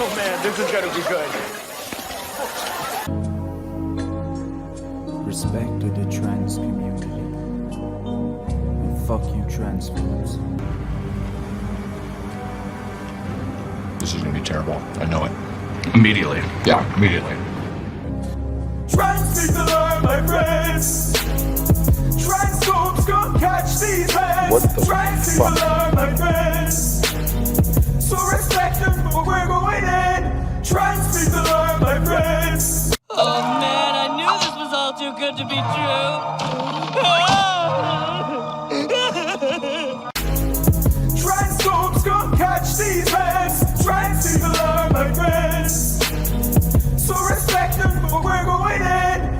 Oh man, this is gonna be good. Respect to the trans community. And fuck you, transphobes. This is gonna be terrible. I know it. Immediately. Yeah, immediately. Trans people are my friends. Transphobes gon' catch these hands. What the Trans fuck? people are my friends. So respect them for we're going in. Trans people are my friends. Oh man, I knew this was all too good to be true. Transphobes gon' catch these hands. Trans people are my friends. So respect them for we're going in.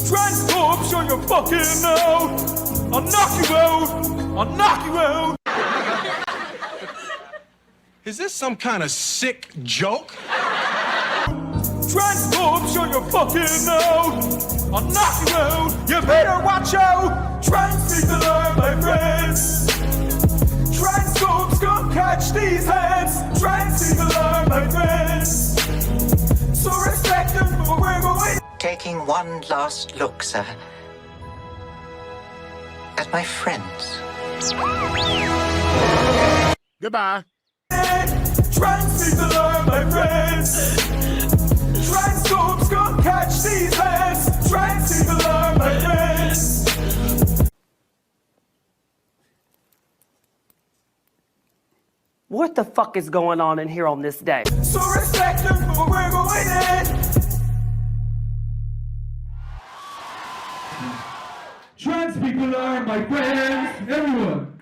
Transphobes, show your fucking out. I'll knock you out. I'll knock you out. Is this some kind of sick joke? Transphobes, show your fucking out. I'll knock you out. You better watch out. Trans people are my friends. Transphobes gon' catch these hands. Trans people are my friends. So respect them for we're going. Taking one last look, sir, at my friends. Goodbye. Trans people are my friends. Transphobes gon' catch these hands. Trans people are my friends. What the fuck is going on in here on this day? So respect them for we're going in. Trans people are my friends. Everyone.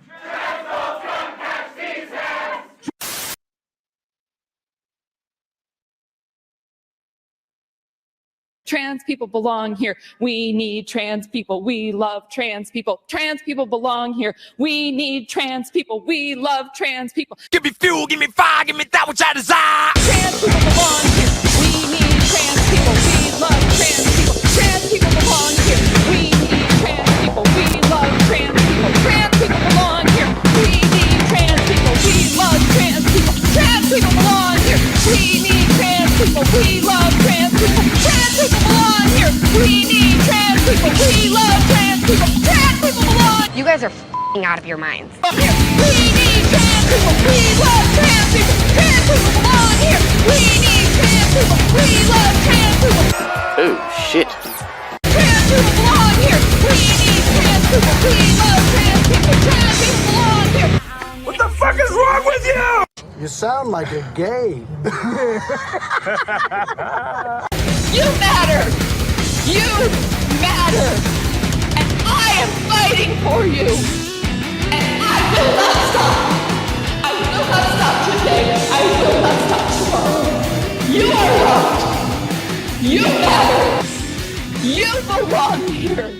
Trans people belong here. We need trans people. We love trans people. Trans people belong here. We need trans people. We love trans people. Give me fuel, give me fire, give me that which I desire. Trans people belong here. We need trans people. We love trans people. Trans people belong here. We need trans people. We love trans people. Trans people belong here. We need trans people. We love trans people. Trans people belong here. We need trans people. We love trans people. Trans people belong here. We need trans people. We love trans people. Trans people belong. You guys are f***ing out of your minds. Here. We need trans people. We love trans people. Trans people belong here. We need trans people. We love trans people. Oh, shit. Trans people belong here. We need trans people. We love trans people. Trans people belong here. What the fuck is wrong with you? You sound like a gay. You matter. You matter. And I am fighting for you. And I will not stop. I will not stop today. I will not stop tomorrow. You are loved. You matter. You belong here.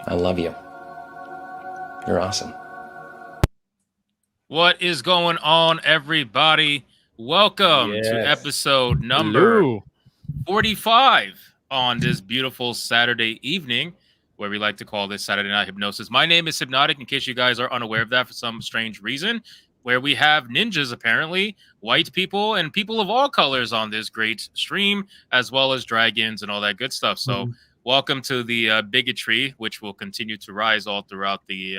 I love you. You're awesome. What is going on, everybody? Welcome to episode number 45 on this beautiful Saturday evening, where we like to call this Saturday Night Hypnosis. My name is Hypnotic, in case you guys are unaware of that for some strange reason, where we have ninjas, apparently, white people, and people of all colors on this great stream, as well as dragons and all that good stuff. So welcome to the bigotry, which will continue to rise all throughout the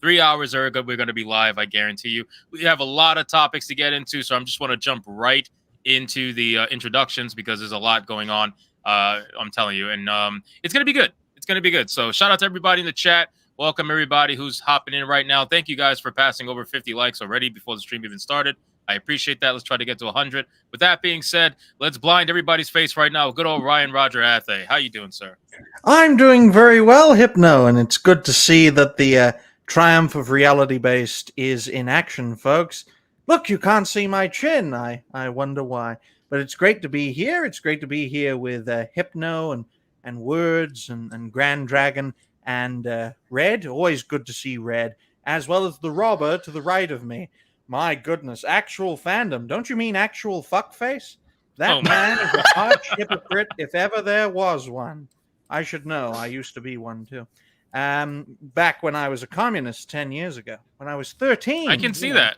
3 hours we're going to be live, I guarantee you. We have a lot of topics to get into, so I'm just want to jump right into the introductions because there's a lot going on, I'm telling you. And it's going to be good. It's going to be good. So shout out to everybody in the chat. Welcome everybody who's hopping in right now. Thank you guys for passing over 50 likes already before the stream even started. I appreciate that. Let's try to get to 100. With that being said, let's blind everybody's face right now. Good old Ryan Roger Athay. How you doing, sir? I'm doing very well, Hypno, and it's good to see that the triumph of reality-based is in action, folks. Look, you can't see my chin. I wonder why. But it's great to be here. It's great to be here with Hypno and Words and Grand Dragon and Red. Always good to see Red, as well as the robber to the right of me. My goodness, actual fandom. Don't you mean actual fuckface? That man is a arch hypocrite if ever there was one. I should know. I used to be one too. back when I was a communist 10 years ago, when I was 13. I can see that.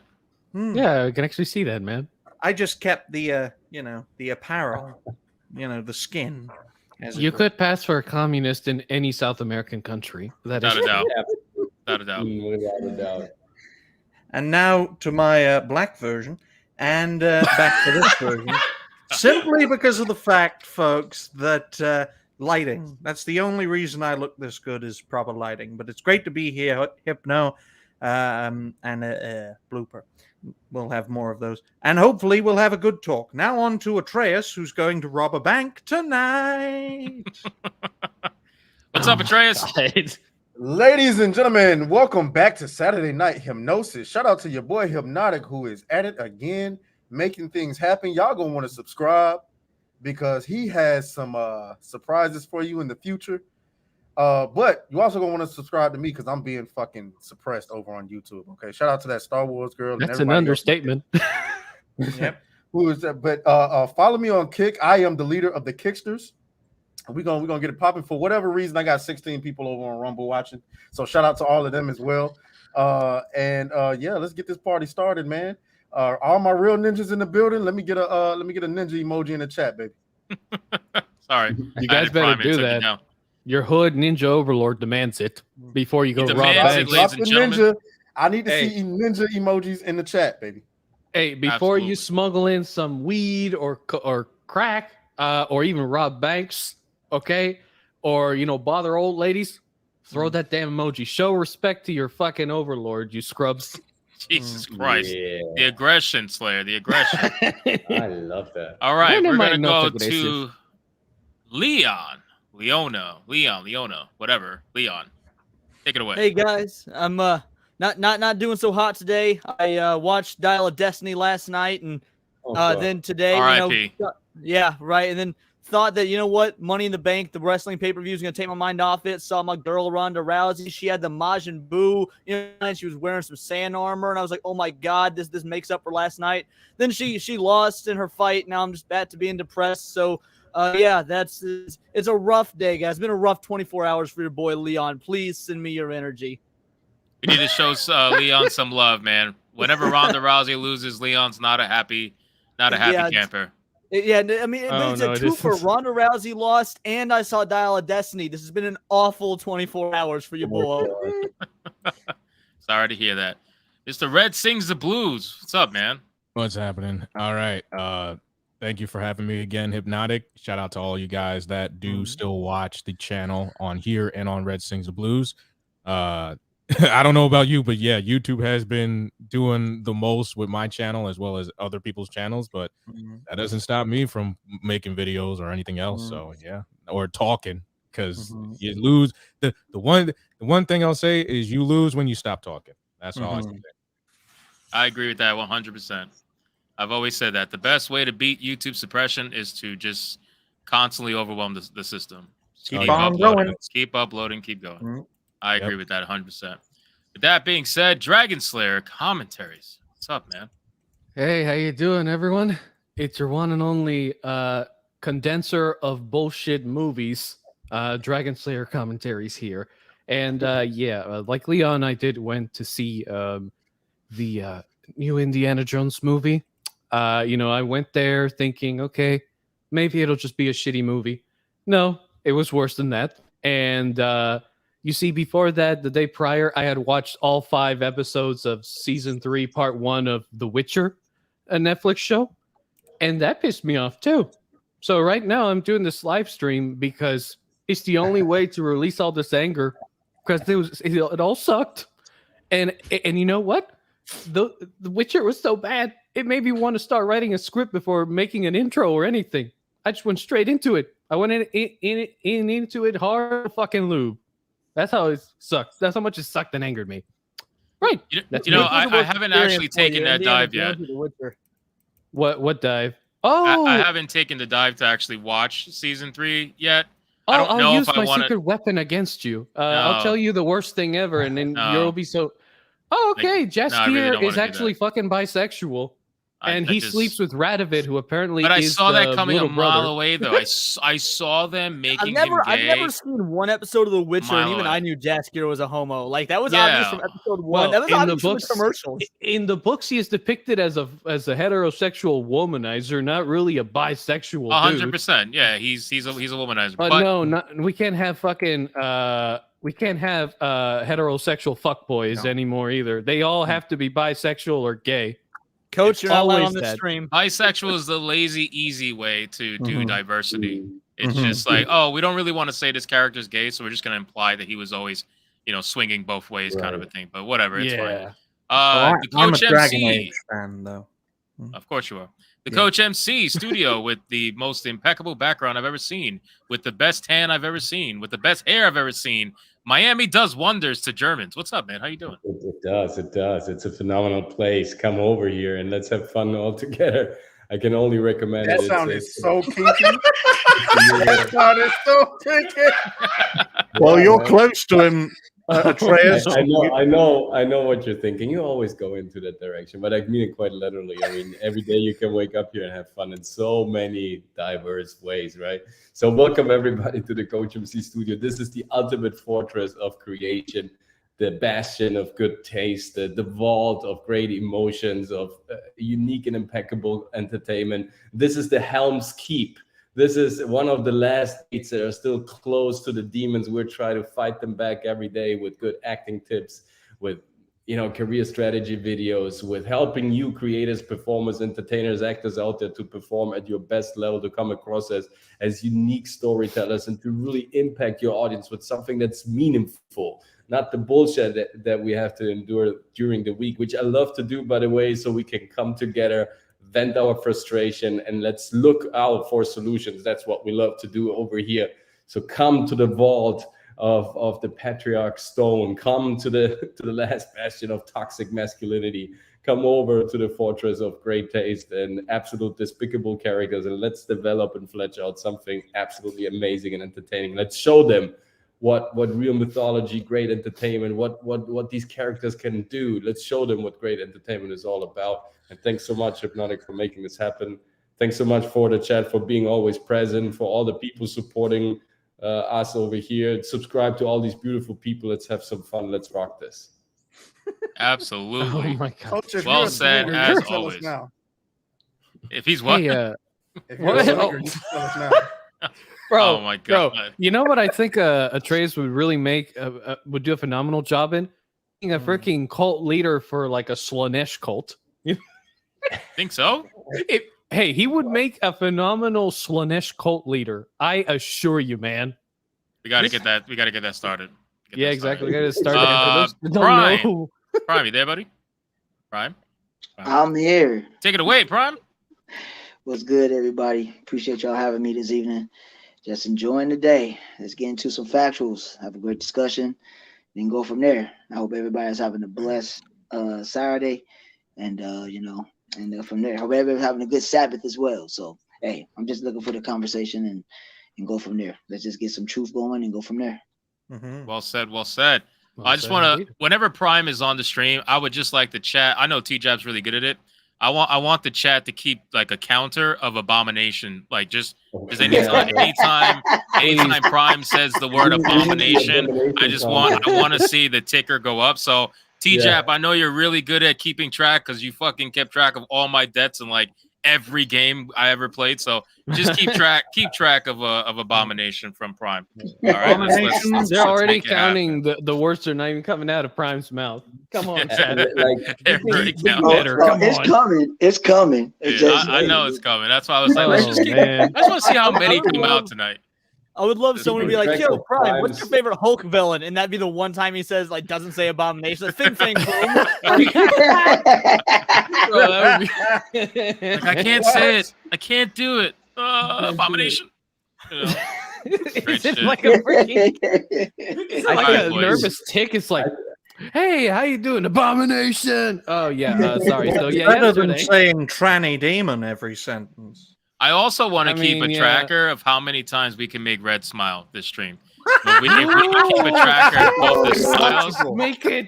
Yeah, I can actually see that, man. I just kept the the apparel, the skin. You could pass for a communist in any South American country. That is Without a doubt. true. Without a doubt. Without a doubt. And now to my black version, and back to this version, simply because of the fact, folks, that lighting. That's the only reason I look this good is proper lighting. But it's great to be here, Hypno, and Blooper. We'll have more of those. And hopefully we'll have a good talk. Now on to Atreus, who's going to rob a bank tonight. What's up, Atreus? Ladies and gentlemen, welcome back to Saturday Night Hypnosis. Shout out to your boy Hypnotic, who is at it again, making things happen. Y'all gonna want to subscribe because he has some surprises for you in the future. But you also gonna want to subscribe to me because I'm being fucking suppressed over on YouTube. Okay, shout out to that Star Wars girl. That's an understatement. Yep. Who is that? But follow me on Kick. I am the leader of the Kicksters. We're gonna get it popping. For whatever reason, I got 16 people over on Rumble watching. So shout out to all of them as well. Yeah, let's get this party started, man. All my real ninjas in the building. Let me get a ninja emoji in the chat, baby. Sorry, you guys better do that. Your hood ninja overlord demands it before you go rob banks. Ninja. I need to see ninja emojis in the chat, baby. Hey, before you smuggle in some weed or crack, or even rob banks, okay, or bother old ladies, throw that damn emoji. Show respect to your fucking overlord, you scrubs. Jesus Christ. Yeah. The aggression, Slayer. The aggression. I love that. All right, we're going to go to Leona, whatever. Leon. Take it away. Hey, guys. I'm not doing so hot today. I watched Dial of Destiny last night, and then today, R.I.P. Yeah, right. And then thought that, what, Money in the Bank, the wrestling pay-per-view is going to take my mind off it. Saw my girl Ronda Rousey. She had the Majin Buu, and she was wearing some sand armor. And I was like, oh my God, this makes up for last night. Then she lost in her fight. Now I'm just back to being depressed. So, yeah, it's a rough day, guys. It's been a rough 24 hours for your boy Leon. Please send me your energy. We need to show Leon some love, man. Whenever Ronda Rousey loses, Leon's not a happy camper. Yeah, I mean, it's a two for Ronda Rousey lost, and I saw Dial of Destiny. This has been an awful 24 hours for your boy. Sorry to hear that. Mr. Red sings the blues. What's up, man? What's happening? All right. Thank you for having me again, Hypnotic. Shout out to all you guys that do still watch the channel on here and on Red Sings the Blues. I don't know about you, but yeah, YouTube has been doing the most with my channel as well as other people's channels, but that doesn't stop me from making videos or anything else. So yeah, or talking, because you lose. The one thing I'll say is you lose when you stop talking. That's all I can say. I agree with that 100%. I've always said that the best way to beat YouTube suppression is to just constantly overwhelm the system. Keep on going. Keep uploading. Keep going. I agree with that 100%. With that being said, Dragon Slayer commentaries. What's up, man? Hey, how you doing, everyone? It's your one and only condenser of bullshit movies, Dragon Slayer commentaries here. And like Leon, I went to see the new Indiana Jones movie. I went there thinking, okay, maybe it'll just be a shitty movie. No, it was worse than that. And you see, before that, the day prior, I had watched all 5 episodes of season 3, part 1 of The Witcher, a Netflix show. And that pissed me off too. So right now I'm doing this live stream because it's the only way to release all this anger, because it all sucked. And you know what? The Witcher was so bad, it made me want to start writing a script before making an intro or anything. I just went straight into it. I went into it hard fucking lube. That's how it sucked. That's how much it sucked and angered me. Right. I haven't actually taken that dive yet. What dive? Oh, I haven't taken the dive to actually watch season 3 yet. I'll use my secret weapon against you. I'll tell you the worst thing ever, and then you'll be so. Oh, okay. Jaskier is actually fucking bisexual. And he sleeps with Radovid, who apparently But I is saw that the coming a little mile brother. away, though. I saw them making him I've gay. never seen one episode of The Witcher, and even I knew Jaskier was a homo. Like that was obvious from episode one. That was obvious from the commercials. In the books, he is depicted as a heterosexual womanizer, not really a bisexual. 100%. Yeah, he's a womanizer. But no, we can't have fucking heterosexual fuckboys anymore either. They all have to be bisexual or gay. Coach, you're not allowed on this stream. Bisexual is the lazy, easy way to do diversity. It's just like, oh, we don't really want to say this character's gay, so we're just going to imply that he was always, swinging both ways, kind of a thing. But whatever, it's fine. The Coach I'm a Dragon MC, Age fan, though. of course you are. The Coach MC studio with the most impeccable background I've ever seen, with the best tan I've ever seen, with the best hair I've ever seen. Miami does wonders to Germans. What's up, man? How you doing? It does. It's a phenomenal place. Come over here and let's have fun all together. I can only recommend that it. Sounded so kinky. That sounded so kinky. Well, you're close to him, Atreus. I know what you're thinking. You always go into that direction, but I mean it quite literally. I mean, every day you can wake up here and have fun in so many diverse ways, right? So welcome everybody to the Coach MC studio. This is the ultimate fortress of creation, the bastion of good taste, the vault of great emotions, of unique and impeccable entertainment. This is the Helm's Keep. This is one of the last gates that are still close to the demons. We're trying to fight them back every day with good acting tips, with career strategy videos, with helping you creators, performers, entertainers, actors out there to perform at your best level, to come across as unique storytellers and to really impact your audience with something that's meaningful, not the bullshit that we have to endure during the week, which I love to do, by the way, so we can come together, vent our frustration, and let's look out for solutions. That's what we love to do over here. So come to the vault of the patriarch stone, come to the last bastion of toxic masculinity, come over to the fortress of great taste and absolute despicable characters, and let's develop and flesh out something absolutely amazing and entertaining. Let's show them what real mythology, great entertainment, what these characters can do. Let's show them what great entertainment is all about. And thanks so much, Hypnotic, for making this happen. Thanks so much for the chat, for being always present, for all the people supporting us over here. Subscribe to all these beautiful people. Let's have some fun. Let's rock this. Absolutely. Oh my God. Coach, if Well you're a said, swinger, as you tell us always. now. If he's what? Hey, If you're a swinger, you tell us now. Bro, Oh my God. Bro, you know what I think Atreus would really would do a phenomenal job in? Being a freaking cult leader for like a Slanesh cult. Think so? Hey, he would make a phenomenal Slanesh cult leader. I assure you, man. We got to get that. We got to get that started. Yeah, exactly. We got to start. Prime. Prime, you there, buddy? Prime? I'm here. Take it away, Prime. What's good, everybody? Appreciate y'all having me this evening. Just enjoying the day. Let's get into some factuals. Have a great discussion. Then go from there. I hope everybody's having a blessed Saturday. And, from there, hope everybody's having a good Sabbath as well. So, hey, I'm just looking for the conversation and go from there. Let's just get some truth going and go from there. Mm-hmm. Well said. Well said. I just want to, whenever Prime is on the stream, I would just like the chat. I know T-Jab's really good at it. I want the chat to keep like a counter of abomination. Like just anytime Prime says the word abomination, I want to see the ticker go up. So T-Jab, I know you're really good at keeping track because you fucking kept track of all my debts in like every game I ever played. So just keep track of abomination from Prime. All right, let's they're already counting the words are not even coming out of Prime's mouth. Come on, Chad. It's coming. I know it's coming. That's why I was like, let's just keep. I just want to see how many come out tonight. I would love someone to be like, "Yo, Prime, what's your favorite Hulk villain?" And that'd be the one time he says like doesn't say abomination. Like, Fing, boom. I can't say it. I can't do it. Abomination. Is it like a freaking? It's like a nervous tick. It's like, "Hey, how you doing, abomination?" Oh yeah, sorry. So yeah, better than saying tranny demon every sentence. I also want to keep a tracker of how many times we can make Red smile this stream. If we can keep a tracker of both the smiles, make it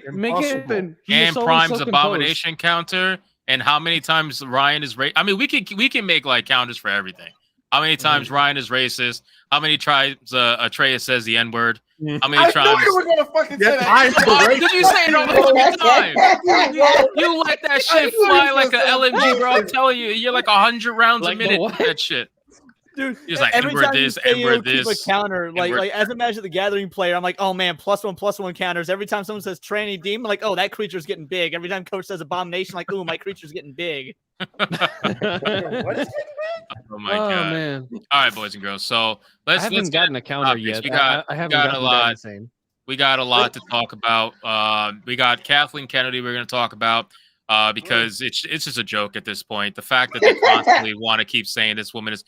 and Prime's abomination counter, and how many times Ryan is I mean, we can make like counters for everything. How many times Ryan is racist? How many times Atreus says the N-word? How many times? I knew you were gonna fucking say that. Did you say it all the fucking time? You let that shit fly like an LMG, bro. I'm telling you, you're like 100 rounds a minute with that shit. Dude, he's like, every N-word time this, you say N-word keep this. a counter, like as a Magic the Gathering player, I'm like, oh man, +1/+1 counters. Every time someone says tranny demon, I'm like, oh, that creature's getting big. Every time coach says abomination, like, ooh, my creature's getting big. Oh my god, man! All right, boys and girls. So let's gotten a counter yet. We got I haven't got gotten a lot. the same. We got a lot to talk about. We got Kathleen Kennedy. We're going to talk about because it's just a joke at this point. The fact that they constantly want to keep saying this woman is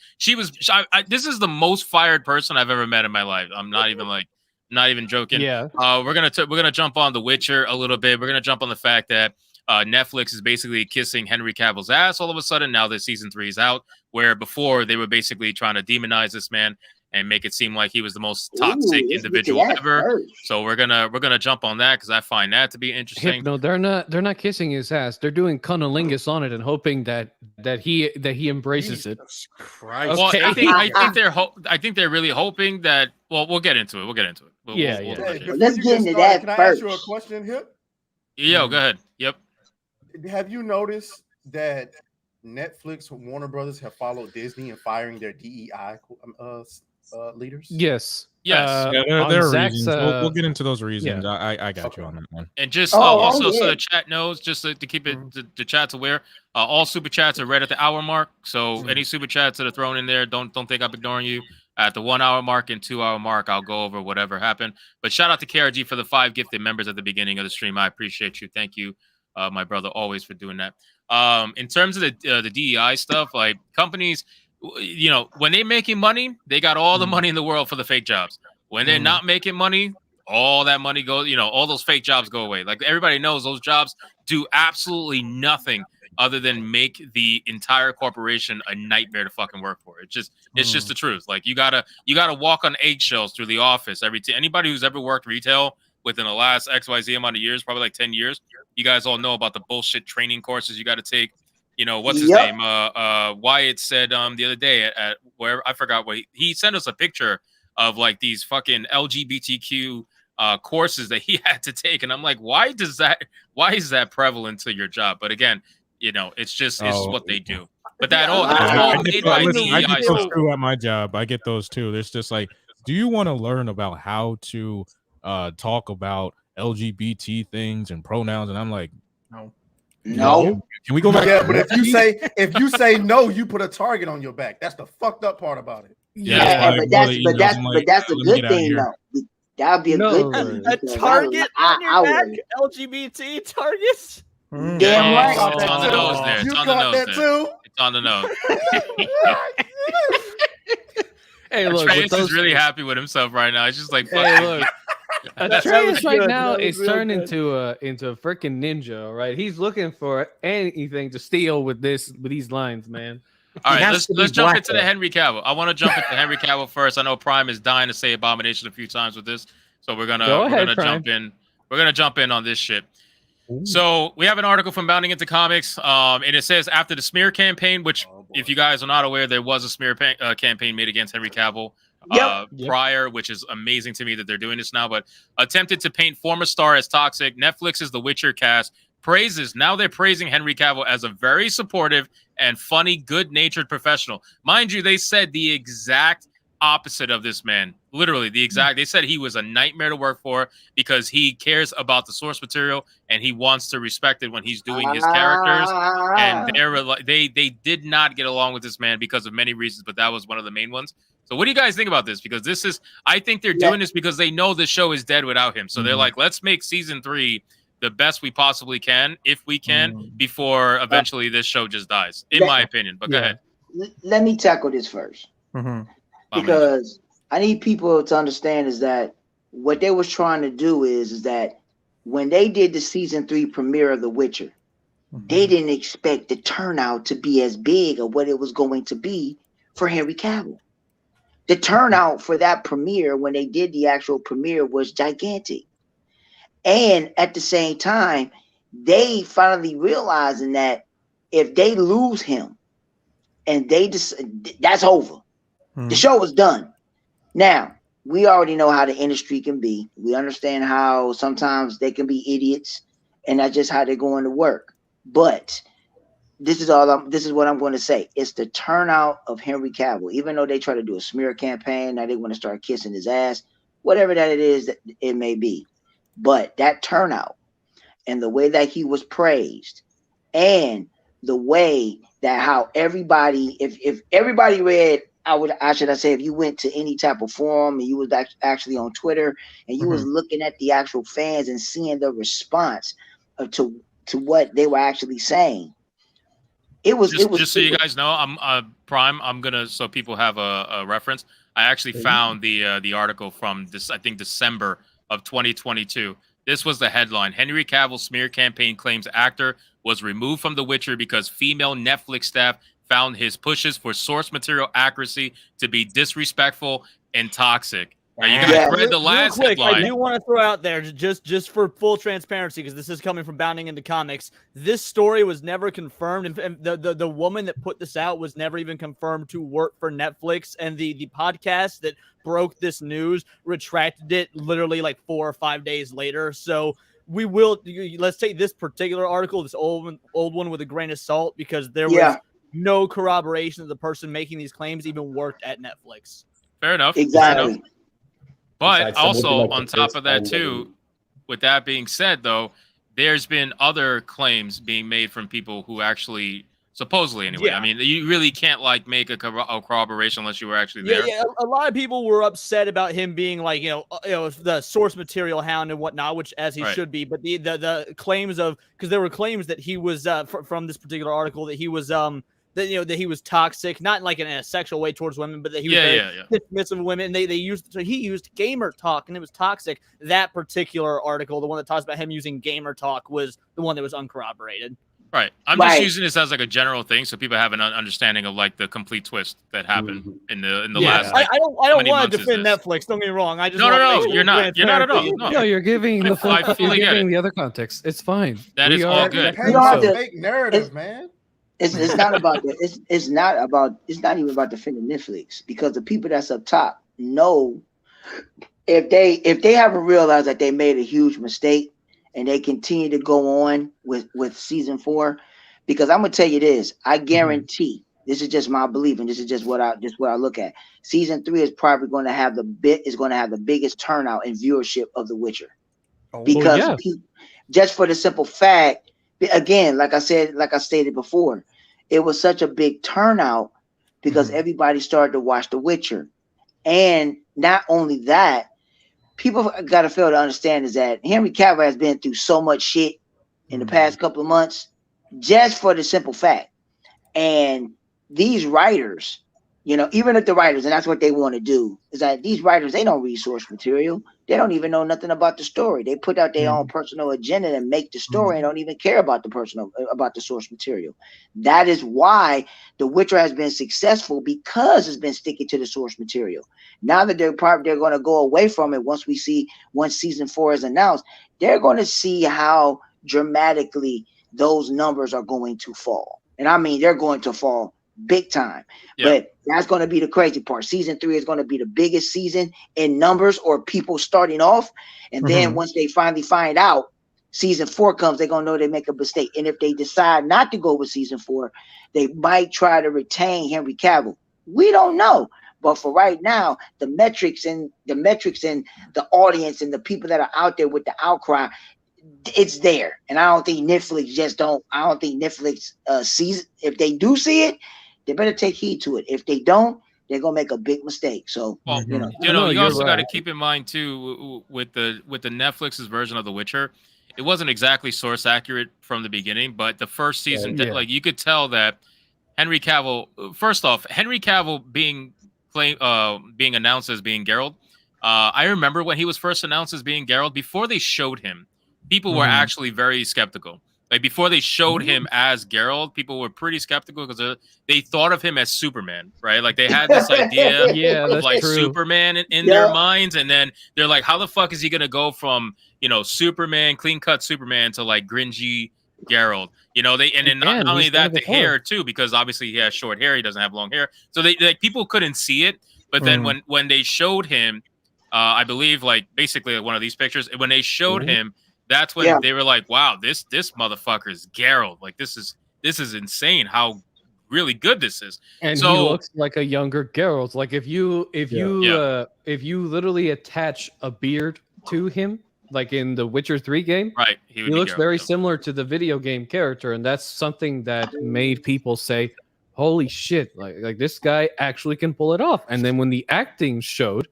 this is the most fired person I've ever met in my life. I'm not even joking. Yeah. We're gonna jump on The Witcher a little bit. We're gonna jump on the fact that Netflix is basically kissing Henry Cavill's ass all of a sudden now that season 3 is out, where before they were basically trying to demonize this man and make it seem like he was the most toxic individual ever. So we're gonna jump on that because I find that to be interesting. No, they're not kissing his ass. They're doing cunnilingus on it and hoping that he embraces it. Christ. Well, I think they're really hoping that. Well, we'll get into it. We'll let's get into that can I first. ask you a question here? Yo, go ahead. Yep. Have you noticed that Netflix, Warner Brothers have followed Disney in firing their DEI leaders? Yes. Yes. There are reasons. We'll get into those reasons. Yeah. I got you on that one. And just so the chat knows, just to keep it the chat's aware, all super chats are read at the hour mark. So any super chats that are thrown in there, don't think I'm ignoring you. At the 1 hour mark and 2 hour mark, I'll go over whatever happened. But shout out to KRG for the 5 gifted members at the beginning of the stream. I appreciate you. Thank you, my brother, always for doing that. In terms of the DEI stuff, like companies, you know, when they're making money, they got all the money in the world for the fake jobs. When they're not making money, all that money goes, you know, all those fake jobs go away. Like everybody knows those jobs do absolutely nothing other than make the entire corporation a nightmare to fucking work for. It's just the truth. Like you gotta walk on eggshells through the office anybody who's ever worked retail within the last XYZ amount of years, probably like 10 years, you guys all know about the bullshit training courses you got to take. You know, what's his name? Wyatt said the other day at where I forgot what he sent us a picture of like these fucking LGBTQ courses that he had to take, and I'm like, why is that prevalent to your job? But again, you know, it's what they do. But that I get those too at my job. I get those too. There's just like, do you want to learn about how to talk about LGBT things and pronouns? And I'm like, no. Can we go back? Yeah, but if you say no, you put a target on your back. That's the fucked up part about it. But that's a good thing though. That would be a good thing. A target on your back? LGBT targets? Damn right. It's on the nose there. It's on the nose there. Too? It's on the nose. Hey, look, Atreus is really happy with himself right now. He's just like, fuck hey, you. look. Atreus right now is turned into a freaking ninja. All right, he's looking for anything to steal with these lines, man. All right, let's jump into the Henry Cavill. I want to jump into Henry Cavill first. I know Prime is dying to say abomination a few times with this, so we're gonna jump in. We're gonna jump in on this shit. Ooh. So we have an article from Bounding Into Comics, and it says after the smear campaign, which if you guys are not aware, there was a smear campaign made against Henry Cavill prior, which is amazing to me that they're doing this now. But attempted to paint former star as toxic. Netflix's The Witcher cast they're praising Henry Cavill as a very supportive and funny, good-natured professional. Mind you, they said the exact opposite of this man. Literally the exact. They said he was a nightmare to work for because he cares about the source material and he wants to respect it when he's doing his characters. And they did not get along with this man because of many reasons, but that was one of the main ones. So what do you guys think about this? Because I think they're doing this because they know the show is dead without him. So they're like, let's make season 3 the best we possibly can, if we can, before eventually this show just dies, in my opinion. But go ahead. Let me tackle this first. Because I need people to understand is that what they was trying to do is that when they did the season 3 premiere of The Witcher, they didn't expect the turnout to be as big of what it was going to be for Henry Cavill. The turnout for that premiere, when they did the actual premiere, was gigantic. And at the same time, they finally realizing that if they lose him and they just, that's over. The show is done. Now, we already know how the industry can be. We understand how sometimes they can be idiots, and that's just how they're going to work. But this is what I'm going to say. It's the turnout of Henry Cavill. Even though they try to do a smear campaign, now they want to start kissing his ass, whatever that it is that it may be. But that turnout and the way that he was praised, and the way that how everybody, if everybody read, if you went to any type of forum and you was actually on Twitter and you was looking at the actual fans and seeing the response to what they were actually saying, it was just so you guys know, I'm Prime. I'm gonna, so people have a reference. I actually found the article from this, I think December of 2022. This was the headline: Henry Cavill smear campaign claims actor was removed from The Witcher because female Netflix staff found his pushes for source material accuracy to be disrespectful and toxic. Now, you guys read the last headline. I do want to throw out there, just for full transparency, because this is coming from Bounding into Comics. This story was never confirmed, and the woman that put this out was never even confirmed to work for Netflix. And the podcast that broke this news retracted it literally like 4 or 5 days later. So let's take this particular article, this old one, with a grain of salt, because there was no corroboration that the person making these claims even worked at Netflix. Fair enough. Exactly. Fair enough. But also, on top of that, too, with that being said, though, there's been other claims being made from people who actually, supposedly anyway, I mean, you really can't like make a corroboration unless you were actually there. Yeah, a lot of people were upset about him being like, the source material hound and whatnot, which as he should be. But the claims of, because there were claims that he was from this particular article that he was that he was toxic, not like in a sexual way towards women, but that he was dismissive of women. And he used gamer talk, and it was toxic. That particular article, the one that talks about him using gamer talk, was the one that was uncorroborated. Right. I'm just using this as like a general thing, so people have an understanding of like the complete twist that happened in the last. I don't want to defend Netflix. Don't get me wrong. I just no. You're not at all. No, you're giving the full, you're giving the other context. It's fine. That is all good. Fake narrative, man. It's not about that. It's not even about defending Netflix, because the people that's up top know if they haven't realized that they made a huge mistake and they continue to go on with season 4, because I'm gonna tell you this, I guarantee, this is just my belief, and this is just what I look at. Season 3 is probably going to have the biggest turnout and viewership of The Witcher, because just for the simple fact. Again, like I stated before, it was such a big turnout because everybody started to watch The Witcher. And not only that, people got to fail to understand is that Henry Cavill has been through so much shit in the past couple of months, just for the simple fact. And these writers, even if the writers, and that's what they want to do, is that these writers, they don't read source material. They don't even know nothing about the story. They put out their own personal agenda and make the story and don't even care about the source material. That is why The Witcher has been successful, because it's been sticking to the source material. Now that they're going to go away from it once season 4 is announced, they're going to see how dramatically those numbers are going to fall. And I mean, they're going to fall big time. But that's going to be the crazy part. Season 3 is going to be the biggest season in numbers or people starting off. And then once they finally find out, season 4 comes, they're going to know they make a mistake. And if they decide not to go with season 4, they might try to retain Henry Cavill. We don't know. But for right now, the metrics and the audience and the people that are out there with the outcry, it's there. And I don't think Netflix sees it. If they do see it, they better take heed to it. If they don't, they're gonna make a big mistake. So you also got to keep in mind too, with the Netflix's version of The Witcher, it wasn't exactly source accurate from the beginning, but the first season, like you could tell that Henry Cavill. First off, Henry Cavill being announced as being Geralt. I remember when he was first announced as being Geralt, before they showed him, people were actually very skeptical. Like before they showed him as Geralt, people were pretty skeptical because they thought of him as Superman, right? Like they had this idea of like Superman in their minds, and then they're like, "How the fuck is he gonna go from Superman, clean cut Superman, to like gringy Geralt. You know, and then not only that, the hair too, because obviously he has short hair, he doesn't have long hair. So they people couldn't see it, but then when they showed him, I believe like basically one of these pictures, when they showed him, that's when they were like, wow, this motherfucker is Geralt. Like this is insane how really good this is. And he looks like a younger Geralt. Like if you literally attach a beard to him, like in the Witcher 3 game, right? He looks very similar to the video game character, and that's something that made people say, "Holy shit! Like this guy actually can pull it off." And then when the acting showed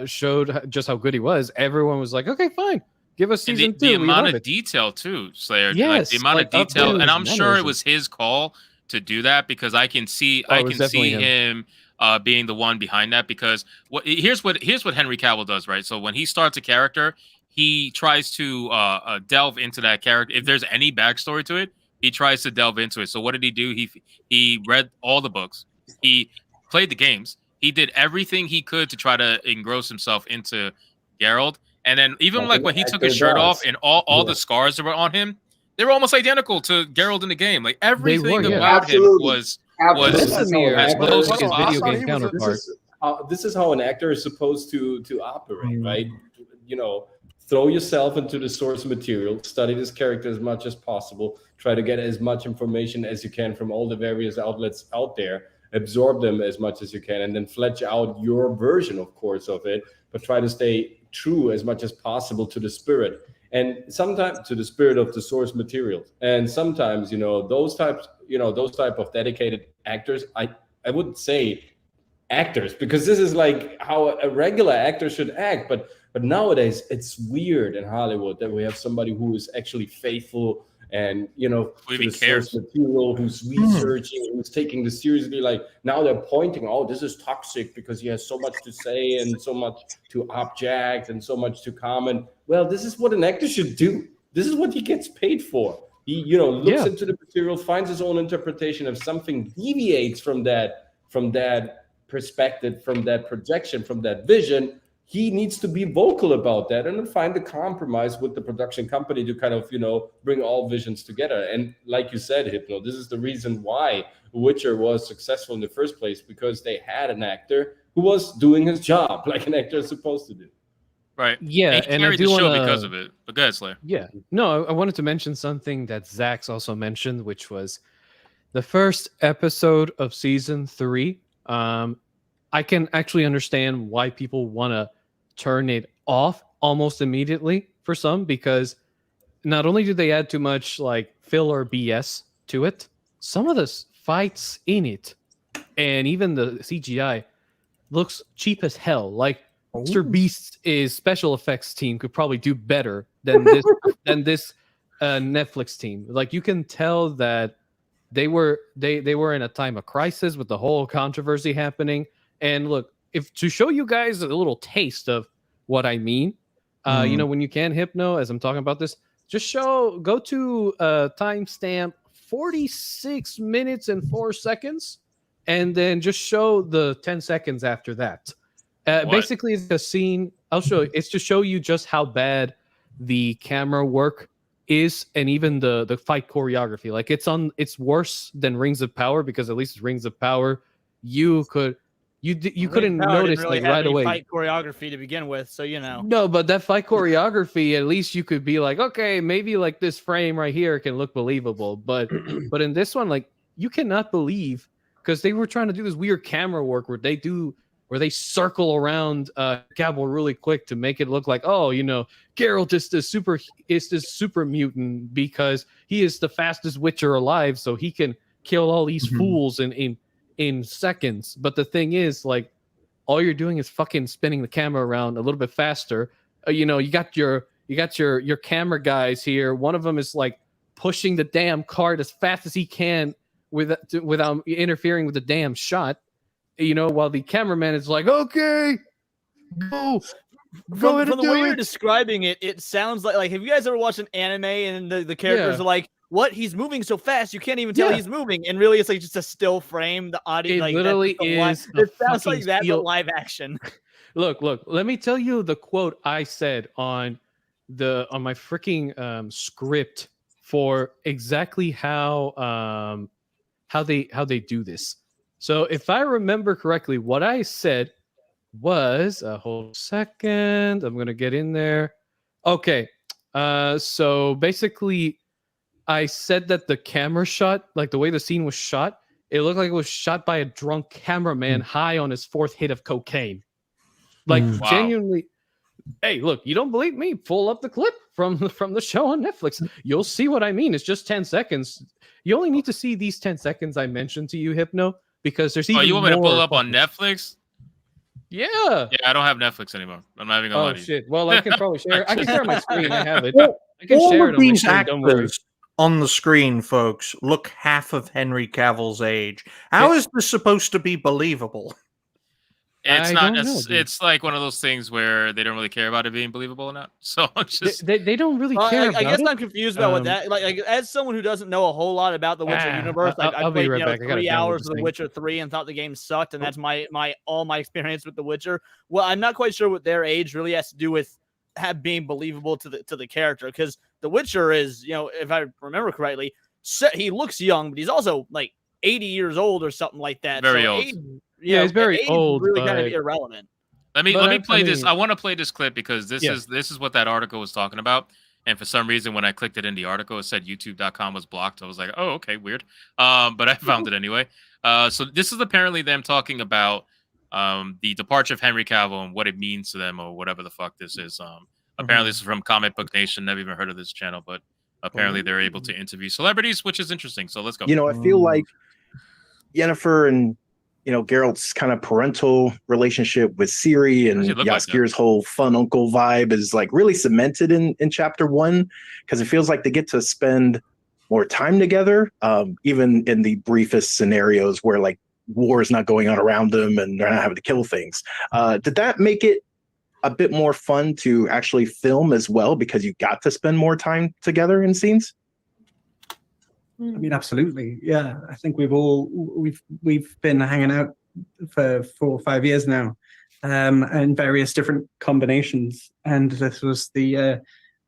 just how good he was, everyone was like, "Okay, fine, give us season 2." The amount of detail too, Slayer. Yes, like, the amount of detail, and I'm sure it was his call to do that because I can see him being the one behind that. Because here's what Henry Cavill does, right? So when he starts a character, he tries to delve into that character. If there's any backstory to it, he tries to delve into it. So what did he do? He read all the books. He played the games. He did everything he could to try to engross himself into Geralt. And then even like when he took his shirt off and all the scars that were on him, they were almost identical to Geralt in the game. Like everything about him was as close as possible. This is how an actor is supposed to operate, right? You know, throw yourself into the source material, study this character as much as possible, try to get as much information as you can from all the various outlets out there, absorb them as much as you can, and then flesh out your version, of course, of it, but try to stay true as much as possible to the spirit. And sometimes to the spirit of the source material. And sometimes, you know, those type of dedicated actors, I wouldn't say actors, because this is like how a regular actor should act. But nowadays it's weird in Hollywood that we have somebody who is actually faithful and, you know, to the source material, who's researching, who's taking this seriously. Like now they're pointing, oh, this is toxic because he has so much to say and so much to object and so much to comment. Well, this is what an actor should do. This is what he gets paid for. He, you know, looks into the material, finds his own interpretation. If something deviates from that perspective, from that projection, from that vision, he needs to be vocal about that and then find a compromise with the production company to kind of, you know, bring all visions together. And like you said, Hypno, this is the reason why Witcher was successful in the first place, because they had an actor who was doing his job like an actor is supposed to do. Right. Yeah, and I do want to because of it. But go ahead, Slayer. Yeah. No, I wanted to mention something that Zach's also mentioned, which was the first episode of season 3. I can actually understand why people want to turn it off almost immediately for some, because not only do they add too much like filler BS to it, some of the fights in it and even the CGI looks cheap as hell. Like Mr. Beast's special effects team could probably do better than this Netflix team. Like you can tell that they were in a time of crisis with the whole controversy happening. And look, if to show you guys a little taste of what I mean, you know, when you can Hypno, as I'm talking about this, just go to timestamp 46 minutes and 4 seconds, and then just show the 10 seconds after that. Basically, it's a scene. I'll show you. It's to show you just how bad the camera work is, and even the fight choreography. Like it's worse than Rings of Power, because at least Rings of Power, you couldn't notice really like right away. Fight choreography to begin with, so you know. No, but that fight choreography, at least you could be like, okay, maybe like this frame right here can look believable. But in this one, like you cannot believe, because they were trying to do this weird camera work where they circle around Cavill really quick to make it look like, oh, you know, Geralt is this super mutant because he is the fastest Witcher alive, so he can kill all these fools in seconds. But the thing is, like, all you're doing is fucking spinning the camera around a little bit faster. You know, you got your camera guys here. One of them is like pushing the damn cart as fast as he can without interfering with the damn shot. You know, while the cameraman is like, okay, go from the way you're describing it, it sounds like have you guys ever watched an anime and the characters are like, what? He's moving so fast, you can't even tell he's moving. And really, it's like just a still frame. The audio, like, literally is. It sounds like that, but live action. Look. Let me tell you the quote I said on my freaking script for exactly how they do this. So if I remember correctly, what I said was hold a second. I'm gonna get in there. Okay. So basically, I said that the camera shot, like the way the scene was shot, it looked like it was shot by a drunk cameraman high on his 4th hit of cocaine. Like genuinely. Hey, look, you don't believe me? Pull up the clip from the show on Netflix. You'll see what I mean. It's just 10 seconds. You only need to see these 10 seconds I mentioned to you, Hypno, because there's even more. Oh, you want me to pull up on Netflix? Yeah. Yeah, I don't have Netflix anymore. I'm not even gonna lie to you. Shit. Well, I can probably share. I can share my screen. I have it. All, I can share it on my these screen. Don't worry. actors on the screen, folks, look half of Henry Cavill's age. How is this supposed to be believable? It's not. It's like one of those things where they don't really care about it being believable or not. So it's just they don't really care. I guess about I'm confused about what that like. As someone who doesn't know a whole lot about the Witcher universe, I I'll played be right back. I gotta 3 download hours this of The thing. Witcher 3 and thought the game sucked, and that's all my experience with The Witcher. Well, I'm not quite sure what their age really has to do with being believable to the character, because The Witcher is, if I remember correctly, he looks young, but he's also like 80 years old or something like that. Very so old. Age, he's very age is old. really kind of but- irrelevant. Let me play this. mean- I want to play this clip because this is what that article was talking about. And for some reason, when I clicked it in the article, it said YouTube.com was blocked. I was like, oh, okay, weird. But I found it anyway. So this is apparently them talking about the departure of Henry Cavill and what it means to them, or whatever the fuck this is. Apparently, this is from Comic Book Nation. Never even heard of this channel, but apparently they're able to interview celebrities, which is interesting. So let's go. I feel like Yennefer and Geralt's kind of parental relationship with Ciri and Jaskir's whole fun uncle vibe is like really cemented in chapter 1, because it feels like they get to spend more time together, even in the briefest scenarios where like war is not going on around them and they're not having to kill things. Did that make it a bit more fun to actually film as well, because you got to spend more time together in scenes? I mean, absolutely. Yeah, I think we've been hanging out for 4 or 5 years now, in various different combinations. And this was the,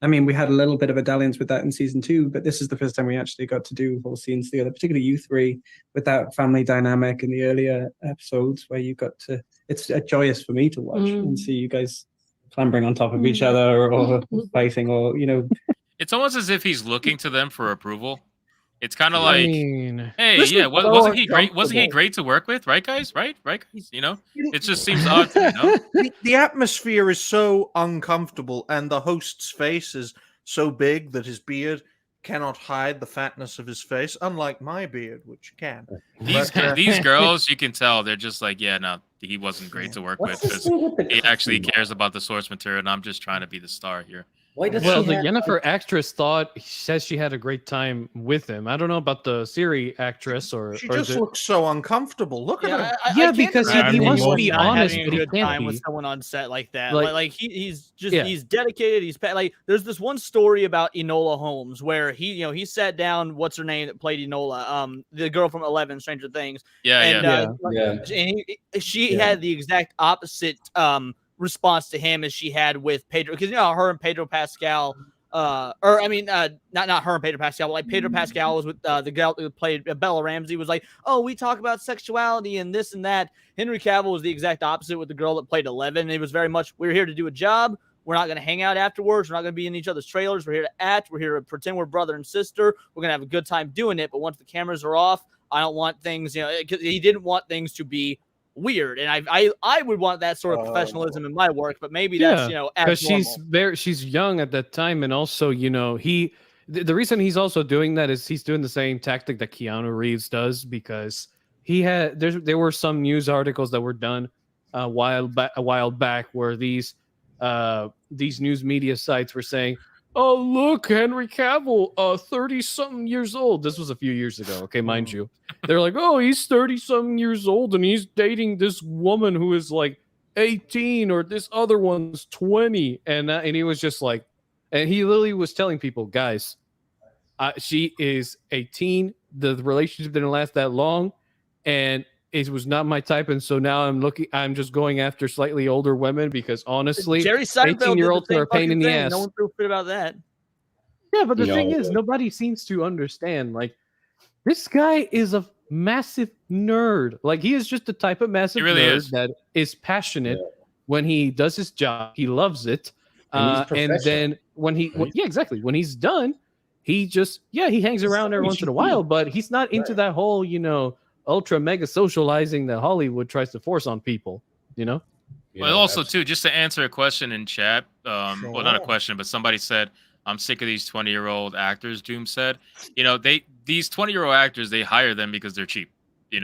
we had a little bit of a dalliance with that in season 2, but this is the first time we actually got to do whole scenes together, particularly you three, with that family dynamic in the earlier episodes where you got to. It's joyous for me to watch and see you guys clambering on top of each other or fighting, or It's almost as if he's looking to them for approval. It's kind of like, hey, this yeah, was wasn't so he great? Wasn't he uncomfortable. great to work with, right, guys? Right, guys? It just seems odd to me. The atmosphere is so uncomfortable, and the host's face is so big that his beard cannot hide the fatness of his face, unlike my beard, which can. These girls, you can tell they're just like, yeah, no, he wasn't great to work with, because he actually cares about the source material, and I'm just trying to be the star here. Well, the Yennefer actress says she had a great time with him. I don't know about the Ciri actress, She just looks so uncomfortable. Look at her. Yeah, because he wants to be honest, having but a he good can't time be. with someone on set like that. Like- Like he's dedicated. There's this one story about Enola Holmes where he sat down. What's her name that played Enola? The girl from 11 Stranger Things. And she had the exact opposite response to him as she had with Pedro, because her and Pedro Pascal, not her and Pedro Pascal, but like Pedro Pascal was with the girl who played Bella Ramsey, was like, oh, we talk about sexuality and this and that. Henry Cavill was the exact opposite with the girl that played 11. It was very much, we're here to do a job. We're not going to hang out afterwards. We're not going to be in each other's trailers. We're here to act. We're here to pretend we're brother and sister. We're going to have a good time doing it. But once the cameras are off, I don't want things, because he didn't want things to be weird, and I would want that sort of professionalism in my work, but maybe that's because she's young at that time, and also the reason he's also doing that is he's doing the same tactic that Keanu Reeves does, because there were some news articles that were done a while back where these news media sites were saying, oh, look, Henry Cavill, 30-something years old. This was a few years ago, okay, mind you. They're like, oh, he's 30-something years old, and he's dating this woman who is like 18, or this other one's 20. And he was just like, and he literally was telling people, guys, she is 18. The relationship didn't last that long, and it was not my type, and so now I'm just going after slightly older women, because honestly, Jerry Seinfeld 18-year-olds did the same are a pain in the fucking thing. ass. No one feels good about that. Yeah, but the thing is, nobody seems to understand. Like, this guy is a massive nerd. Like, he is just the type of massive nerd that is passionate when he does his job. He loves it. And then when exactly. When he's done, he just, he hangs around every once in a while, but he's not into that whole, ultra mega socializing that Hollywood tries to force on people, Well, also, too, just to answer a question in chat, well, not a question, but somebody said, I'm sick of these 20-year-old actors, Doom said. These 20-year-old actors, they hire them because they're cheap. They're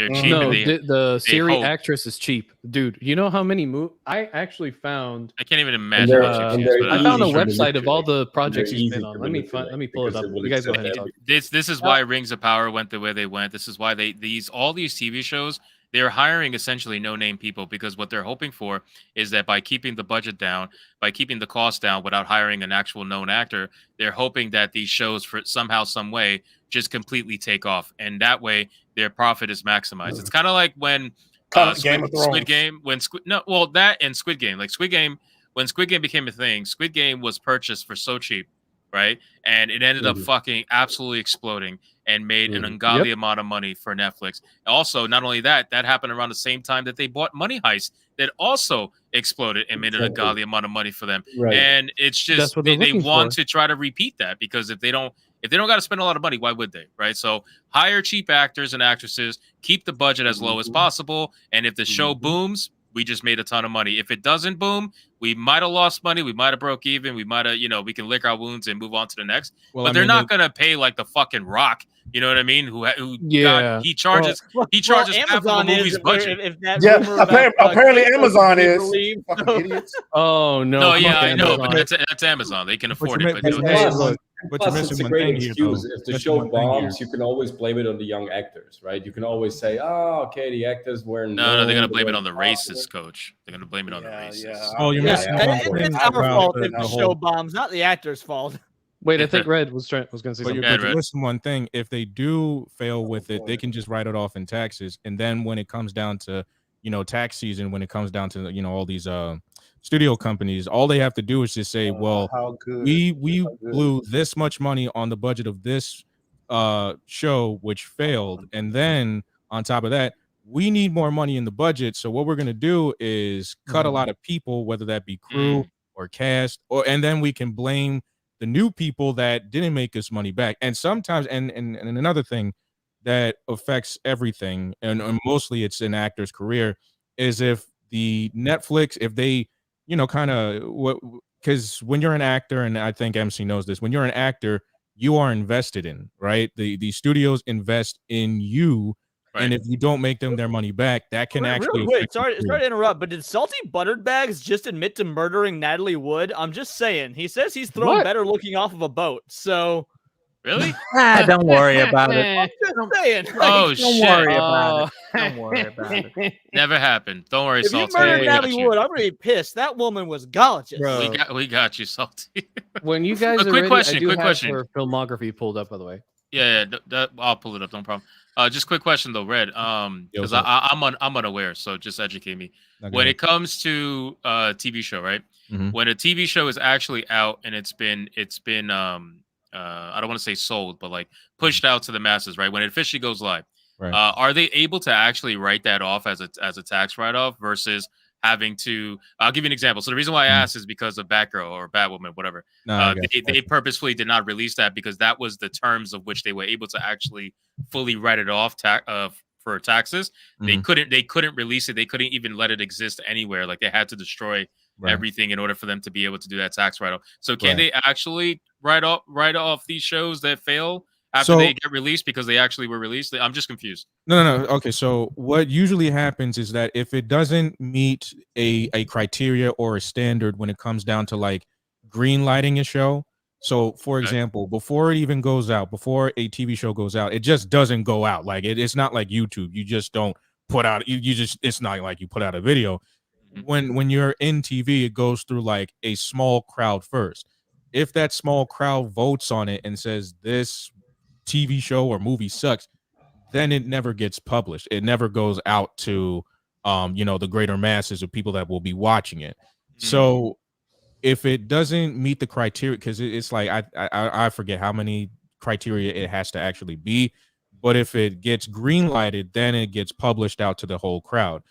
cheap. No, and the Siri actress is cheap. Dude, you know how many I actually found... I can't even imagine what she is. I found a website of all the projects he's been on. Let me pull it up. You guys go ahead and talk. This is why Rings of Power went the way they went. This is why all these TV shows, they're hiring essentially no-name people, because what they're hoping for is that by keeping the budget down, by keeping the cost down without hiring an actual known actor, they're hoping that these shows, for somehow, some way, just completely take off. And that way, their profit is maximized. It's kind of like when Squid Game, that and Squid Game. Like Squid Game, when Squid Game became a thing, Squid Game was purchased for so cheap, right? And it ended up fucking absolutely exploding and made an ungodly amount of money for Netflix. Also, not only that, that happened around the same time that they bought Money Heist, that also exploded and made an ungodly amount of money for them. Right. And it's just they want to try to repeat that, because if they don't got to spend a lot of money, why would they, right? So hire cheap actors and actresses, keep the budget as low as possible, and if the show booms, we just made a ton of money. If it doesn't boom, we might have lost money, we might have broke even, we might have, we can lick our wounds and move on to the next. Well, but they're not going to pay like the fucking Rock, you know what I mean? He charges half of a movie's budget. Apparently Amazon is. Fucking idiots. Oh no! No, yeah, I know, but that's Amazon. They can afford it. But it's a great excuse. If the show bombs, you can always blame it on the young actors, right? You can always say, "Oh, okay, the actors were." No, they're gonna blame it on the racist, coach. They're gonna blame it on the racist. Oh, you're missing one thing. It's our fault if the show bombs, not the actor's fault. Wait, I think Red was going to say something. But listen, one thing: if they do fail with it, they can just write it off in taxes, and then when it comes down to tax season, when it comes down to all these studio companies, all they have to do is just say, well, we blew this much money on the budget of this show, which failed, and then on top of that, we need more money in the budget. So what we're going to do is cut a lot of people, whether that be crew or cast, and then we can blame the new people that didn't make us money back. And sometimes, and another thing that affects everything, and mostly it's an actor's career, is if the Netflix, if they because when you're an actor, and I think MC knows this, when you're an actor, you are invested in, right? The studios invest in you, and if you don't make them their money back, that can actually sorry to interrupt, but did Salty Buttered Bags just admit to murdering Natalie Wood? I'm just saying. He says he's thrown better looking off of a boat, so... Really? Don't worry about it. I'm just saying. Oh, Don't worry about it. Don't worry about it. Never happened. Don't worry, If Salty. you murdered Natalie Wood, I'm really pissed. That woman was gorgeous. We got you, Salty. When you guys quick question. Her filmography pulled up, by the way. Yeah, I'll pull it up. No problem. Just quick question though, Red. Because I'm unaware, so just educate me. Okay. When it comes to TV show, right? When a TV show is actually out and it's been I don't want to say sold, but like pushed out to the masses, right? When it officially goes live, are they able to actually write that off as a tax write-off versus having to? I'll give you an example. So the reason why I asked is because of Batgirl or Batwoman, whatever. They purposefully did not release that because that was the terms of which they were able to actually fully write it off for taxes. They couldn't release it. They couldn't even let it exist anywhere. Like they had to destroy everything in order for them to be able to do that tax write-off. So can they actually write off these shows that fail after they get released because they actually were released? I'm just confused. No. Okay, so what usually happens is that if it doesn't meet a criteria or a standard when it comes down to like green lighting a show. So for example, before it even goes out, before a TV show goes out, it just doesn't go out. Like it's not like YouTube. You just don't put out, it's not like you put out a video. When you're in TV, it goes through like a small crowd first. If that small crowd votes on it and says this TV show or movie sucks, then it never gets published. It never goes out to the greater masses of people that will be watching it. So if it doesn't meet the criteria, because it's like I forget how many criteria it has to actually be, but if it gets green lighted, then it gets published out to the whole crowd.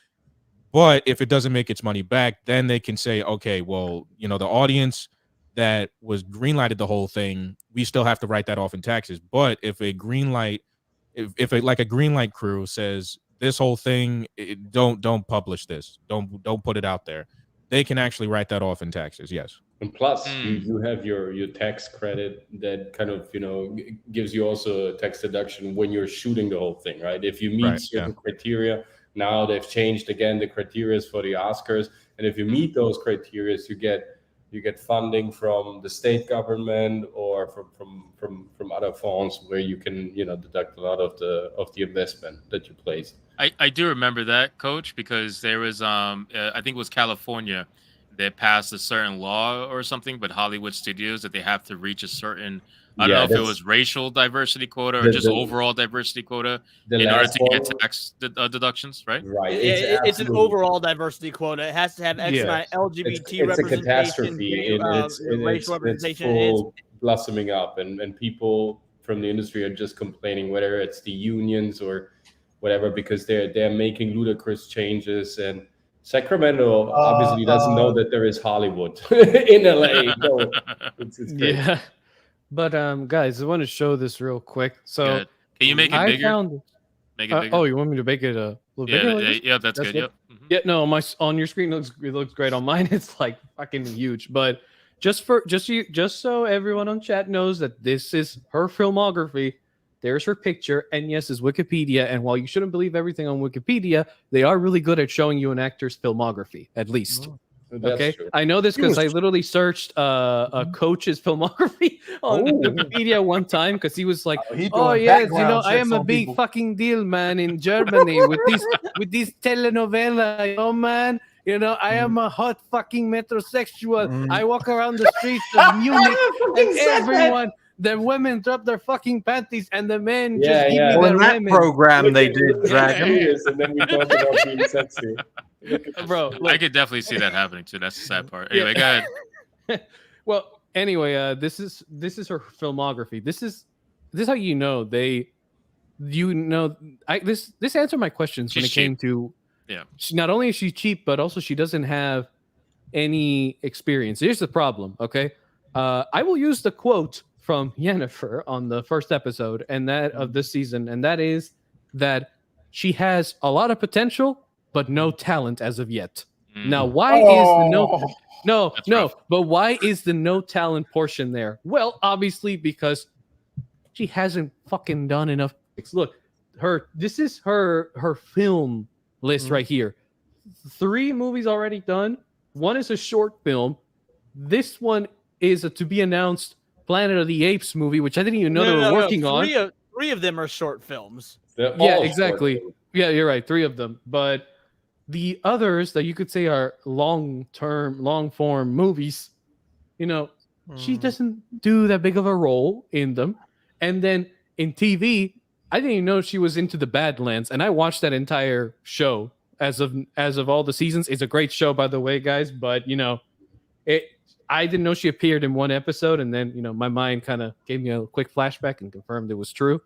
But if it doesn't make its money back, then they can say, okay, well, you know, the audience that was green lighted the whole thing, we still have to write that off in taxes. But if a green light, if like a green light crew says this whole thing, don't publish this, don't put it out there, they can actually write that off in taxes. Yes. And plus, you have your tax credit that kind of, you know, gives you also a tax deduction when you're shooting the whole thing, right? If you meet certain criteria, now they've changed again the criteria for the Oscars, and if you meet those criteria, you get funding from the state government or from other funds where you can, you know, deduct a lot of the investment that you placed. I do remember that, Coach, because there was I think it was California that passed a certain law or something, but Hollywood studios that they have to reach a certain, I don't know if it was racial diversity quota or just overall diversity quota in order to get tax deductions, right? Right. It's an overall diversity quota. It has to have X amount of LGBT it's a representation. catastrophe. Racial It's representation. full blossoming up, and people from the industry are just complaining, whether it's the unions or whatever, because they're making ludicrous changes. And Sacramento obviously doesn't know that there is Hollywood in LA. No, it's great. Yeah. But guys, I want to show this real quick. So can you make it bigger? Make it bigger. Oh, you want me to make it a little bigger? Like yeah, that's good. Yep. Yeah, no, on your screen it looks great. On mine, it's like fucking huge. But just so everyone on chat knows that this is her filmography. There's her picture, and yes, is Wikipedia. And while you shouldn't believe everything on Wikipedia, they are really good at showing you an actor's filmography, at least. Okay, true. I know this because I literally searched a coach's filmography on Wikipedia one time because he was like, "Oh yes, you know, I am a big fucking deal, man, in Germany with these telenovela, you know, man. You know, I am a hot fucking metrosexual. I walk around the streets of Munich, and everyone." The women drop their fucking panties, and the men just give me Well, their in that women. program they did, Dragon. And then we talk about being sexy. Bro, I could definitely see that happening too. That's the sad part. Anyway, go ahead. Well, anyway, this is her filmography. This is how you know this answered my questions when it came to not only is she cheap, but also she doesn't have any experience. Here's the problem, okay? I will use the quote from Yennefer on the first episode and that of this season, and that is that she has a lot of potential but no talent as of yet. Now, why is the but why is the no talent portion there? Well, obviously because she hasn't fucking done enough. Look, this is her film list right here. 3 movies already done. 1 is a short film. This one is a to be announced Planet of the Apes movie, which I didn't even know they were working on. 3 of them are short films. Yeah, exactly. Yeah, you're right. 3 of them. But the others that you could say are long form movies, you know, she doesn't do that big of a role in them. And then in TV, I didn't even know she was into the Badlands, and I watched that entire show as of all the seasons. It's a great show, by the way, guys. But you know, I didn't know she appeared in 1 episode, and then you know my mind kind of gave me a quick flashback and confirmed it was true.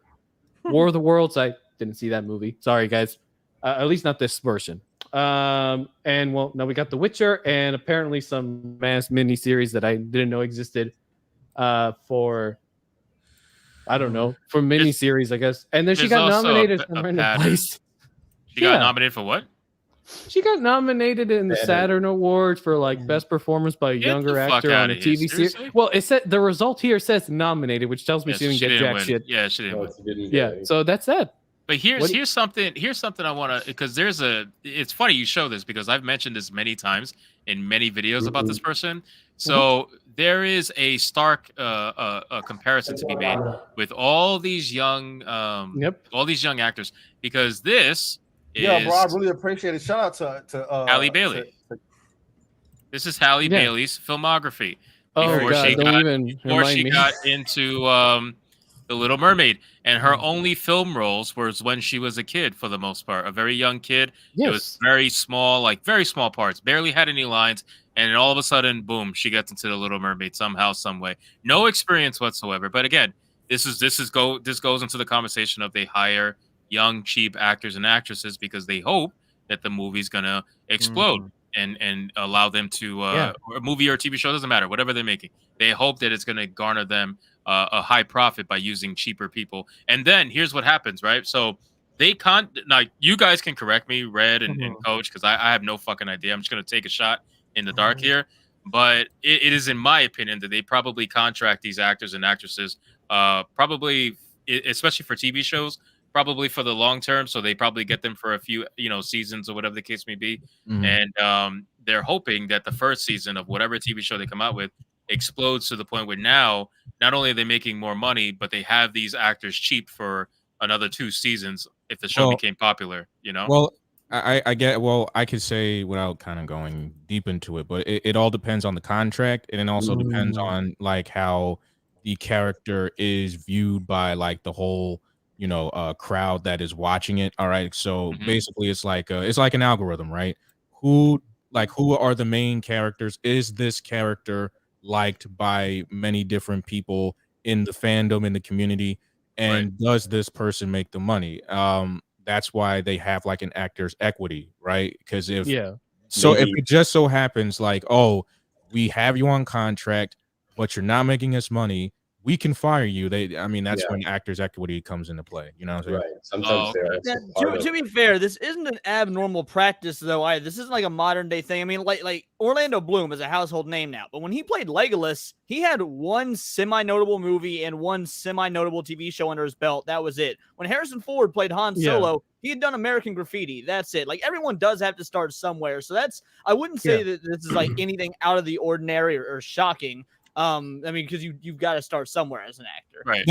War of the Worlds, I didn't see that movie. Sorry, guys. At least not this version. And well, now we got The Witcher and apparently some mass mini series that I didn't know existed. For I don't know, for mini series, I guess. And then she got nominated for random place. She got nominated for what? She got nominated in the Saturn Awards for like best performance by a younger actor on a TV series. Well, it said the result here says nominated, which tells me she didn't get jack shit. Yeah, she didn't win. Yeah, so that's that. But here's something I want to, because it's funny you show this because I've mentioned this many times in many videos about this person. So there is a stark comparison to be made with all these young actors, because this is bro, I really appreciate it. Shout out to Halle Bailey. This is Halle Bailey's filmography before she got into The Little Mermaid, and her only film roles was when she was a kid, for the most part, a very young kid. It was very small parts, barely had any lines. and then all of a sudden, boom, she gets into the Little Mermaid somehow, some way. No experience whatsoever. But again, this goes into the conversation of they hire young, cheap actors and actresses because they hope that the movie's gonna explode and allow them to or a movie or a TV show, doesn't matter, whatever they're making. They hope that it's gonna garner them a high profit by using cheaper people. And then here's what happens, right? So now you guys can correct me, Red and Coach, because I have no fucking idea. I'm just gonna take a shot in the dark here. But it is, in my opinion, that they probably contract these actors and actresses, probably, especially for TV shows, probably for the long term. So they probably get them for a few, seasons or whatever the case may be. And they're hoping that the first season of whatever TV show they come out with explodes to the point where now not only are they making more money, but they have these actors cheap for another 2 seasons if the show became popular, Well, I get. Well, I could say without kind of going deep into it, but it all depends on the contract, and it also depends on like how the character is viewed by like the whole crowd that is watching it. All right, so basically, it's like an algorithm, right? Who are the main characters? Is this character liked by many different people in the fandom, in the community, and does this person make the money? That's why they have like an actor's equity, right? Because if it just so happens like, oh, we have you on contract, but you're not making us money, we can fire you. That's when actors' equity comes into play. You know what I'm saying? Right. Sometimes to be fair, this isn't an abnormal practice though. Either this isn't like a modern day thing. I mean, like Orlando Bloom is a household name now, but when he played Legolas, he had one semi-notable movie and one semi-notable TV show under his belt. That was it. When Harrison Ford played Han Solo, he had done American Graffiti. That's it. Like everyone does have to start somewhere. So I wouldn't say that this is like anything out of the ordinary or shocking. I mean, because you've got to start somewhere as an actor, right?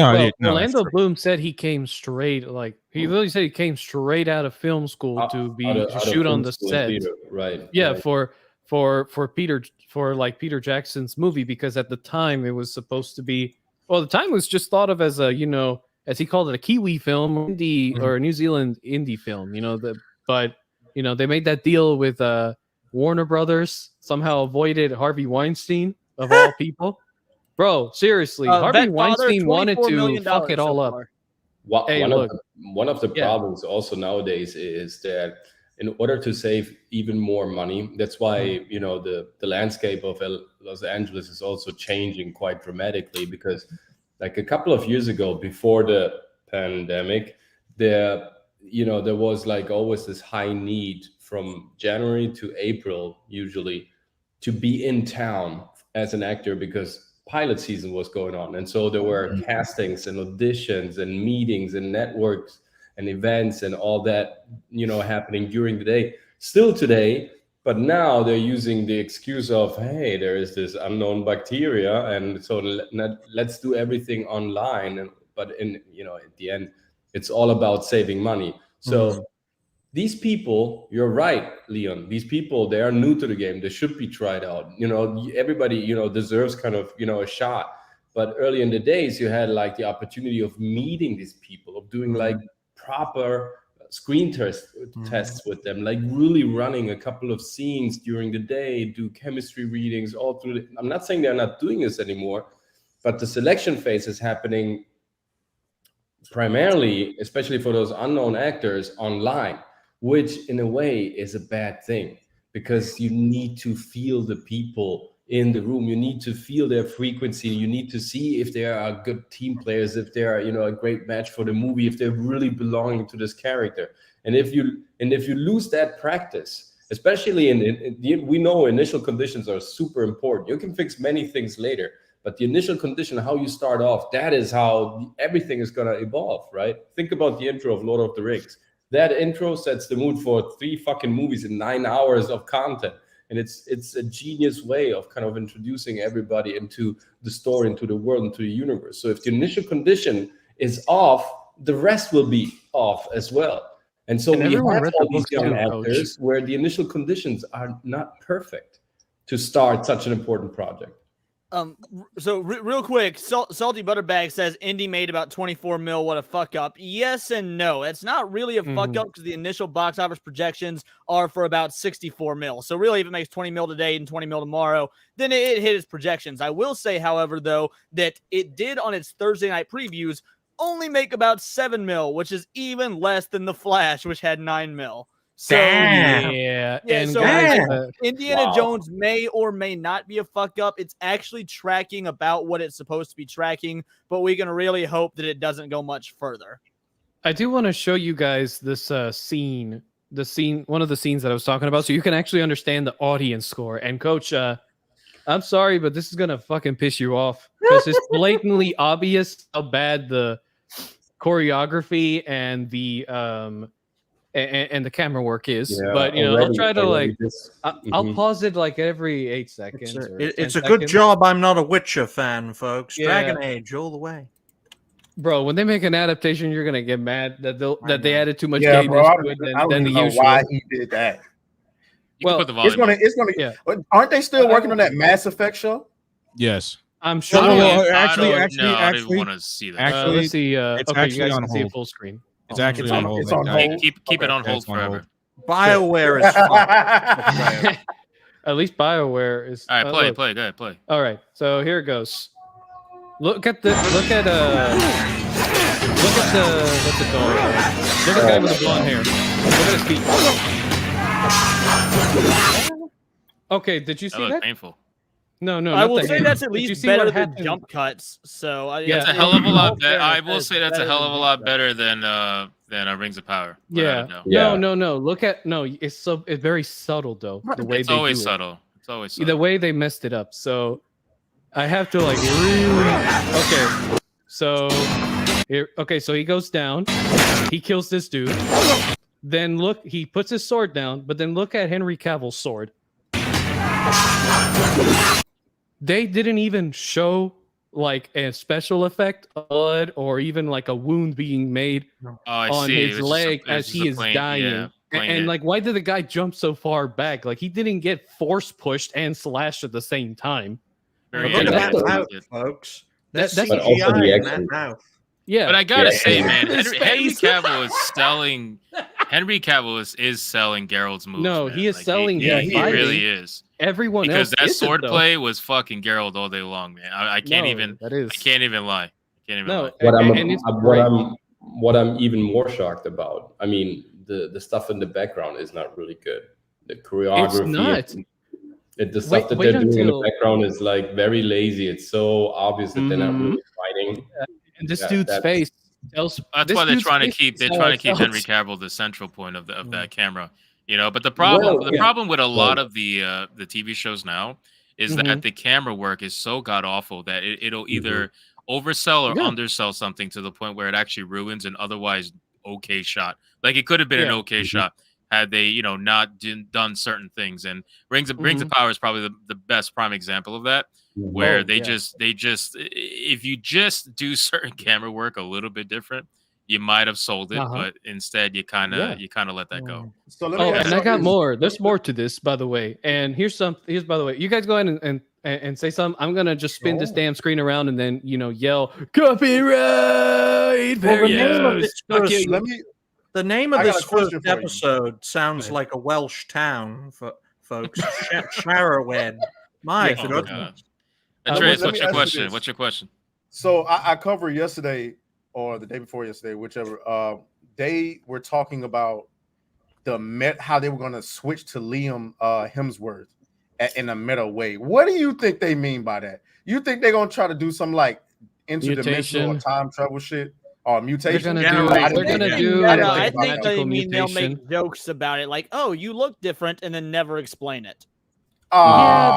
Orlando Bloom said he came straight, like he really said he came straight out of film school to shoot on the set, right? Yeah, right. for Peter Jackson's movie, because at the time it was supposed to be, the time was just thought of as a as he called it, a Kiwi film, or a New Zealand indie film, but they made that deal with Warner Brothers, somehow avoided Harvey Weinstein. Of all people, bro, seriously, Harvey Weinstein wanted to fuck it all up. One of the problems also nowadays is that in order to save even more money, that's why the landscape of Los Angeles is also changing quite dramatically, because like a couple of years ago, before the pandemic, there was like always this high need from January to April usually to be in town as an actor, because pilot season was going on. And so there were castings and auditions and meetings and networks and events and all that, happening during the day. Still today, but now they're using the excuse of, hey, there is this unknown bacteria, and so let's do everything online. But at the end, it's all about saving money. So these people, you're right, Leon, these people, they are new to the game. They should be tried out. Everybody, deserves kind of, a shot. But early in the days, you had like the opportunity of meeting these people, of doing like proper screen tests with them, like really running a couple of scenes during the day, do chemistry readings all through. I'm not saying they're not doing this anymore, but the selection phase is happening primarily, especially for those unknown actors, online, which in a way is a bad thing, because you need to feel the people in the room. You need to feel their frequency. You need to see if they are good team players, if they are, a great match for the movie, if they're really belonging to this character. And if you lose that practice, especially we know initial conditions are super important. You can fix many things later, but the initial condition, how you start off, that is how everything is going to evolve, right? Think about the intro of Lord of the Rings. That intro sets the mood for 3 fucking movies and 9 hours of content. And it's a genius way of kind of introducing everybody into the story, into the world, into the universe. So if the initial condition is off, the rest will be off as well. And so we have all these young actors where the initial conditions are not perfect to start such an important project. Real quick, Salty Butterbag says Indy made about 24 mil. What a fuck up. Yes and no. It's not really a fuck up because the initial box office projections are for about 64 mil. So really, if it makes 20 mil today and 20 mil tomorrow, then it hit its projections. I will say, however, though, that it did on its Thursday night previews only make about 7 mil, which is even less than The Flash, which had 9 mil. So yeah, and so guys, Indiana Jones may or may not be a fuck up. It's actually tracking about what it's supposed to be tracking, but we can really hope that it doesn't go much further. I do want to show you guys this scene, one of the scenes that I was talking about, so you can actually understand the audience score. And Coach, I'm sorry, but this is gonna fucking piss you off because it's blatantly obvious how bad the choreography and the and the camera work is. Yeah, but I'll try to I'll Mhm. pause it like every 8 seconds. It's a good job I'm not a Witcher fan, folks. Yeah. Dragon Age all the way. Bro, when they make an adaptation, you're gonna get mad that they added too much Yeah, game bro. into it I don't than the even know usual. why he did that. Well, put the It's volume gonna. up. Aren't they still working on that Mass Effect show? Yes. I'm sure. I don't actually, want to see that. Actually, let's see. it's Okay, actually you guys on can see it hold. full screen. It's actually on hold. It's on Like that. hold. Keep it on Yeah, hold it's on forever. BioWare is fucked. At least BioWare is. All right, play, look. play, go ahead, play. All right, so here it goes. Look at what's it called? Look at the guy with the blonde hair. Look at his feet. Okay, did you That see was that? painful. No, I not will the say hand. that's at Did you least see better what than happened? jump cuts. So That's a hell of a lot better. I will say that's a hell of a lot better than Rings of Power. Yeah. No. Look at It's very subtle though. The way It's they always do subtle. It's always it. subtle. The way they messed it up. So I have to really. Okay. So here. Okay. So he goes down. He kills this dude. Then look. He puts his sword down. But then look at Henry Cavill's sword. They didn't even show like a special effect blood or even like a wound being made on his leg as he is dying. And like, why did the guy jump so far back? Like, he didn't get force pushed and slashed at the same time. Look at that mouth, folks. That's But also the CGI in that action. mouth. Yeah, but I gotta say, man, His Henry face. Cavill is selling. Henry Cavill is selling Geralt's moves. No, man. he is selling. He fighting. really is. Everyone Because else that isn't, sword though. play was fucking Geralt all day long, man. I can't No, even. that is. I can't even lie. I can't even lie. What I'm even more shocked about. I mean, the stuff in the background is not really good. The choreography. It's not. The stuff that they're doing in the background is like very lazy. It's so obvious that they're not really fighting. And this dude's face tells. That's this why they're dude's trying to face keep. They're tells- trying to keep tells- Henry Cavill the central point of that camera. You know, but the problem with a lot of the TV shows now is that the camera work is so god awful that it'll either oversell or undersell something to the point where it actually ruins an otherwise okay shot. Like it could have been an okay shot had they not done certain things. And Rings of Power is probably the best prime example of that, where they just if you just do certain camera work a little bit different, you might have sold it, but instead you kind of let that go. So and I got more. There's more to this, by the way. And here's by the way. You guys go ahead and say something. I'm gonna just spin this damn screen around and then yell copyright. Well, the name of this Fuck first, you. the name of I got this a question first for you. episode sounds like a Welsh town, folks. Sharawed. My Oh, goodness. God. Andreas, let what's me your ask you question? this. What's your question? So I covered yesterday or the day before yesterday, whichever. They were talking about how they were going to switch to Liam Hemsworth in a meta way. What do you think they mean by that? You think they're going to try to do some like interdimensional or time travel shit or mutation? They're gonna do. I think they mean they'll make jokes about it, like, "Oh, you look different," and then never explain it. Yeah,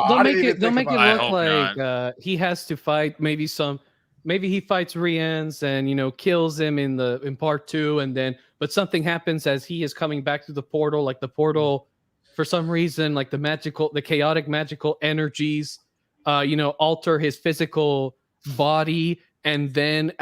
they'll I make didn't it. even They'll think make it about look like he has to fight. Maybe he fights Rienz and kills him in part 2, and then but something happens as he is coming back through the portal. Like the portal, for some reason, like the chaotic magical energies, alter his physical body, and then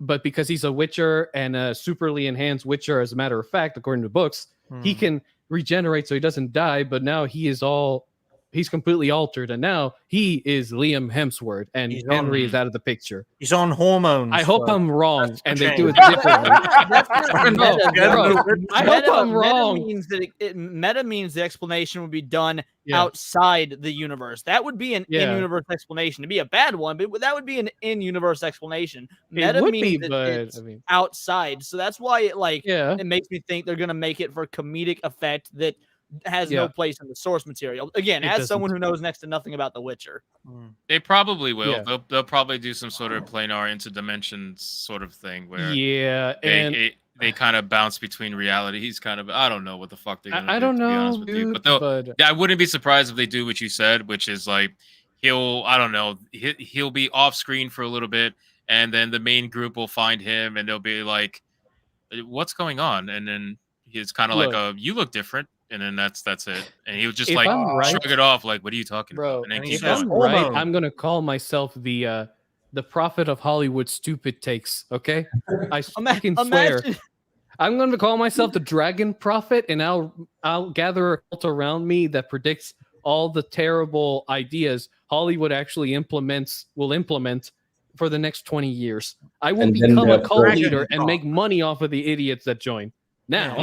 but because he's a Witcher and a superly enhanced Witcher, as a matter of fact, according to books, he can regenerate so he doesn't die. But now he is all he's completely altered, and now he is Liam Hemsworth, and Henry is out of the picture. He's on hormones. I hope I'm wrong, and they do it That's differently. not meta, bro. I hope I'm wrong. Meta means that meta means the explanation would be done outside the universe. That would be an in-universe explanation. To be a bad one, but that would be an in-universe explanation. Meta means it's outside. So that's why it makes me think they're gonna make it for comedic effect that has no place in the source material. Again, as someone who knows next to nothing about The Witcher. They probably will. Yeah. They'll probably do some sort of planar interdimensions sort of thing where they kind of bounce between realities. Kind of, I don't know what the fuck they're gonna do. I don't know, with you. But I wouldn't be surprised if they do what you said, which is like he'll be off screen for a little bit, and then the main group will find him, and they'll be like, "What's going on?" And then he's kind of like, "You look different." And then that's it. And he was just like shrug it off, like, "What are you talking about?" And then if I'm right, I'm gonna call myself the prophet of Hollywood stupid takes. Okay, I fucking swear. I'm gonna call myself the Dragon Prophet, and I'll gather a cult around me that predicts all the terrible ideas Hollywood actually will implement for the next 20 years. I will become a cult leader and make money off of the idiots that join. Now,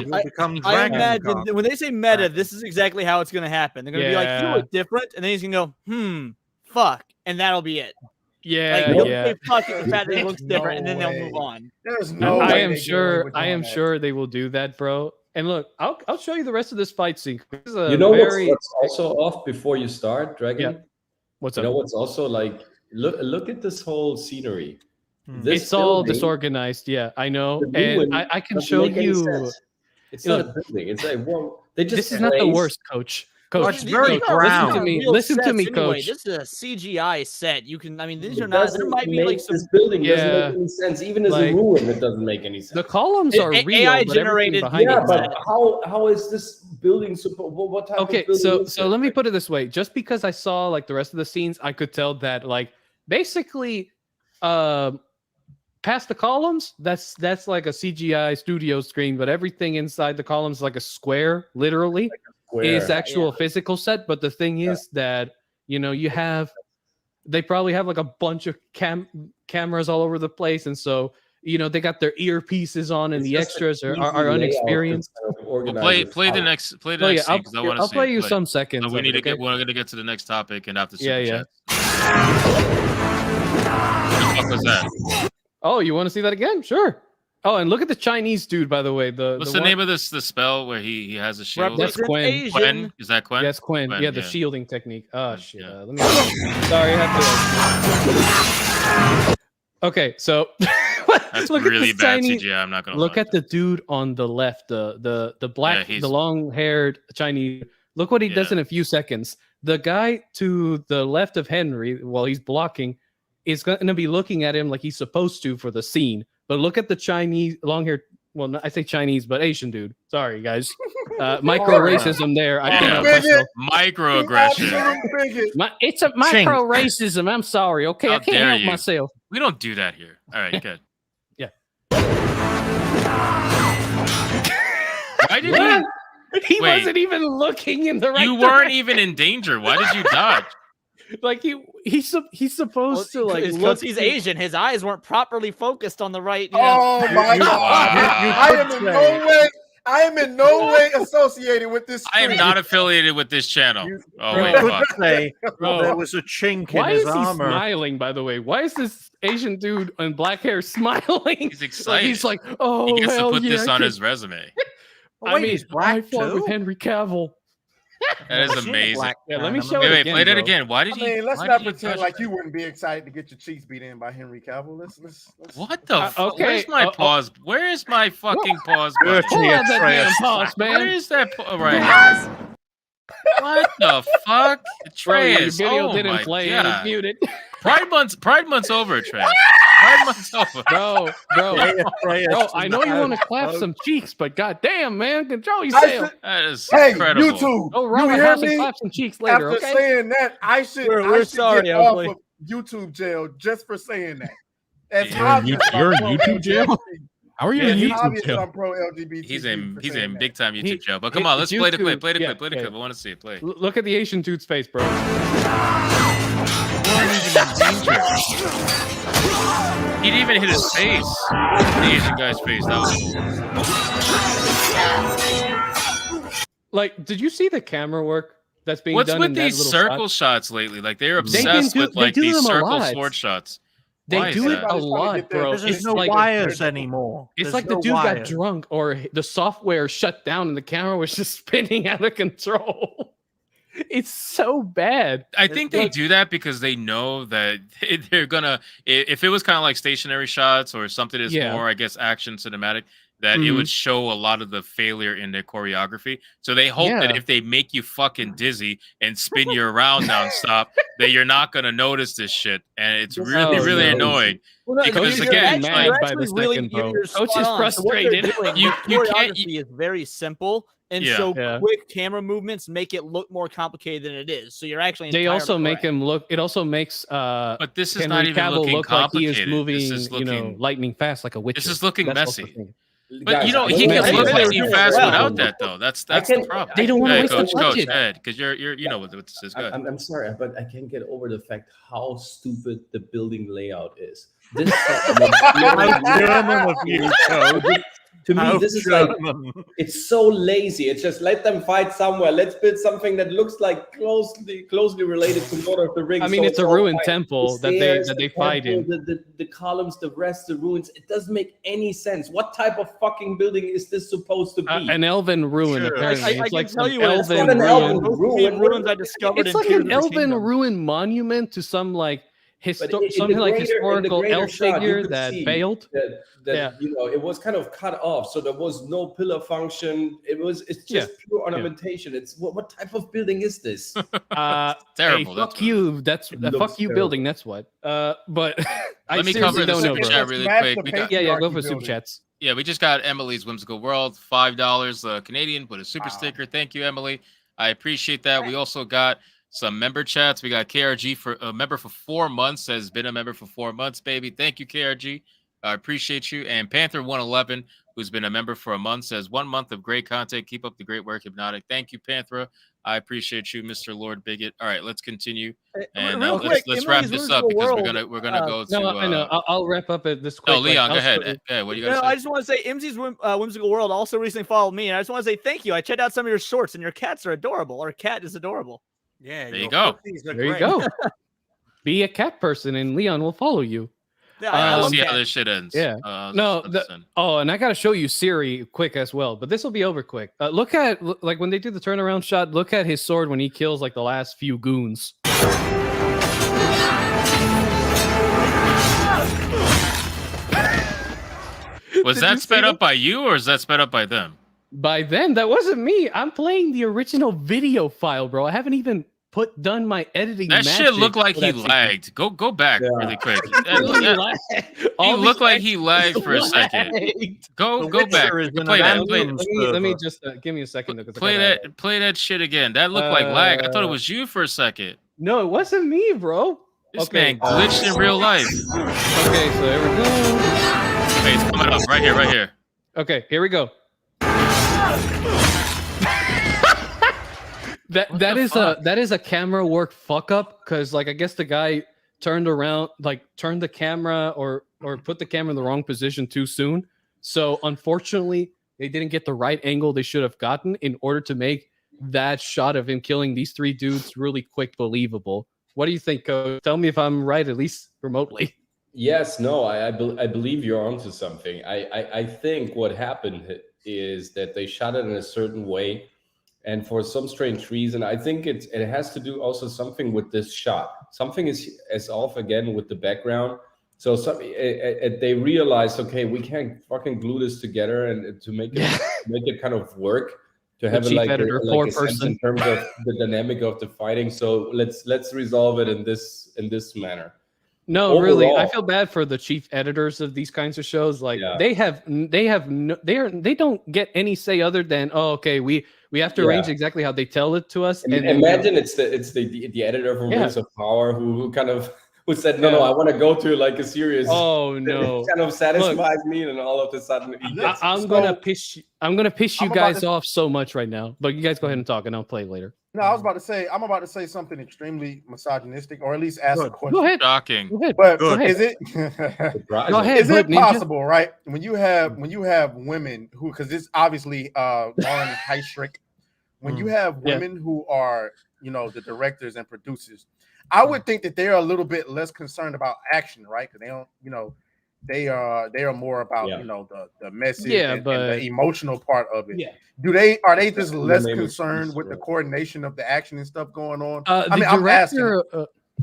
I imagine when they say meta, this is exactly how it's going to happen. They're going to be like, "You look different," and then he's going to go, fuck, and that'll be it. They'll say fuck it, the fact that he looks different, and then they'll move on. There's no. I am sure they will do that, bro. And look, I'll show you the rest of this fight scene. This is what's also off before you start, Dragon? Yeah. What's up? You know what's also like? Look at this whole scenery. It's all disorganized. Yeah, I know, and I can show you. It's not a building. It's like this is not the worst, Coach. It's very brown. Listen to me, Coach. This is a CGI set. You can. I mean, these are not. There might be like some. This building doesn't make any sense. Even as a ruin, it doesn't make any sense. The columns are real, AI generated. But how is this building supposed? What type of building? So let me put it this way. Just because I saw like the rest of the scenes, I could tell that like basically, past the columns, that's like a CGI studio screen, but everything inside the columns, like a square, literally, is actual physical set. But the thing is that they probably have like a bunch of cameras all over the place, and so they got their earpieces on, and the extras are unexperienced. Play the next scene, 'cause I want to see. I'll play you some seconds. So we're gonna get to the next topic and after super chat. What the fuck was that? Oh, you want to see that again? Sure. Oh, and look at the Chinese dude, by the way. What's the name of the spell where he has a shield? That's Quinn. Quinn? Is that Quinn? Yes, Quinn. Yeah, the shielding technique. Oh, shit. Let me. Sorry, I have to. Okay, so that's really bad CGI. I'm not gonna look at the dude on the left, the black, the long-haired Chinese. Look what he does in a few seconds. The guy to the left of Henry, while he's blocking, is going to be looking at him like he's supposed to for the scene. But look at the Chinese long-haired, well, I say Chinese, but Asian dude. Sorry, guys. Micro-racism there. I can't help myself. Microaggression. It's a micro-racism. I'm sorry, okay? I can't help myself. We don't do that here. All right, good. Yeah. Why did he wasn't even looking in the right You weren't even in danger. Why did you dodge? Like he's supposed to like because he's Asian. His eyes weren't properly focused on the right. Oh my God! I am in no way associated with this. I am not affiliated with this channel. There was a chink in his armor. Why is he smiling? By the way, why is this Asian dude in black hair smiling? He's excited. He's like, oh, he gets to put this on his resume. I fought with Henry Cavill. That is amazing. Let me show it again. Play that again. Why did you? Let's not pretend like you wouldn't be excited to get your cheeks beat in by Henry Cavill. Let's what the? Okay. Where's my pause? Where is my fucking pause button? Pause, man. Where is that? Right. What the fuck? Atreus. Video didn't play. It was muted. Pride Month's over, Atreus. Pride Month's over. Bro, I know you want to clap some cheeks, but goddamn, man, control yourself. That is incredible. YouTube, go around my house and clap some cheeks later. After saying that, I should get off of YouTube jail just for saying that. You're in YouTube jail? How are you Yeah, in he's YouTube obvious that jail? I'm pro LGBT. He's in big time YouTube He- jail. But come on, let's play the clip. YouTube, Play the yeah, clip. Play the yeah. clip. I want to see it. Play. Look at the Asian dude's face, bro. He didn't even hit his face. The Asian guy's face. That was cool. Like, did you see the camera work that's being What's done with in that these little circle shot? shots lately? Like they're They obsessed do- with they like do these them a circle lot. sword shots. They Why do is it that? a lot, bro. There's It's no like wires anymore. it's There's like the no dude got wires. drunk, or the software shut down, and the camera was just spinning out of control. It's so bad. I think they do that because they know that they're gonna. If it was kind of like stationary shots or something that's Yeah. more, I guess, action cinematic, that it would show a lot of the failure in their choreography. So they hope that Yeah. if they make you fucking dizzy and spin you around nonstop, that you're not gonna notice this shit, and it's really, really annoying. Well, no, Because you're again, actually- like, you're by actually the really, second, bro. you're Coach spot is on. So what they're frustrated. doing, You the can't- choreography is very simple, and Yeah. so Yeah. quick camera movements make it look more complicated than it is. So you're actually They entirely also make correct. him look. It also makes But this is Henry not even Cavill looking look like he is complicated. moving, This is looking. lightning fast like a witch. This is looking That's also messy. the thing. But Guys, you know, I he don't can think look they're lightning doing it fast well. without that, though. That's I the can- problem. They don't wanna Go waste ahead, the coach, budget. Go ahead, because you know what this is. Go ahead. I'm sorry, but I can't get over the fact how stupid the building layout is. This German of you, Coach. to me, How this is like German. it's so lazy. It's just let them fight somewhere. Let's build something that looks like closely related to Lord of the Rings. I mean, So it's a all ruined fine. temple The that stairs, they the fight in. temple, the columns, the rest, the ruins. It doesn't make any sense. What type of fucking building is this supposed to be? An elven ruin, Sure. apparently. I It's can like tell some you what it's elven not an elven ruin. Most ruin. ruins I discovered It's in like Tears an of the elven Kingdom. ruin monument to some like But in the some like greater- in the historical greater elf shot, you figure could that see failed. that Yeah. you know, it was kind of cut off, so there was no pillar function. It's just pure ornamentation. It's what type of building is this? Terrible. Hey, That's fuck you. That's It looks fuck you terrible. building. That's what. But I Let me seriously cover the don't know, super bro. chat really Smash quick. the We got, Yeah, go for patriarchy super building. chats. yeah, we just got Emily's Whimsical World, $5 Canadian, put a super sticker. Thank you, Emily. I appreciate that. We also got some member chats. We got KRG for a member for 4 months, has been a member for 4 months, baby. Thank you, KRG. I appreciate you. And Panther111, who's been a member for a month, says 1 month of great content. Keep up the great work, Hypnotic. Thank you, Panthera. I appreciate you, Mr. Lord Bigot. All right, let's continue. And real quick, let's wrap Emily's this up Whimsical because World, we're gonna go to. No, I know. I'll wrap up at this quick. No, Leon, like, go ahead. also- Yeah, what do you No, got? I just want to say, Imsy's Whimsical World also recently followed me, and I just want to say thank you. I checked out some of your shorts, and your cats are adorable. Or cat is adorable. Yeah, There you your go. pussies are There you great. go. Be a cat person, and Leon will follow you. Yeah, All right, I let's love see how cats. this shit ends. Yeah. No, let's end. and I gotta show you Siri quick as well, but this will be over quick. Look at like when they do the turnaround shot. Look at his sword when he kills like the last few goons. Was Did that you see sped that? up by you or is that sped up by them? By them, that wasn't me. I'm playing the original video file, bro. I haven't even done my editing. That shit looked like for he that sequence. lagged. Go back really quick. He All looked these like he lagged for a second. lagged. Go The back. Witcher is an Play that. abandoned Let me server. just give me a second. Though, 'cause I Play gotta- play that shit again. That looked like lag. I thought it was you for a second. No, it wasn't me, bro. This man glitched in real life. Okay, so there we go. Hey, it's coming up right here. Okay, here we go. That is a camera work fuck up because like I guess the guy turned the camera or put the camera in the wrong position too soon. So unfortunately, they didn't get the right angle they should have gotten in order to make that shot of him killing these three dudes really quick believable. What do you think, Coach? Tell me if I'm right, at least remotely. Yes, no, I believe you're onto something. I think what happened is that they shot it in a certain way, and for some strange reason, I think it has to do also something with this shot. Something is off again with the background. So they realized, okay, we can't fucking glue this together and to make it kind of work. To have chief like editor, a sense person. in terms of the dynamic of the fighting. So let's resolve it in this manner. No, Overall, really, I feel bad for the chief editors of these kinds of shows. Like Yeah. they don't get any say other than okay, we have to arrange exactly how they tell it to us. And And imagine it's the editor from Yeah. Rings of Power who kind of who said, no, I want to go to like a serious. Oh no! It kind of satisfies me, and all of a sudden, I'm gonna piss you guys off so much right now. But you guys go ahead and talk, and I'll play later. No, I'm about to say something extremely misogynistic, or at least ask a question. Go ahead. Shocking. Go ahead. But Go ahead. is it Go ahead, is it Ninja. possible, right? When you have women who, because this obviously Lauren Heistrick, when you have women who are, you know, the directors and producers, I would think that they're a little bit less concerned about action, right? Because they don't, you know, they are more about you know the message and the emotional part of it. Are they just less concerned with the coordination of the action and stuff going on? I mean, I'm asking.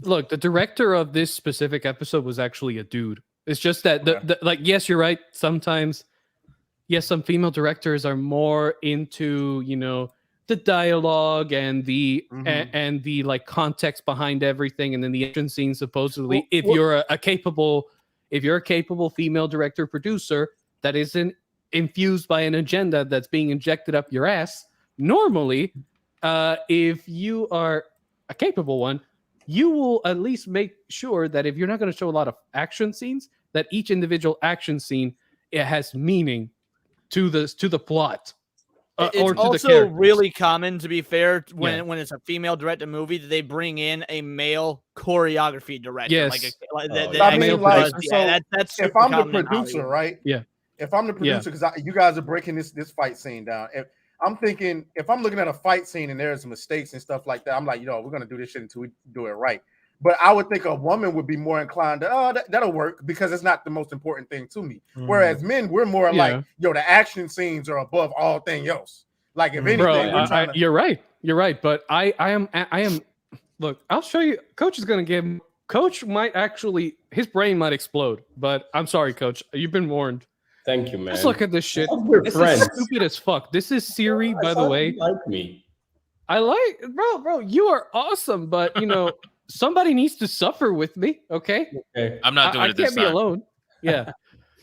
Look, the director of this specific episode was actually a dude. It's just that the like, yes, you're right. Sometimes, yes, some female directors are more into, you know, the dialogue and the and the like context behind everything, and then the action scene. Supposedly, if you're a capable female director producer that isn't infused by an agenda that's being injected up your ass, normally, if you are a capable one, you will at least make sure that if you're not going to show a lot of action scenes, that each individual action scene, it has meaning to the plot. It's or to also the characters. really common, to be fair, when it's a female directed movie, that they bring in a male choreography director. Yes. That's if I'm the producer, right? Yeah. If I'm the producer, because you guys are breaking this fight scene down. If I'm thinking, if I'm looking at a fight scene and there's mistakes and stuff like that, I'm like, you know, we're gonna do this shit until we do it right. But I would think a woman would be more inclined to, that'll work because it's not the most important thing to me. Whereas men, we're more like, yo, the action scenes are above all thing else. Like if anything, we're trying to... You're right. But I am. Look, I'll show you. Coach is gonna give. Coach might actually, his brain might explode. But I'm sorry, Coach. You've been warned. Thank you, man. Let's look at this shit. This friends. is stupid as fuck. This is Siri, by the way. You like me. I like, bro. You are awesome, but you know. Somebody needs to suffer with me, okay? I'm not doing it this time. I can't be alone. Yeah.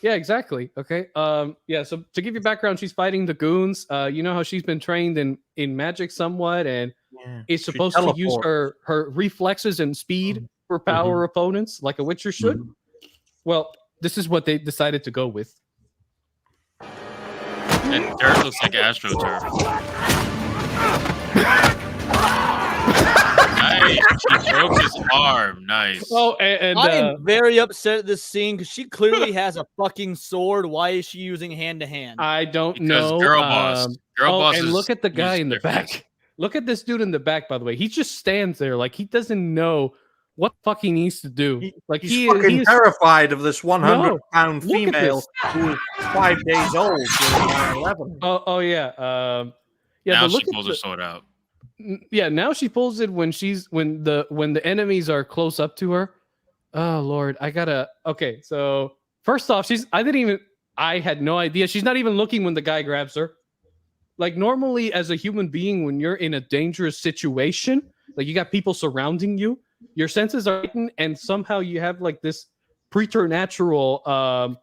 Yeah, exactly. Okay. Yeah, so to give you background, she's fighting the goons. You know how she's been trained in magic somewhat, and is supposed to use her reflexes and speed for power opponents, like a Witcher should. Well, this is what they decided to go with. And Dirt looks like AstroTurf. Nice. She broke his arm. Nice. Oh, and I am very upset at this scene because she clearly has a fucking sword. Why is she using hand to hand? I don't know. Girl boss. Girl boss. And look at the guy in the back. Look at this dude in the back. By the way, he just stands there like he doesn't know what fuck he needs to do. Like he's fucking terrified of this 100-pound female who is 5 days old during 9/11. Oh yeah. Yeah. Now but look she pulls her sword out. Yeah, now she pulls it when the enemies are close up to her. Oh Lord, okay, so first off, I had no idea. She's not even looking when the guy grabs her. Like normally as a human being, when you're in a dangerous situation, like you got people surrounding you, your senses are heightened, and somehow you have like this preternatural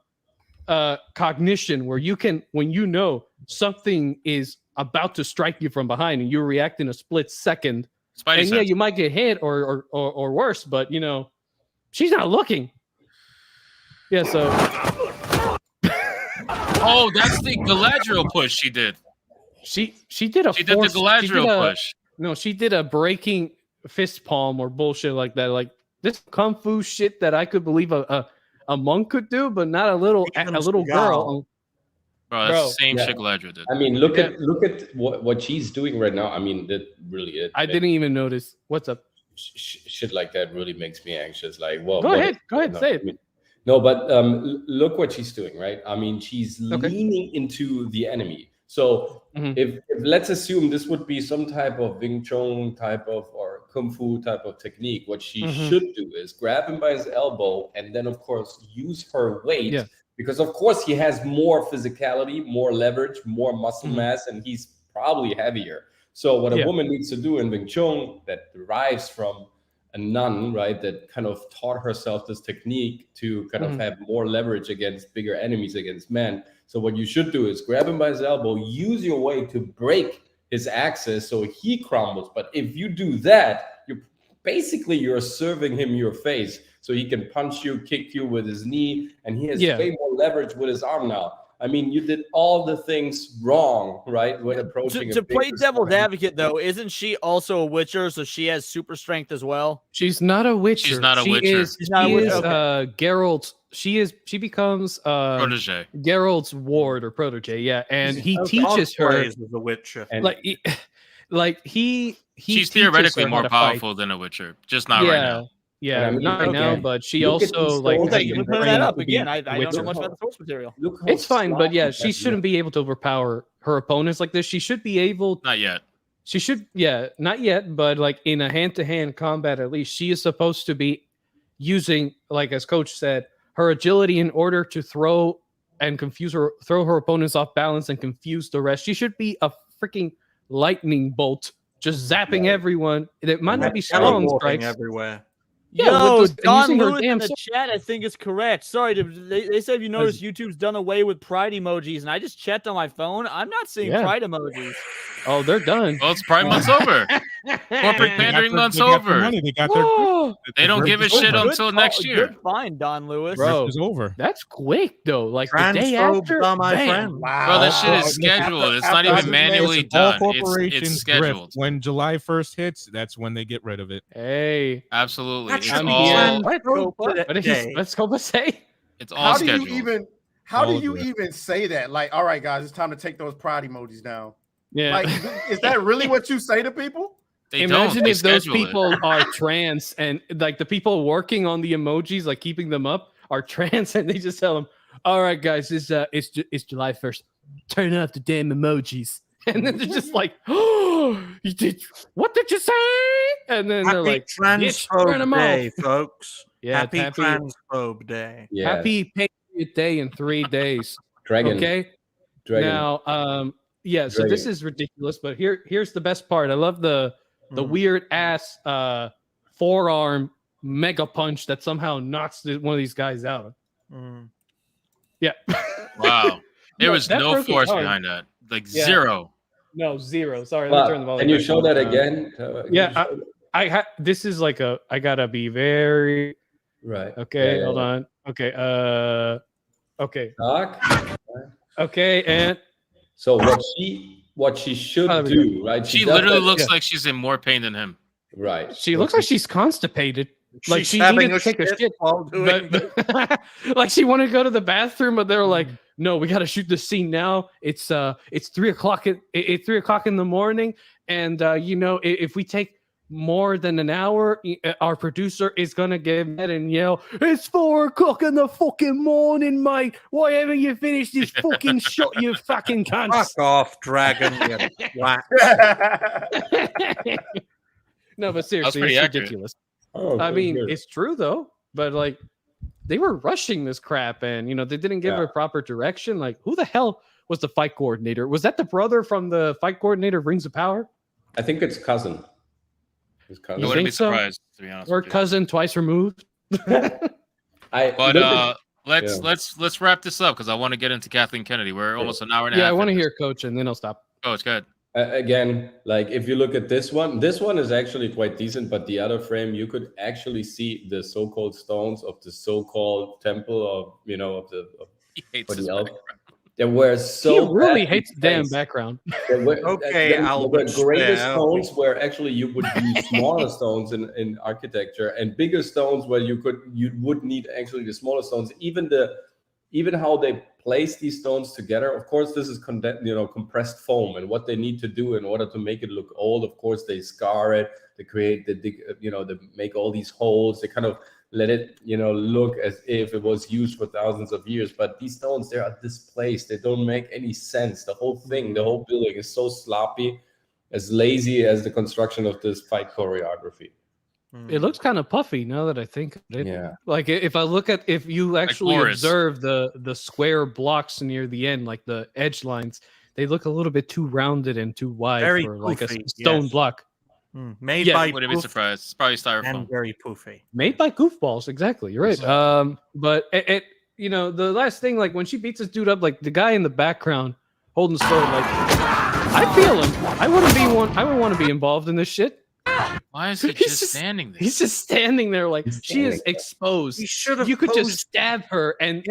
cognition where you can, when you know something is about to strike you from behind and you react in a split second. Spidey and yeah, you might get hit or worse, but you know, she's not looking. Yeah, so oh, that's the Galadriel push she did. She did the Galadriel push. No, she did a breaking fist palm or bullshit like that. Like this kung fu shit that I could believe a monk could do, but not a little girl. Bro, that's the same shit Galadriel did. I mean, look at what she's doing right now. I mean, that really. I didn't even notice. What's up? Shit like that really makes me anxious. Like, well, go ahead, say it. I mean, no, but look what she's doing, right? I mean, she's leaning into the enemy. So if let's assume this would be some type of Wing Chun type of or Kung Fu type of technique, what she should do is grab him by his elbow and then, of course, use her weight. Yeah. Because, of course, he has more physicality, more leverage, more muscle mass, and he's probably heavier. So what a woman needs to do in Wing Chun that derives from a nun, right, that kind of taught herself this technique to kind of have more leverage against bigger enemies, against men. So what you should do is grab him by his elbow, use your weight to break his axis so he crumbles. But if you do that, you're serving him your face. so he can punch you, kick you with his knee, and he has Yeah. way more leverage with his arm now. I mean, you did all the things wrong, right? When approaching To a play bigger devil's opponent. advocate, though, isn't she also a Witcher, so she has super strength as well? She's not a Witcher. She's not a she Witcher. Is, She's not a she Witcher, is okay. Geralt's. She becomes Protege. Geralt's ward or protege. Yeah, and he Of teaches her Ospreys as a Witcher. like he She's teaches theoretically her how more to fight. powerful than a Witcher, just not yeah, right now. Yeah, And I mean, not right now, okay. but she Look at also these like stones how that you you can bring Bring that train up to be again. I a don't know Witcher. much about the source material. Look how It's fine, but yeah, sloppy she that shouldn't be able to overpower her opponents like this. She should be able. Not yet. She should, yeah, not yet, but like in a hand-to-hand combat, at least she is supposed to be using, like as Coach said, her agility in order to throw her opponents off balance and confuse the rest. She should be a freaking lightning bolt, just zapping everyone. It might not be strong Teleporting strikes. everywhere. Yeah, Yo, with Don using her Lewis in damn the sword. chat, I think is correct. Sorry, they said if you notice, YouTube's done away with pride emojis, and I just checked on my phone. I'm not seeing Yeah. pride emojis. Oh, they're done. Well, it's Pride Month's over. Corporate pandering month's over. Money. They got their. Whoa. They don't give a It's shit over. until next year. Good find, Don Lewis. Bro, It's over. that's quick though. Like the day Transphobes after, are my bam. friend. Bro, that shit is scheduled. It's not even manually All done. corporations It's drift. scheduled. When July 1st hits, that's when they get rid of it. Hey, Absolutely. It's Actually, all, what did he? Let's go say. it's all How do scheduled. you even? How do All you good. even say that? Like, all right, guys, it's time to take those pride emojis down. Yeah. Like, is that really what you say to people? They Imagine don't. They if those schedule it. people are trans and like the people working on the emojis, like keeping them up, are trans, and they just tell them, "All right, guys, it's July 1st. Turn off the damn emojis." And then they're just like, "Oh, you did what did you say?" And then they're Happy like, "Bitch, turn them Transphobe Day, off." folks. Yeah, Happy Transphobe Day. Yeah. Happy Patriot Day in 3 days. Dragon. Okay. Dragon. Now, yeah. So this Dragon. is ridiculous, but here's the best part. I love the weird ass forearm mega punch that somehow knocks one of these guys out. Yeah. Wow. There was that no broke his force heart. behind that. Like Yeah. zero. No, zero. Sorry, let me turn the volume. Can you back show on. that again? Yeah, this is like I gotta be very Right. okay. Yeah, Hold yeah. on. Okay. Okay. Doc? Okay. And So what she should do, right? She does literally that- looks like she's in more pain than him. right. she looks like she's constipated. Like She's she having needed to take a shit. while doing But, like she wanted to go to the bathroom, but they were like, "No, we got to shoot the scene now. It's 3 o'clock. It's 3 o'clock in the morning, and if we take more than an hour, our producer is gonna get mad and yell, 'It's 4 o'clock in the fucking morning, mate. Why haven't you finished this fucking shot, you fucking cunts?'" Fuck off, Dragon. You twat. No, but seriously, pretty it's accurate. ridiculous. Oh, I mean, good. it's true though, but like they were rushing this crap and they didn't give her proper direction. Like, who the hell was the fight coordinator? Was that the brother from the fight coordinator of Rings of Power? I think it's cousin. His cousin. I wouldn't be think so? surprised, to be honest. Or with you. cousin twice removed? But let's wrap this up because I want to get into Kathleen Kennedy. We're almost an hour and a half. Yeah, I want to in. hear Coach and then I'll stop. Coach, go ahead. Again, like if you look at this one is actually quite decent, but the other frame, you could actually see the so-called stones of the so-called temple of He hates for his the elf. background. They were so He really badly hates the damn placed. background. They were, Okay, they were Albert greatest Speer. stones where actually you would use smaller stones in architecture, and bigger stones where you would need actually the smaller stones. Even how they place these stones together. Of course, this is compressed foam, and what they need to do in order to make it look old. Of course, they scar it. They create they make all these holes. They kind of let it look as if it was used for thousands of years. But these stones, they are displaced. They don't make any sense. The whole thing, the whole building is so sloppy, as lazy as the construction of this fight choreography. It looks kind of puffy now that I think of it. Yeah. Like if you actually Boris. observe the square blocks near the end, like the edge lines, they look a little bit too rounded and too wide Very for like a poofy, stone yes. block. Made Yeah, by Wouldn't be poof surprised. It's probably styrofoam. and very poofy. Made by goofballs, exactly. You're right. But it the last thing, like when she beats this dude up, like the guy in the background holding the sword, like I feel him. I wouldn't want to be involved in this shit. Why is he just standing there? He's just standing there like she is exposed. He should have. You could just stab her and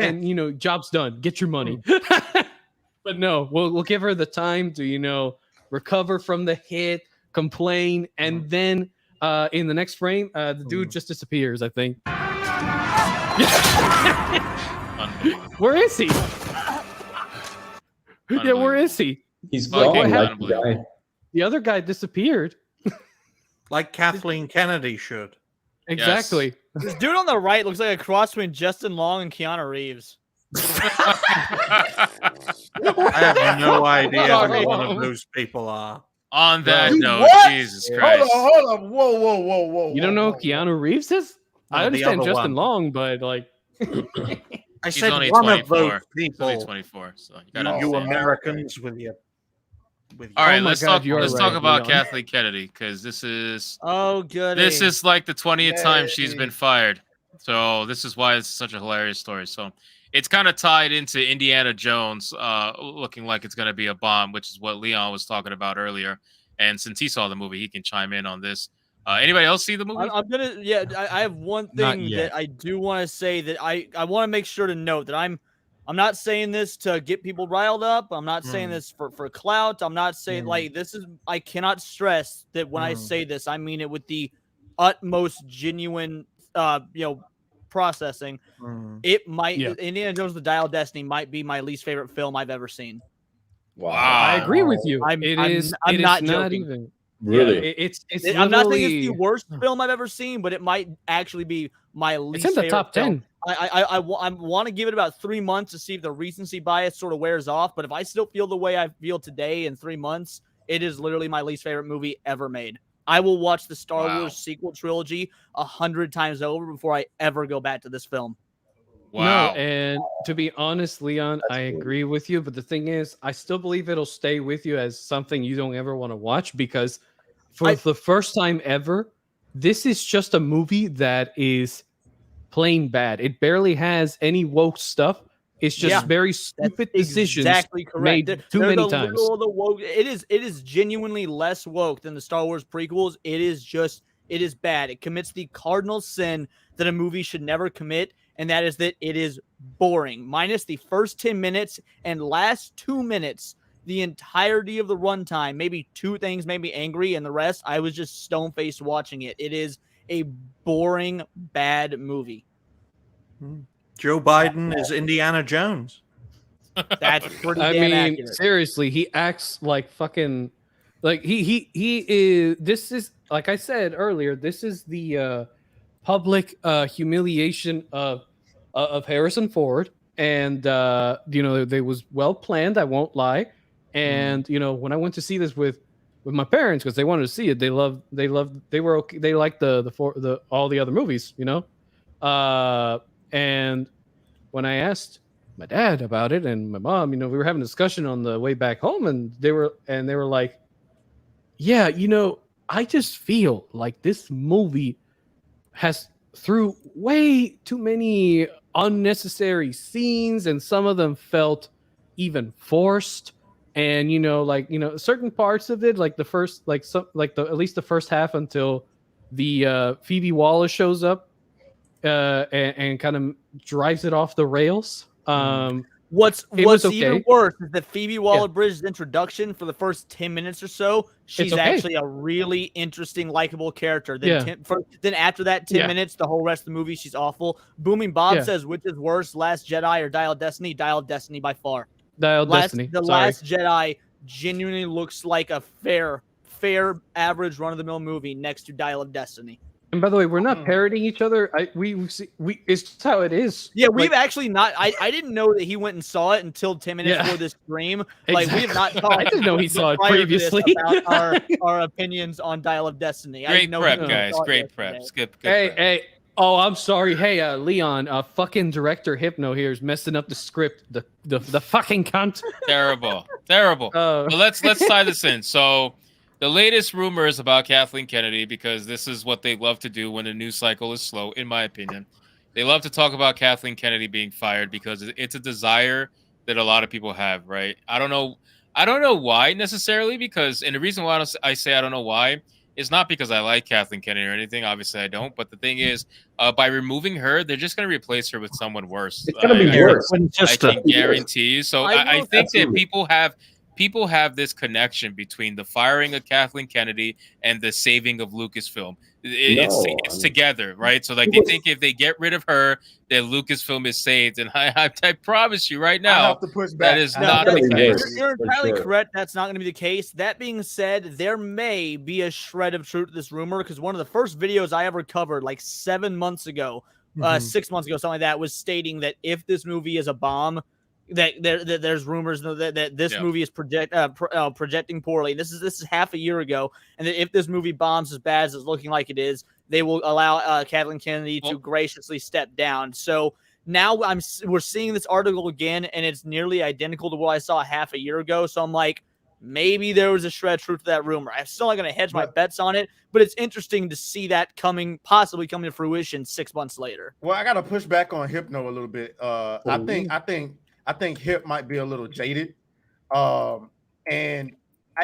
job's done. Get your money. But no, we'll give her the time to recover from the hit, complain, and then in the next frame, the dude just disappears. I think. Where is he? Yeah, where is he? He's gone. Like the guy. The other guy disappeared. Like Kathleen Kennedy should. Exactly. This dude on the right looks like a cross between Justin Long and Keanu Reeves. I have no idea who one of those people are. On that note, What? Jesus Christ. Hold on. Whoa. You don't know who Keanu Reeves is? I understand Justin Long, but like I He's said only one 24. of those He's people. only 24, so you gotta You understand. Americans with your. All right, Oh my let's God, talk. you are Let's right, talk about Leon. Kathleen Kennedy because this is good. this is like the 20th time she's been fired. So this is why it's such a hilarious story. So it's kind of tied into Indiana Jones, looking like it's going to be a bomb, which is what Leon was talking about earlier. And since he saw the movie, he can chime in on this. Anybody else see the movie? I have one thing that I do want to say that I want to make sure to note that I'm not saying this to get people riled up. I'm not saying this for clout. I'm not saying I cannot stress that when I say this, I mean it with the utmost genuine, processing. It might, Indiana Jones: The Dial of Destiny might be my least favorite film I've ever seen. Wow. I agree with you. I'm not joking. even. Really? Yeah, I'm not saying it's the worst film I've ever seen, but it might actually be my least. It's in the favorite top 10. film. I want to give it about 3 months to see if the recency bias sort of wears off. But if I still feel the way I feel today in 3 months, it is literally my least favorite movie ever made. I will watch the Star Wars sequel trilogy 100 times over before I ever go back to this film. Wow. No, and to be honest, Leon, I agree with you. But the thing is, I still believe it'll stay with you as something you don't ever want to watch because for the first time ever, this is just a movie that is plain bad. It barely has any woke stuff. It's just very stupid decisions exactly correct. made too many times. It is genuinely less woke than the Star Wars prequels. It is bad. It commits the cardinal sin that a movie should never commit, and that is that it is boring. Minus the first 10 minutes and last 2 minutes, the entirety of the runtime, maybe two things made me angry, and the rest, I was just stone-faced watching it. It is a boring, bad movie. Joe Biden is Indiana Jones. That's pretty I damn mean, accurate. seriously, he acts like fucking like he is. This is like I said earlier. This is the public humiliation of Harrison Ford, and they was well planned. I won't lie. And when I went to see this with my parents because they wanted to see it, they were okay. They liked the all the other movies, and when I asked my dad about it and my mom, we were having a discussion on the way back home, and they were like, yeah, I just feel like this movie has through way too many unnecessary scenes, and some of them felt even forced. And certain parts of it, like the first, at least the first half until the Phoebe Waller shows up and kind of drives it off the rails. What's okay. even worse is that Phoebe Waller-Bridge's introduction for the first 10 minutes or so, she's actually a really interesting, likable character. Then after that 10 minutes, the whole rest of the movie, she's awful. Booming Bob says, which is worse, Last Jedi or Dial of Destiny? Dial of Destiny by far. Destiny. The Last Jedi genuinely looks like a fair, average run-of-the-mill movie next to Dial of Destiny. And by the way, we're not parodying each other. It's just how it is. Yeah, we've actually not. I didn't know that he went and saw it until 10 minutes before this stream. Like we have not talked. I didn't know he saw it previously. About our opinions on Dial of Destiny. Great prep, guys. Great prep. Skip. Hey. Oh, I'm sorry. Hey, Leon, fucking director Hypno here is messing up the script. The fucking cunt. Terrible. Well, let's tie this in. So, the latest rumors about Kathleen Kennedy, because this is what they love to do when the news cycle is slow, in my opinion. They love to talk about Kathleen Kennedy being fired because it's a desire that a lot of people have, right? I don't know why necessarily, and the reason why I say I don't know why It's not because I like Kathleen Kennedy or anything. Obviously, I don't. But the thing is, by removing her, they're just going to replace her with someone worse. It's going to be worse. I can guarantee you. So I think that absolutely. people have this connection between the firing of Kathleen Kennedy and the saving of Lucasfilm. It's together, right? So like they think if they get rid of her, that Lucasfilm is saved. And I promise you right now, have to push back. that is not the case. You're entirely correct. That's not going to be the case. That being said, there may be a shred of truth to this rumor because one of the first videos I ever covered, like 7 months ago, 6 months ago, something like that, was stating that if this movie is a bomb, that there's rumors that this movie is projecting poorly. This is half a year ago, and that if this movie bombs as bad as it's looking like it is, they will allow Kathleen Kennedy to graciously step down. So now we're seeing this article again, and it's nearly identical to what I saw half a year ago. So I'm like, maybe there was a shred of truth to that rumor. I'm still not going to hedge my bets on it, but it's interesting to see that possibly coming to fruition 6 months later. Well, I got to push back on Hypno a little bit. I think Hip might be a little jaded, and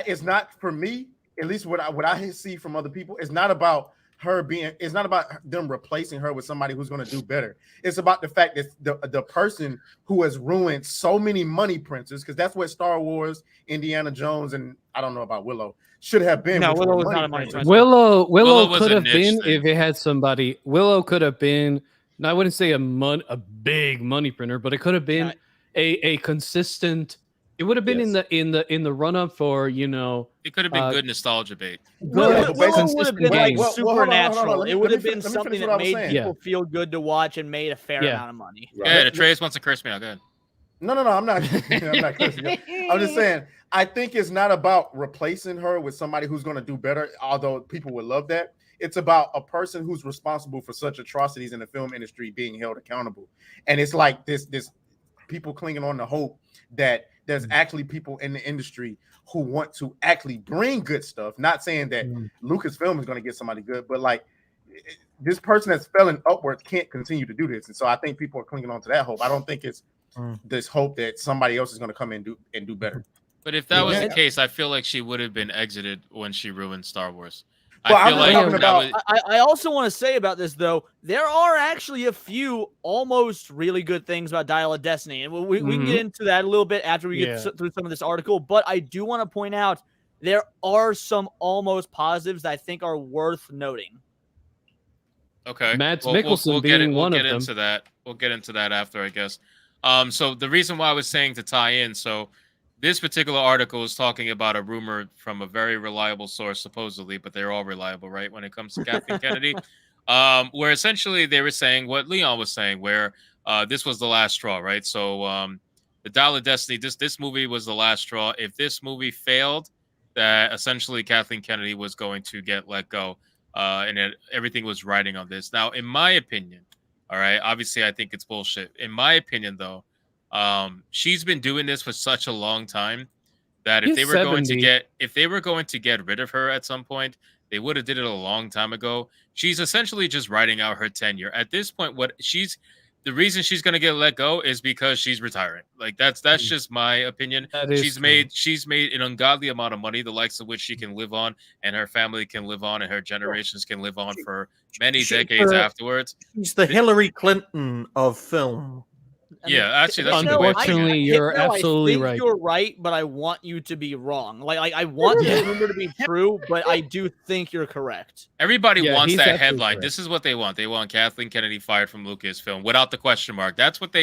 it's not for me. At least what I see from other people, it's not about her being. It's not about them replacing her with somebody who's going to do better. It's about the fact that the person who has ruined so many money princes, because that's what Star Wars, Indiana Jones, and I don't know about Willow should have been. No, which Willow were was not a money money princes. Willow was could a have niche been thing. if it had somebody. Willow could have been. No, I wouldn't say a big money printer, but it could have been a consistent. It would have been in the run up for It could have been good nostalgia bait. Willow would have been like Well, hold on, supernatural. hold on. It would have Let me been finish something what that I was made saying. people feel good to watch and made a fair amount of money. Yeah, Atreus wants to curse me out. Go ahead. No, I'm not. I'm not cursing you. I'm just saying. I think it's not about replacing her with somebody who's going to do better. Although people would love that. It's about a person who's responsible for such atrocities in the film industry being held accountable. And it's like this people clinging on to hope that there's actually people in the industry who want to actually bring good stuff. Not saying that Lucasfilm is going to get somebody good, but like this person that's fallen upwards can't continue to do this. And so I think people are clinging on to that hope. I don't think it's this hope that somebody else is going to come in and do better. But if that was the case, I feel like she would have been exited when she ruined Star Wars. Well, I feel like I also want to say about this, though, there are actually a few almost really good things about Dial of Destiny. And we can get into that a little bit after we get through some of this article. But I do want to point out there are some almost positives that I think are worth noting. Okay. Mads Mikkelsen being one of them. Into that. We'll get into that after, I guess. So the reason why I was saying to tie in, so this particular article is talking about a rumor from a very reliable source, supposedly, but they're all reliable, right? When it comes to Kathleen Kennedy, where essentially they were saying what Leon was saying, where this was the last straw, right? So the Dial of Destiny, this movie was the last straw. If this movie failed, that essentially Kathleen Kennedy was going to get let go, and everything was riding on this. Now, in my opinion, all right, obviously I think it's bullshit. In my opinion, though, she's been doing this for such a long time that if they were going to get rid of her at some point, they would have did it a long time ago. She's essentially just writing out her tenure at this point. The reason she's going to get let go is because she's retiring. Like that's just my opinion. She's made an ungodly amount of money, the likes of which she can live on, and her family can live on, and her generations can live on for many decades afterwards. She's the Hillary Clinton of film. Yeah, actually, that's unfortunately, you're absolutely right. You're right, but I want you to be wrong. Like I want the rumor to be true, but I do think you're correct. Everybody wants that headline. This is what they want. They want Kathleen Kennedy fired from Lucasfilm without the question mark. That's what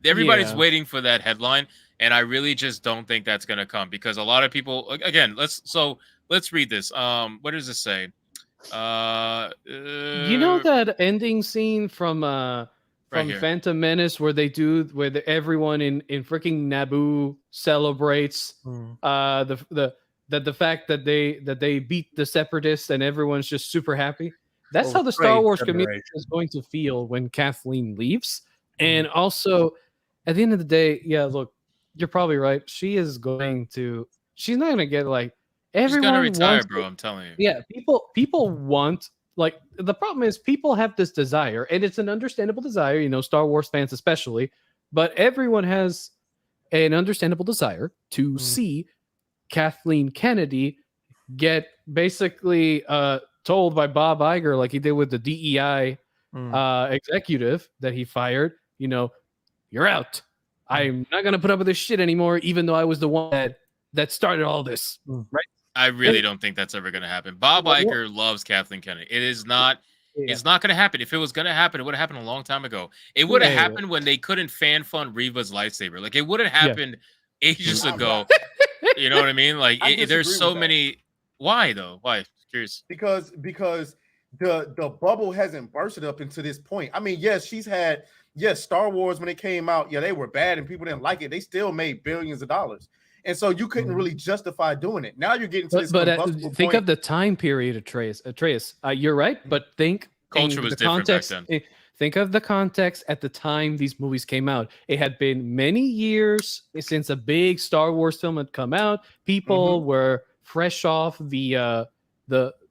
everybody's waiting for, that headline, and I really just don't think that's going to come because a lot of people. Again, let's read this. What does this say? You know that ending scene from Phantom Menace where everyone in freaking Naboo celebrates the fact that they beat the Separatists and everyone's just super happy. That's how the Star Wars community is going to feel when Kathleen leaves. And also, at the end of the day, yeah, look, you're probably right. She's not going to get like everyone. She's gonna retire, bro. I'm telling you. Yeah, people want. Like the problem is people have this desire, and it's an understandable desire, Star Wars fans especially, but everyone has an understandable desire to see Kathleen Kennedy get basically told by Bob Iger, like he did with the DEI executive that he fired, you know, you're out. I'm not going to put up with this shit anymore, even though I was the one that started all this. Right? I really don't think that's ever going to happen. Bob Iger loves Kathleen Kennedy. It is not. It's not going to happen. If it was going to happen, it would have happened a long time ago. It would have happened when they couldn't fan fund Reva's lightsaber. Like it would have happened ages ago. You know what I mean? Like there's so many. Why though? Why? Curious. Because the bubble hasn't bursted up into this point. I mean, yes, Star Wars when it came out, they were bad and people didn't like it. They still made billions of dollars. And so you couldn't really justify doing it. Now you're getting to this. But think of the time period, Atreus. You're right, but think culture was different back then. Think of the context at the time these movies came out. It had been many years since a big Star Wars film had come out. People were fresh off the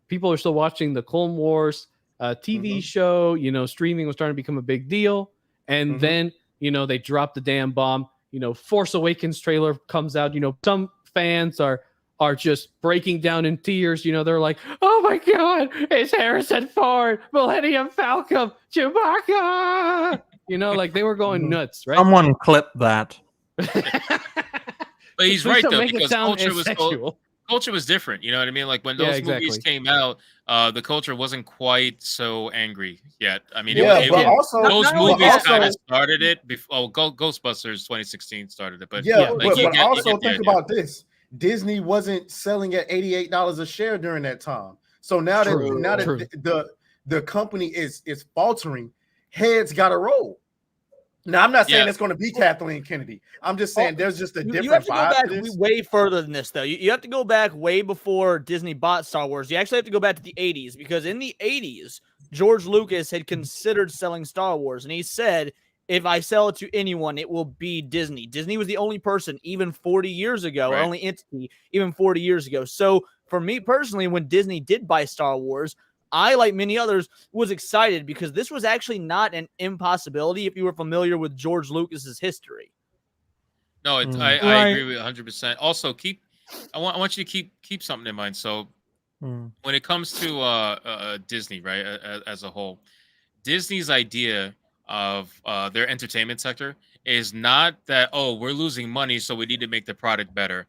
people are still watching the Clone Wars TV show. You know, streaming was starting to become a big deal, and then they dropped the damn bomb. Force Awakens trailer comes out. Some fans are just breaking down in tears. They're like, oh my God, it's Harrison Ford, Millennium Falcon, Chewbacca. Like they were going nuts, right? Someone clip that. But he's right though, because culture was different. You know what I mean? Like when those movies came out, the culture wasn't quite so angry yet. I mean, those movies kind of started it. Before Ghostbusters 2016 started it, but but also think about this: Disney wasn't selling at $88 a share during that time. So now that the company is faltering, heads got to roll. Now, I'm not saying it's going to be Kathleen Kennedy. I'm just saying there's just a different. You have to go back way further than this, though. You have to go back way before Disney bought Star Wars. You actually have to go back to the 80s, because in the 80s, George Lucas had considered selling Star Wars, and he said, if I sell it to anyone, it will be Disney. Disney was the only person, even 40 years ago, only entity, even 40 years ago. So for me personally, when Disney did buy Star Wars, I, like many others, was excited because this was actually not an impossibility if you were familiar with George Lucas's history. No, I agree with 100%. Also, I want you to keep something in mind. So when it comes to Disney, right, as a whole, Disney's idea of their entertainment sector is not that, oh, we're losing money, so we need to make the product better.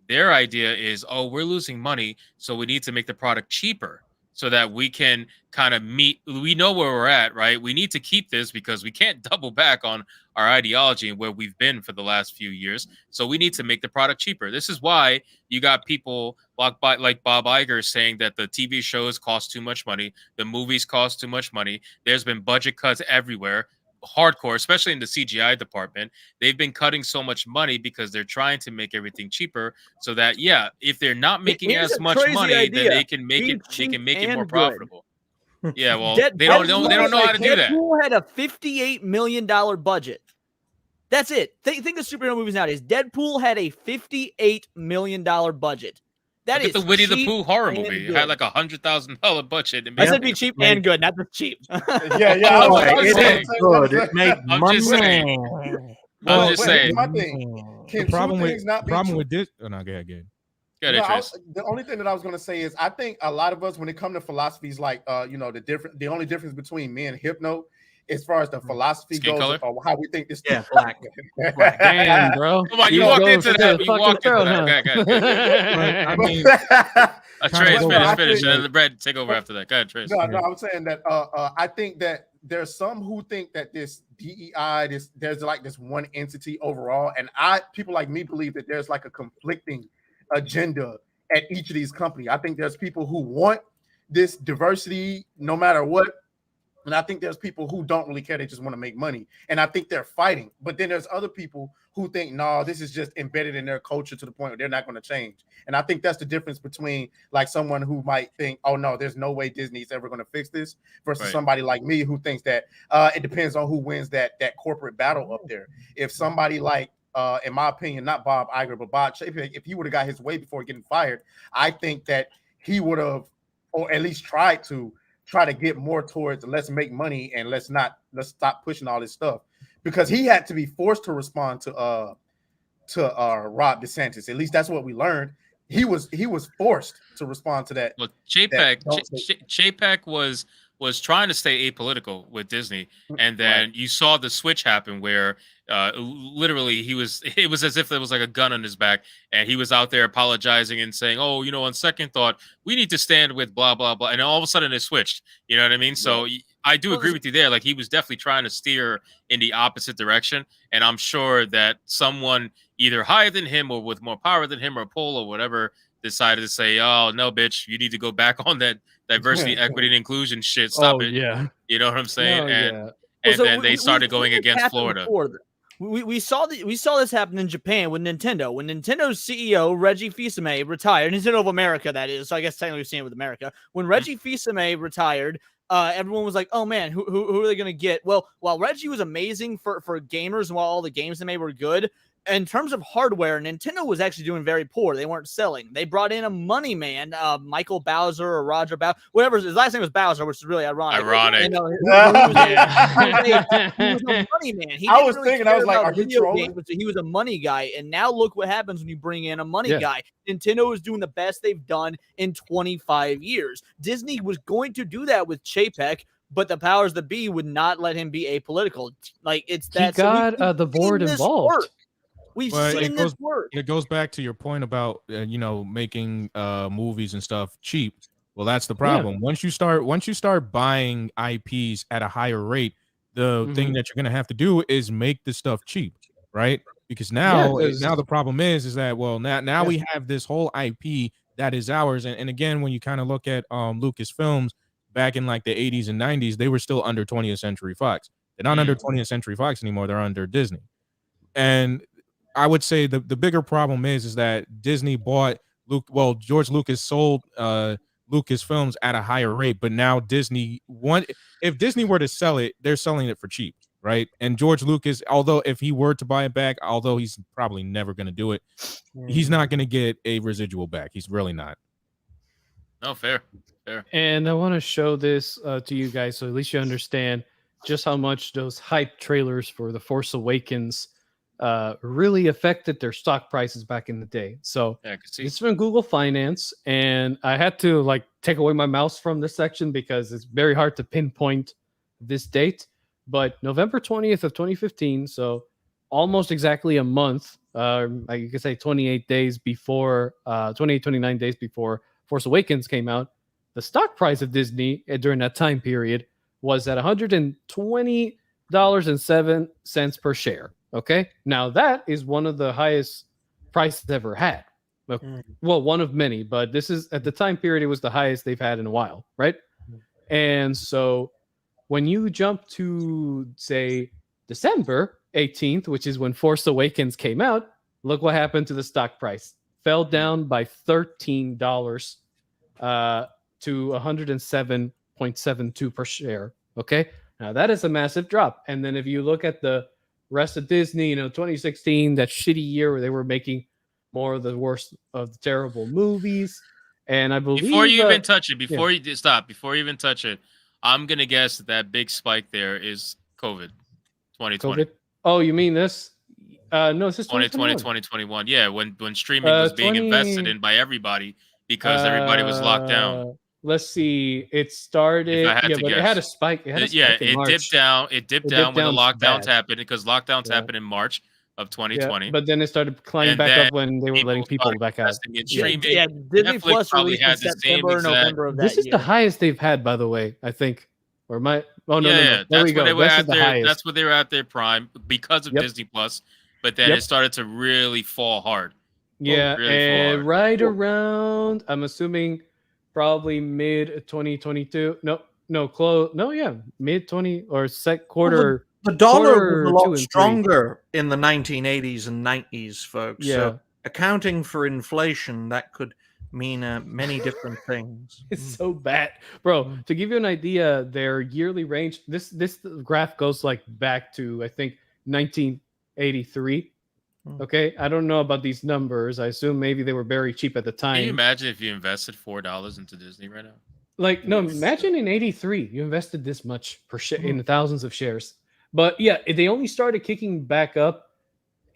Their idea is, oh, we're losing money, so we need to make the product cheaper, so that we can kind of we know where we're at, right? We need to keep this because we can't double back on our ideology and where we've been for the last few years. So we need to make the product cheaper. This is why you got people like Bob Iger saying that the TV shows cost too much money, the movies cost too much money. There's been budget cuts everywhere, hardcore, especially in the CGI department. They've been cutting so much money because they're trying to make everything cheaper, so that if they're not making as much money, then they can make it more profitable. Yeah, well, they don't know how to do that. Deadpool had a $58 million budget. That's it. Think of superhero movies nowadays. Deadpool had a $58 million budget. Look at the Winnie the Pooh horror movie. It had like $100,000 budget. I said be cheap and good, not just cheap. It is good. It made money. I'm just saying. The problem with this. Oh no, go ahead. The only thing that I was going to say is I think a lot of us, when it comes to philosophies, like the only difference between me and Hypno, as far as the philosophy goes, or how we think this. Yeah, black. Damn, bro. Come on, you walked into that. You walked into that. I mean, Trace, finish, and then the bread take over after that. Go ahead, Trace. No, I'm saying that I think that there's some who think that this DEI, there's like this one entity overall, and people like me believe that there's like a conflicting agenda at each of these companies. I think there's people who want this diversity no matter what, and I think there's people who don't really care. They just want to make money, and I think they're fighting. But then there's other people who think, no, this is just embedded in their culture to the point where they're not going to change. And I think that's the difference between like someone who might think, oh no, there's no way Disney's ever going to fix this, versus somebody like me who thinks that it depends on who wins that corporate battle up there. If somebody like in my opinion, not Bob Iger, but Bob Chapek, if he would have got his way before getting fired, I think that he would have, or at least try to get more towards let's make money and let's stop pushing all this stuff, because he had to be forced to respond to Rob DeSantis. At least that's what we learned. he was forced to respond to that. Well, JPEG was trying to stay apolitical with Disney, and then you saw the switch happen where literally it was as if there was like a gun on his back, and he was out there apologizing and saying, "Oh, on second thought, we need to stand with blah blah blah," and then all of a sudden it switched. You know what I mean? So I do agree with you there. Like, he was definitely trying to steer in the opposite direction, and I'm sure that someone either higher than him or with more power than him or pull or whatever decided to say, "Oh no, bitch, you need to go back on that diversity, equity, and inclusion shit. Stop it." Yeah. You know what I'm saying? No, and then they started going against Florida. We saw this happen in Japan with Nintendo. When Nintendo's CEO Reggie Fils-Aimé retired, Nintendo of America, that is. So I guess technically we're seeing it with America. When Reggie Fils-Aimé retired, everyone was like, "Oh man, who are they gonna get?" Well, while Reggie was amazing for gamers and while all the games they made were good, in terms of hardware, Nintendo was actually doing very poor. They weren't selling. They brought in a money man, Michael Bowser or Roger Bowser, whatever. His last name was Bowser, which is really ironic. He was a money man. I was like, are you trolling? He was a money guy, and now look what happens when you bring in a money guy. Nintendo is doing the best they've done in 25 years. Disney was going to do that with Chapek, but the powers that be would not let him be apolitical. Like, it's that. He got the board involved. We've seen this work. It goes back to your point about making movies and stuff cheap. Well, that's the problem. Once you start buying IPs at a higher rate, the thing that you're gonna have to do is make the stuff cheap, right? Because now the problem is that now we have this whole IP that is ours, and again, when you kind of look at Lucasfilms back in like the 80s and 90s, they were still under 20th Century Fox. They're not under 20th Century Fox anymore. They're under Disney, and I would say the bigger problem is that Disney bought George Lucas sold Lucasfilms at a higher rate, but now if Disney were to sell it, they're selling it for cheap, right? And George Lucas, although if he were to buy it back, although he's probably never going to do it, he's not going to get a residual back. He's really not. No, fair. And I want to show this to you guys so at least you understand just how much those hype trailers for The Force Awakens really affected their stock prices back in the day. So it's from Google Finance, and I had to take away my mouse from this section because it's very hard to pinpoint this date. But November 20th of 2015, so almost exactly a month, you could say 28 days before, 29 days before Force Awakens came out, the stock price of Disney during that time period was at $120.07 per share. Okay, now that is one of the highest prices ever had. Well, one of many, but this is at the time period, it was the highest they've had in a while, right? And so when you jump to, say, December 18th, which is when Force Awakens came out, look what happened to the stock price. Fell down by $13 to 107.72 per share. Okay, now that is a massive drop. And then if you look at the rest of Disney, 2016, that shitty year where they were making more of the worst of the terrible movies. And I believe before you even touch it, before you even touch it, I'm gonna guess that big spike there is COVID 2020. Oh, you mean this? No, it's just 2020, 2021. Yeah, when streaming was being invested in by everybody because everybody was locked down. Let's see. It started. It had a spike. It dipped down. It dipped down when the lockdowns happened because lockdowns happened in March of 2020. But then it started climbing back up when they were letting people back out. Disney Plus probably had the same exact. November of that This is the highest they've had, by the way. I think. Or my. Oh no, no. There we go. That's what they were at their prime because of Disney Plus. But then it started to really fall hard. Yeah, and right around, I'm assuming, probably mid 2022. Mid 20 or second quarter. The dollar was a lot stronger in the 1980s and 90s, folks. Yeah. So accounting for inflation, that could mean many different things. It's so bad, bro. To give you an idea, their yearly range. This graph goes back to I think 1983. Okay, I don't know about these numbers. I assume maybe they were very cheap at the time. Can you imagine if you invested $4 into Disney right now? No, imagine in 83 you invested this much per share in thousands of shares. But yeah, they only started kicking back up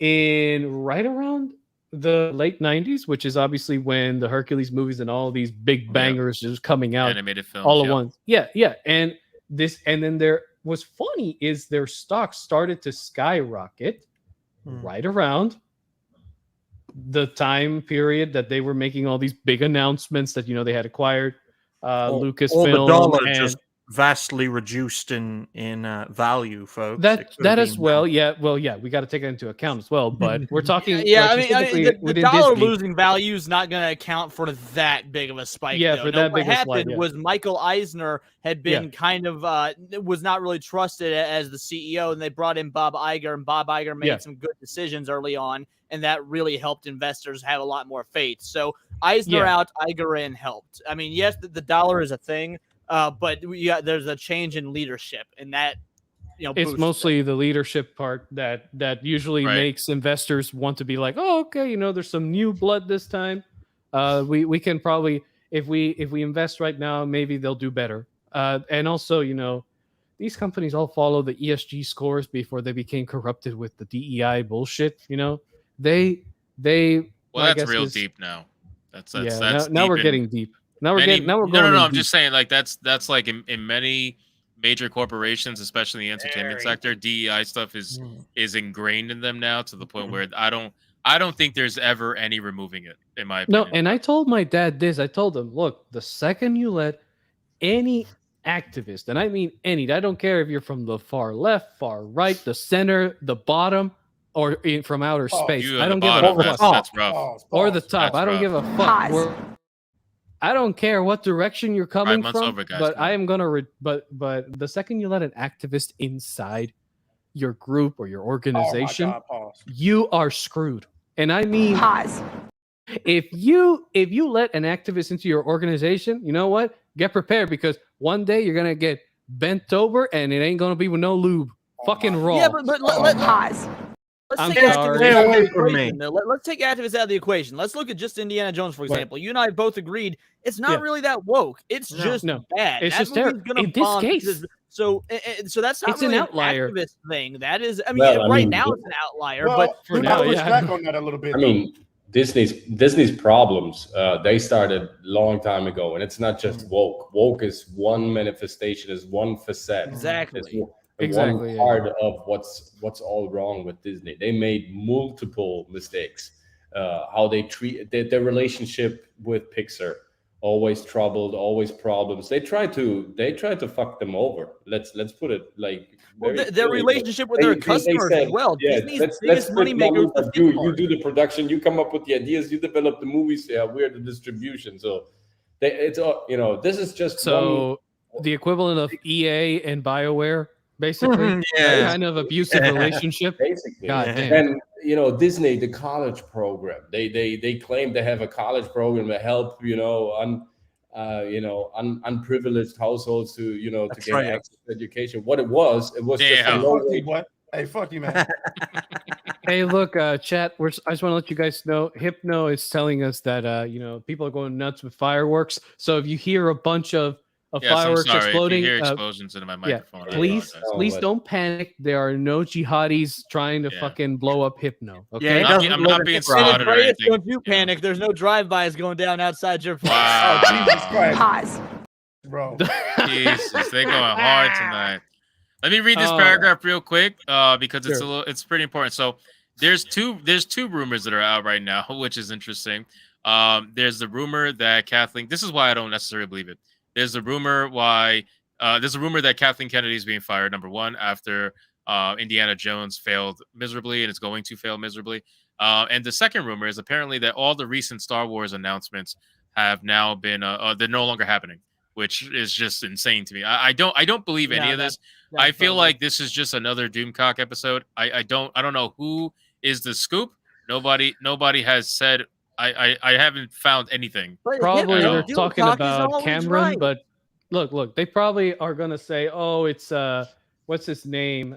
in right around the late 90s, which is obviously when the Hercules movies and all these big bangers just coming out Animated films, all at once. Yeah. And then there was funny is their stocks started to skyrocket right around the time period that they were making all these big announcements that they had acquired Lucasfilm. All the dollar and just vastly reduced in value, folks. That as well. Yeah, we got to take that into account as well. But we're talking. I mean, the within dollar Disney. losing value is not going to account for that big of a spike. Yeah, though. for that what big of a happened spike, yeah. was Michael Eisner had been kind of was not really trusted as the CEO, and they brought in Bob Iger, and Bob Iger made some good decisions early on, and that really helped investors have a lot more faith. So Eisner out, Iger in helped. I mean, yes, the dollar is a thing. But there's a change in leadership, and that it's mostly the leadership part that usually makes investors want to be like, oh, okay, there's some new blood this time. We can probably if we invest right now, maybe they'll do better. And also, these companies all follow the ESG scores before they became corrupted with the DEI bullshit. They well, that's real deep now. That's now we're getting deep. Now we're going. No. I'm just saying, like that's like in many major corporations, especially in the entertainment sector, DEI stuff is ingrained in them now to the point where I don't think there's ever any removing it. In my opinion. No, and I told my dad this. I told him, look, the second you let any activist, and I mean any, I don't care if you're from the far left, far right, the center, the bottom, or from outer space. I don't give a fuck. That's rough. Or the top. I don't give a fuck. I don't care what direction you're coming from, but I am gonna. But the second you let an activist inside your group or your organization, you are screwed. And I mean, if you let an activist into your organization, you know what? Get prepared, because one day you're gonna get bent over, and it ain't gonna be with no lube. Fucking raw. Yeah, but let's take activists out of the equation. Let's look at just Indiana Jones, for example. You and I both agreed it's not really that woke. It's just bad. It's that just terrible. In this case. So that's not really an outlier activist thing. That is, I mean, now it's an outlier. But for now, push back on that a little bit. I mean, Disney's problems, they started long time ago, and it's not just woke. Woke is one manifestation, is one facet. Exactly. One part of what's all wrong with Disney. They made multiple mistakes. How they treat their relationship with Pixar, always troubled, always problems. They try to fuck them over. Let's put it like their relationship with their customers as well. Yeah, Disney's biggest moneymaker. You do the production, you come up with the ideas, you develop the movies. Yeah, we're the distribution. So this is just the equivalent of EA and BioWare. Basically, kind of abusive relationship. Basically, God damn. And Disney, the college program, they claim they have a college program to help unprivileged households to get access to education. What it was just Hey, fuck you, man. Hey, look, chat. I just want to let you guys know, Hypno is telling us that people are going nuts with fireworks. So if you hear a bunch of fireworks exploding, if you hear explosions into my microphone. Please don't panic. There are no jihadis trying to fucking blow up Hypno. Okay, I'm not being slaughtered or anything. Don't you panic? There's no drive-bys going down outside your place. Wow. Oh, Jesus Christ. Pause. Bro. Jesus, they're going hard tonight. Let me read this paragraph real quick because it's pretty important. So there's two rumors that are out right now, which is interesting. There's the rumor that Kathleen. This is why I don't necessarily believe it. There's a rumor that Kathleen Kennedy is being fired, number one, after Indiana Jones failed miserably and is going to fail miserably. And the second rumor is apparently that all the recent Star Wars announcements have now been they're no longer happening, which is just insane to me. I don't believe any of this. I feel like this is just another Doomcock episode. I don't know who is the scoop. Nobody has said. I haven't found anything. Probably they're talking about Cameron, but look, they probably are gonna say, "Oh, it's what's his name,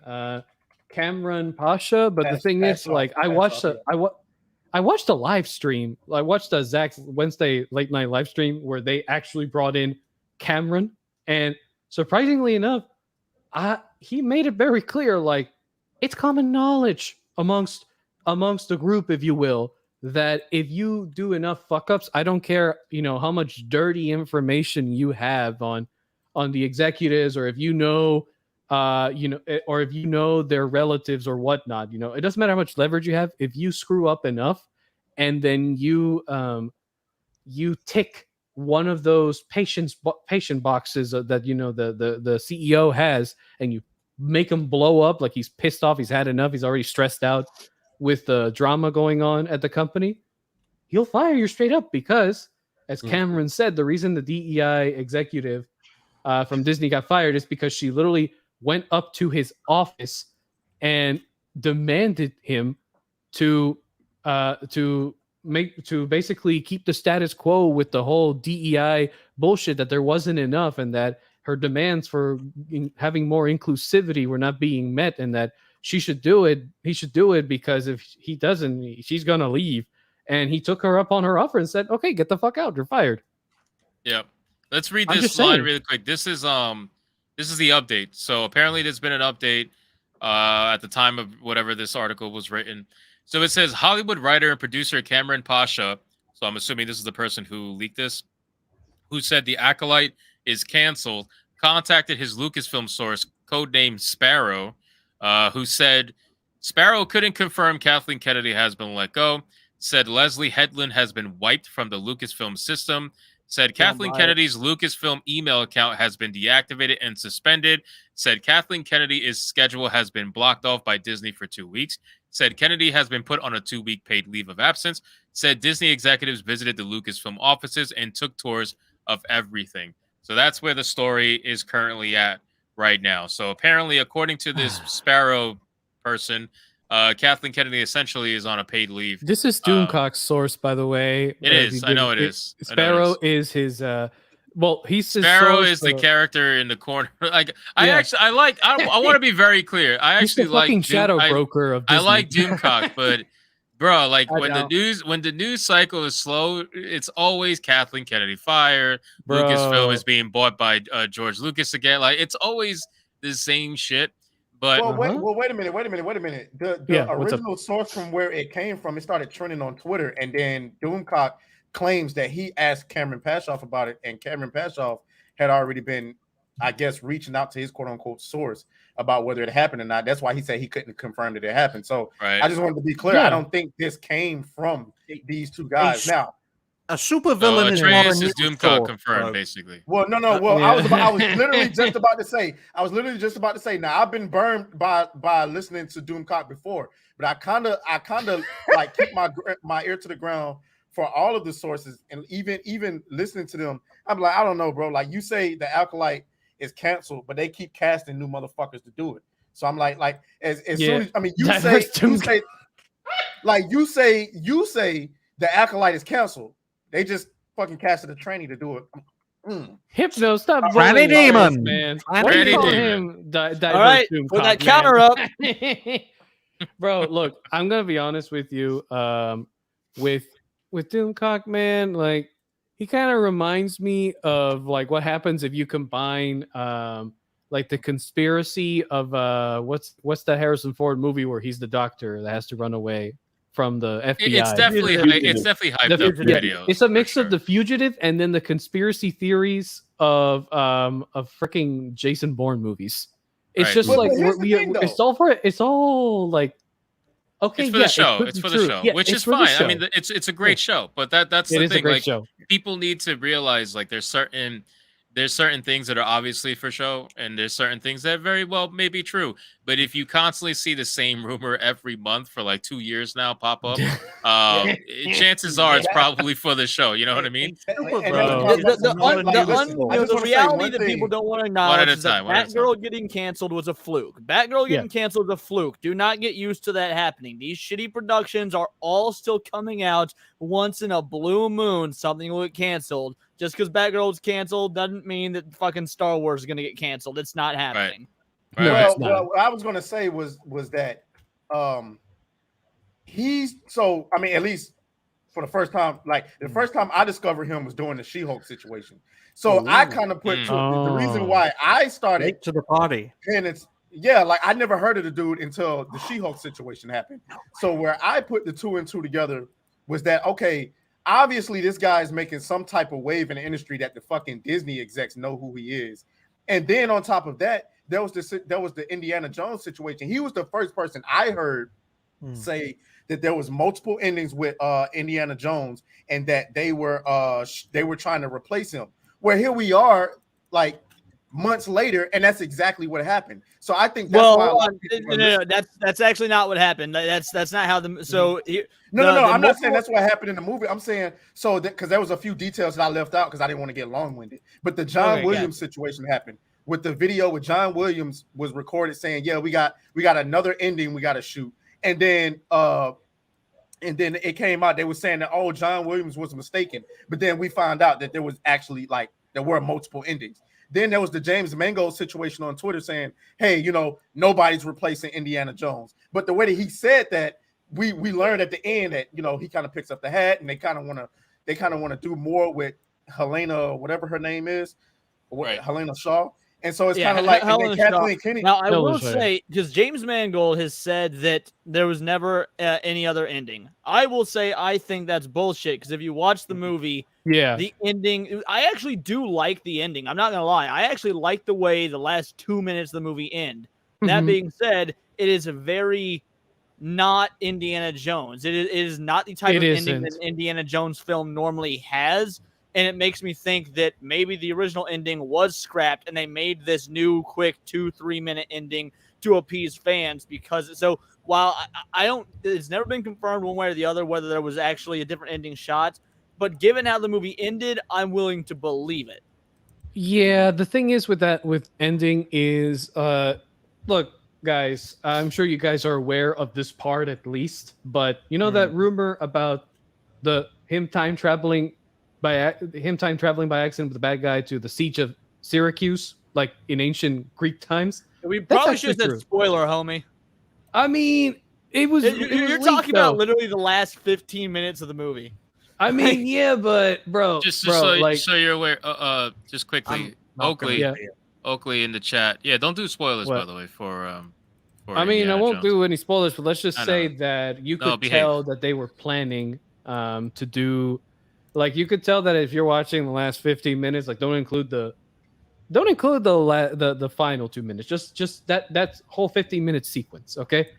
Cameron Pasha." But the thing is, like, I watched a live stream. I watched a Zach's Wednesday late night live stream where they actually brought in Cameron, and surprisingly enough, he made it very clear, like it's common knowledge amongst the group, if you will, that if you do enough fuck ups, I don't care, how much dirty information you have on the executives, or if or if their relatives or whatnot, it doesn't matter how much leverage you have. If you screw up enough, and then you tick one of those patient boxes that the CEO has, and you make him blow up, like he's pissed off, he's had enough, he's already stressed out with the drama going on at the company, he'll fire you straight up. Because, as Cameron said, the reason the DEI executive from Disney got fired is because she literally went up to his office and demanded him to basically keep the status quo with the whole DEI bullshit, that there wasn't enough, and that her demands for having more inclusivity were not being met, and that he should do it, because if he doesn't, she's gonna leave. And he took her up on her offer and said, okay, get the fuck out, you're fired. Yep. Let's read this line really quick. This is the update. So apparently there's been an update at the time of whatever this article was written. So it says Hollywood writer and producer Cameron Pasha, so I'm assuming this is the person who leaked this, who said The Acolyte is canceled, contacted his Lucasfilm source, codenamed Sparrow, who said Sparrow couldn't confirm Kathleen Kennedy has been let go, said Leslie Headland has been wiped from the Lucasfilm system, said Kathleen Kennedy's Lucasfilm email account has been deactivated and suspended, said Kathleen Kennedy's schedule has been blocked off by Disney for 2 weeks, said Kennedy has been put on a 2-week paid leave of absence, said Disney executives visited the Lucasfilm offices and took tours of everything. So that's where the story is currently at right now. So apparently, according to this Sparrow person, Kathleen Kennedy essentially is on a paid leave. This is Doomcock's source, by the way. It is. I know it is. Sparrow is his. He's his Sparrow is the character in the corner. Like I want to be very clear. I actually like fucking shadow broker of Disney. I like Doomcock, but bro, like when the news cycle is slow, it's always Kathleen Kennedy fired. Lucasfilm is being bought by George Lucas again. Like it's always the same shit. But wait a minute. The original source from where it came from, it started trending on Twitter, and then Doomcock claims that he asked Cameron Pashoff about it, and Cameron Pashoff had already been, I guess, reaching out to his quote unquote source about whether it happened or not. That's why he said he couldn't confirm that it happened. So I just wanted to be clear. I don't think this came from these two guys. Now, a supervillain is Atreus is Doomcock confirmed, basically. Well, no. Well, I was literally just about to say. Now, I've been burned by listening to Doomcock before, but I kind of like keep my ear to the ground for all of the sources, and even listening to them, I'm like, I don't know, bro. Like you say, The Acolyte is canceled, but they keep casting new motherfuckers to do it. So I'm like as soon as, I mean, you say The Acolyte is canceled. They just fucking casted a trainee to do it. Hypno, stop Randy Demon, man. Randy Demon. All right, put that counter up. Bro, look, I'm gonna be honest with you. With Doomcock, man, like he kind of reminds me of like what happens if you combine like the conspiracy of what's the Harrison Ford movie where he's the doctor that has to run away from the FBI. It's definitely hyped up video. It's a mix of The Fugitive and then the conspiracy theories of freaking Jason Bourne movies. It's just like it's all like okay. It's for the show. It's for the show, which is fine. I mean, it's a great show, but that's the thing. Like people need to realize like there's certain things that are obviously for show, and there's certain things that very well may be true. But if you constantly see the same rumor every month for like 2 years now pop up, chances are it's probably for the show. You know what I mean? The reality that people don't want to acknowledge is that Batgirl getting canceled was a fluke. Batgirl getting canceled was a fluke. Do not get used to that happening. These shitty productions are all still coming out once in a blue moon. Something will get canceled. Just because Batgirl is canceled doesn't mean that fucking Star Wars is going to get canceled. It's not happening. Well, what I was going to say was that he's so. I mean, at least for the first time, like the first time I discovered him was during the She-Hulk situation. So I kind of put the reason why I started late to the party, and it's like I never heard of the dude until the She-Hulk situation happened. So where I put the two and two together was that, okay, obviously this guy is making some type of wave in the industry that the fucking Disney execs know who he is. And then on top of that, there was the Indiana Jones situation. He was the first person I heard say that there was multiple endings with Indiana Jones, and that they were trying to replace him. Where here we are, like months later, and that's exactly what happened. So I think that's no, that's actually not what happened. That's not how the so no, I'm not saying that's what happened in the movie. I'm saying so that because there was a few details that I left out because I didn't want to get long-winded. But the John Williams situation happened with the video with John Williams was recorded saying, yeah, we got another ending we got to shoot, and then it came out they were saying that, oh, John Williams was mistaken, but then we found out that there was actually there were multiple endings. Then there was the James Mangold situation on Twitter saying, hey, nobody's replacing Indiana Jones. But the way that he said that, we learned at the end that, he kind of picks up the hat and they kind of want to do more with Helena, or whatever her name is, Helena Shaw. And so it's kind of like Kathleen Kennedy. Now, I will say, because James Mangold has said that there was never any other ending. I will say I think that's bullshit, because if you watch the movie, the ending, I actually do like the ending. I'm not going to lie. I actually like the way the last 2 minutes of the movie end. That being said, it is a very not Indiana Jones. It is not the type of ending that an Indiana Jones film normally has. And it makes me think that maybe the original ending was scrapped and they made this new quick 2-3 minute ending to appease fans, because so while I don't, it's never been confirmed one way or the other whether there was actually a different ending shot, but given how the movie ended, I'm willing to believe it. Yeah, the thing is with ending is, look, guys, I'm sure you guys are aware of this part at least, but that rumor about him time traveling by accident with the bad guy to the siege of Syracuse, like in ancient Greek times. We probably should have said spoiler, homie. I mean, you're talking about literally the last 15 minutes of the movie. I mean, yeah, but bro, so you're aware. Just quickly, Oakley in the chat. Yeah, don't do spoilers, by the way. For I mean, I won't do any spoilers, but let's just say that you could tell that they were planning to do. Like, you could tell that if you're watching the last 15 minutes, like don't include the final 2 minutes, just that whole 15-minute sequence. Okay,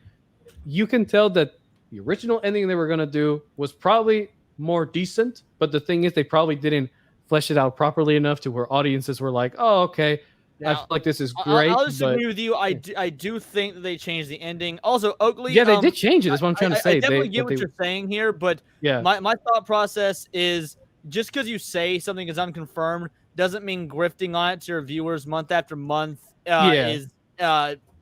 you can tell that the original ending they were gonna do was probably more decent, but the thing is, they probably didn't flesh it out properly enough to where audiences were like, "Oh, okay, I feel like this is great." I'll disagree with you. I do think that they changed the ending. Also, Oakley. Yeah, they did change it. That's what I'm trying to say. I definitely get what you're saying here, but my thought process is just because you say something is unconfirmed doesn't mean grifting on it to your viewers month after month is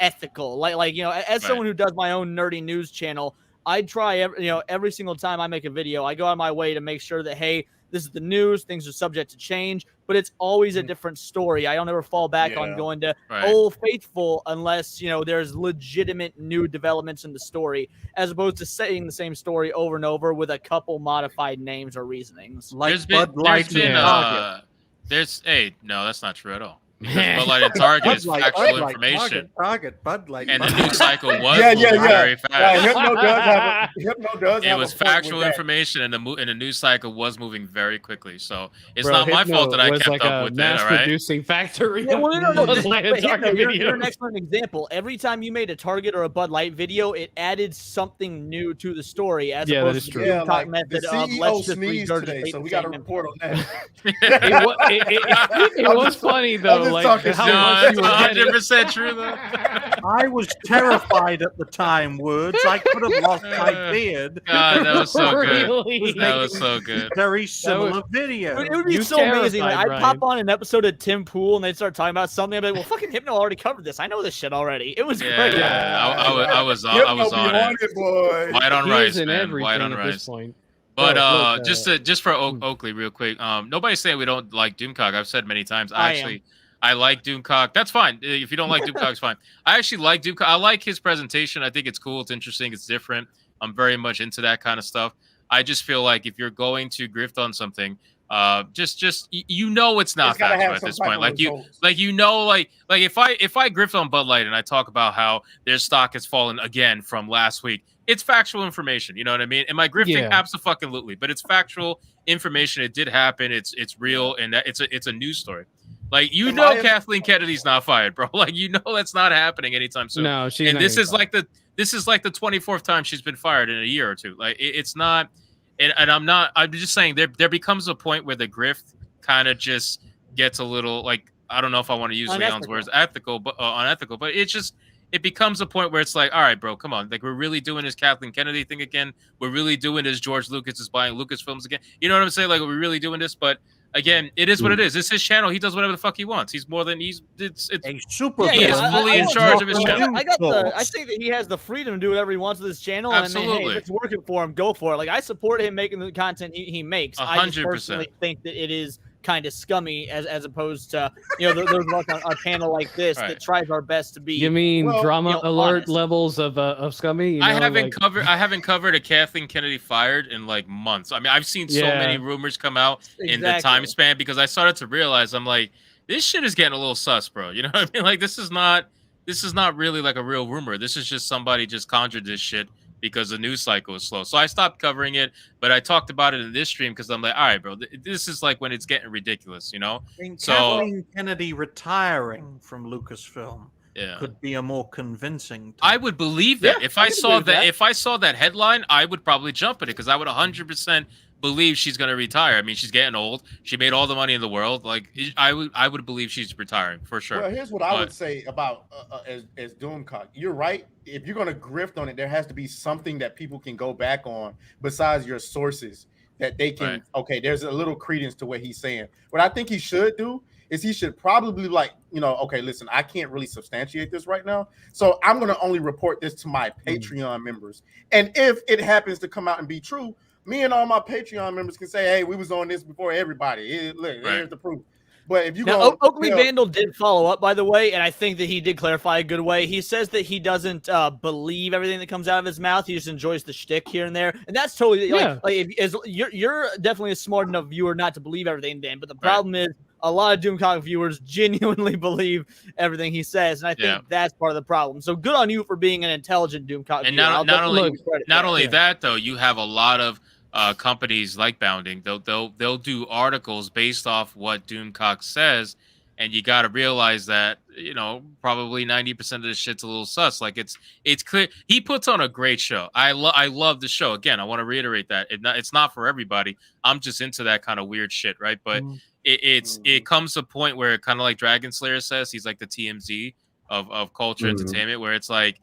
ethical. Like as someone who does my own nerdy news channel, I try every single time I make a video, I go out of my way to make sure that, hey, this is the news, things are subject to change, but it's always a different story. I don't ever fall back on going to Old Faithful unless, there's legitimate new developments in the story, as opposed to saying the same story over and over with a couple modified names or reasonings. No, that's not true at all. Because Bud Light and Target is factual information. Bud Light. And the news cycle was very fast. Hypno does. It was factual information, and the news cycle was moving very quickly. So it's not my fault that I kept up with it. All right. Producing factory. You're an excellent example. Every time you made a Target or a Bud Light video, it added something new to the story, as opposed to the Doomcock method of let's just regurgitate. So we got to report on that. It was funny though. Like, that's 100% true though. I was terrified at the time, Woods. I could have lost my beard. God, that was so good. Really? That was so good. Very similar video. It would be so amazing. Like, I'd pop on an episode of Tim Pool and they'd start talking about something. I'd be like, well, fucking Hypno already covered this. I know this shit already. It was great. Yeah, I was on it. Boy. White on rice, man. White on rice. But just for Oakley, real quick. Nobody's saying we don't like Doomcock. I've said many times. I like Doomcock. That's fine. If you don't like Doomcock, it's fine. I actually like Doomcock. I like his presentation. I think it's cool. It's interesting. It's different. I'm very much into that kind of stuff. I just feel like if you're going to grift on something, just it's not factual at this point. Like if I grift on Bud Light and I talk about how their stock has fallen again from last week, it's factual information. You know what I mean? Am I grifting? Yeah. Absolutely. But it's factual information. It did happen. It's real, and that it's a news story. Like Kathleen Kennedy's not fired, bro. Like that's not happening anytime soon. No, she's and not this getting is like the 24th time she's been fired in a year or two. Like it's not. And I'm just saying there becomes a point where the grift kind of just gets a little like, I don't know if I want to use Leon's words unethical, but it becomes a point where it's like, all right, bro, come on. Like, we're really doing this Kathleen Kennedy thing again. We're really doing this George Lucas is buying Lucasfilms again. You know what I'm saying? Like, are we really doing this? But again, it is what it is. It's his channel. He does whatever the fuck he wants. He's more than it's a super. He is fully in charge of his channel. I think that he has the freedom to do whatever he wants with his channel. Absolutely. And hey, if it's working for him, go for it. Like, I support him making the content he makes. 100%. I just personally think that it is kind of scummy as opposed to those of us on a panel like this that tries our best to be. You mean drama alert honest. Levels of scummy? I haven't covered a Kathleen Kennedy fired in like months. I mean, I've seen so many rumors come out in the time span because I started to realize I'm like, this shit is getting a little sus, bro. You know what I mean? Like this is not really like a real rumor. This is just somebody just conjured this shit because the news cycle is slow. So I stopped covering it, but I talked about it in this stream because I'm like, all right, bro, this is like when it's getting ridiculous, you know? So Kathleen Kennedy retiring from Lucasfilm could be a more convincing. I would believe that. If I saw that headline, I would probably jump at it because I would 100% believe she's going to retire. I mean, she's getting old. She made all the money in the world. Like I would believe she's retiring for sure. Well, here's what I would say about as Doomcock. You're right. If you're going to grift on it, there has to be something that people can go back on besides your sources that they can. Right. Okay, there's a little credence to what he's saying. What I think he should do is he should probably okay, listen, I can't really substantiate this right now, so I'm going to only report this to my Patreon members. And if it happens to come out and be true, me and all my Patreon members can say, hey, we was on this before everybody. Look, here's the proof. But if you Oakley Vandal did follow up, by the way, and I think that he did clarify a good way. He says that he doesn't believe everything that comes out of his mouth. He just enjoys the shtick here and there, and that's totally you're definitely a smart enough viewer not to believe everything, Dan. But the problem is a lot of Doomcock viewers genuinely believe everything he says, and I think that's part of the problem. So good on you for being an intelligent Doomcock viewer. And not only that though, you have a lot of companies like Bounding, they'll do articles based off what Doomcock says, and you got to realize that probably 90% of the shit's a little sus. Like it's clear he puts on a great show. I love the show. Again, I want to reiterate that it's not for everybody. I'm just into that kind of weird shit, right? But it comes to a point where it kind of like Dragon Slayer says, he's like the TMZ of culture entertainment, where it's like,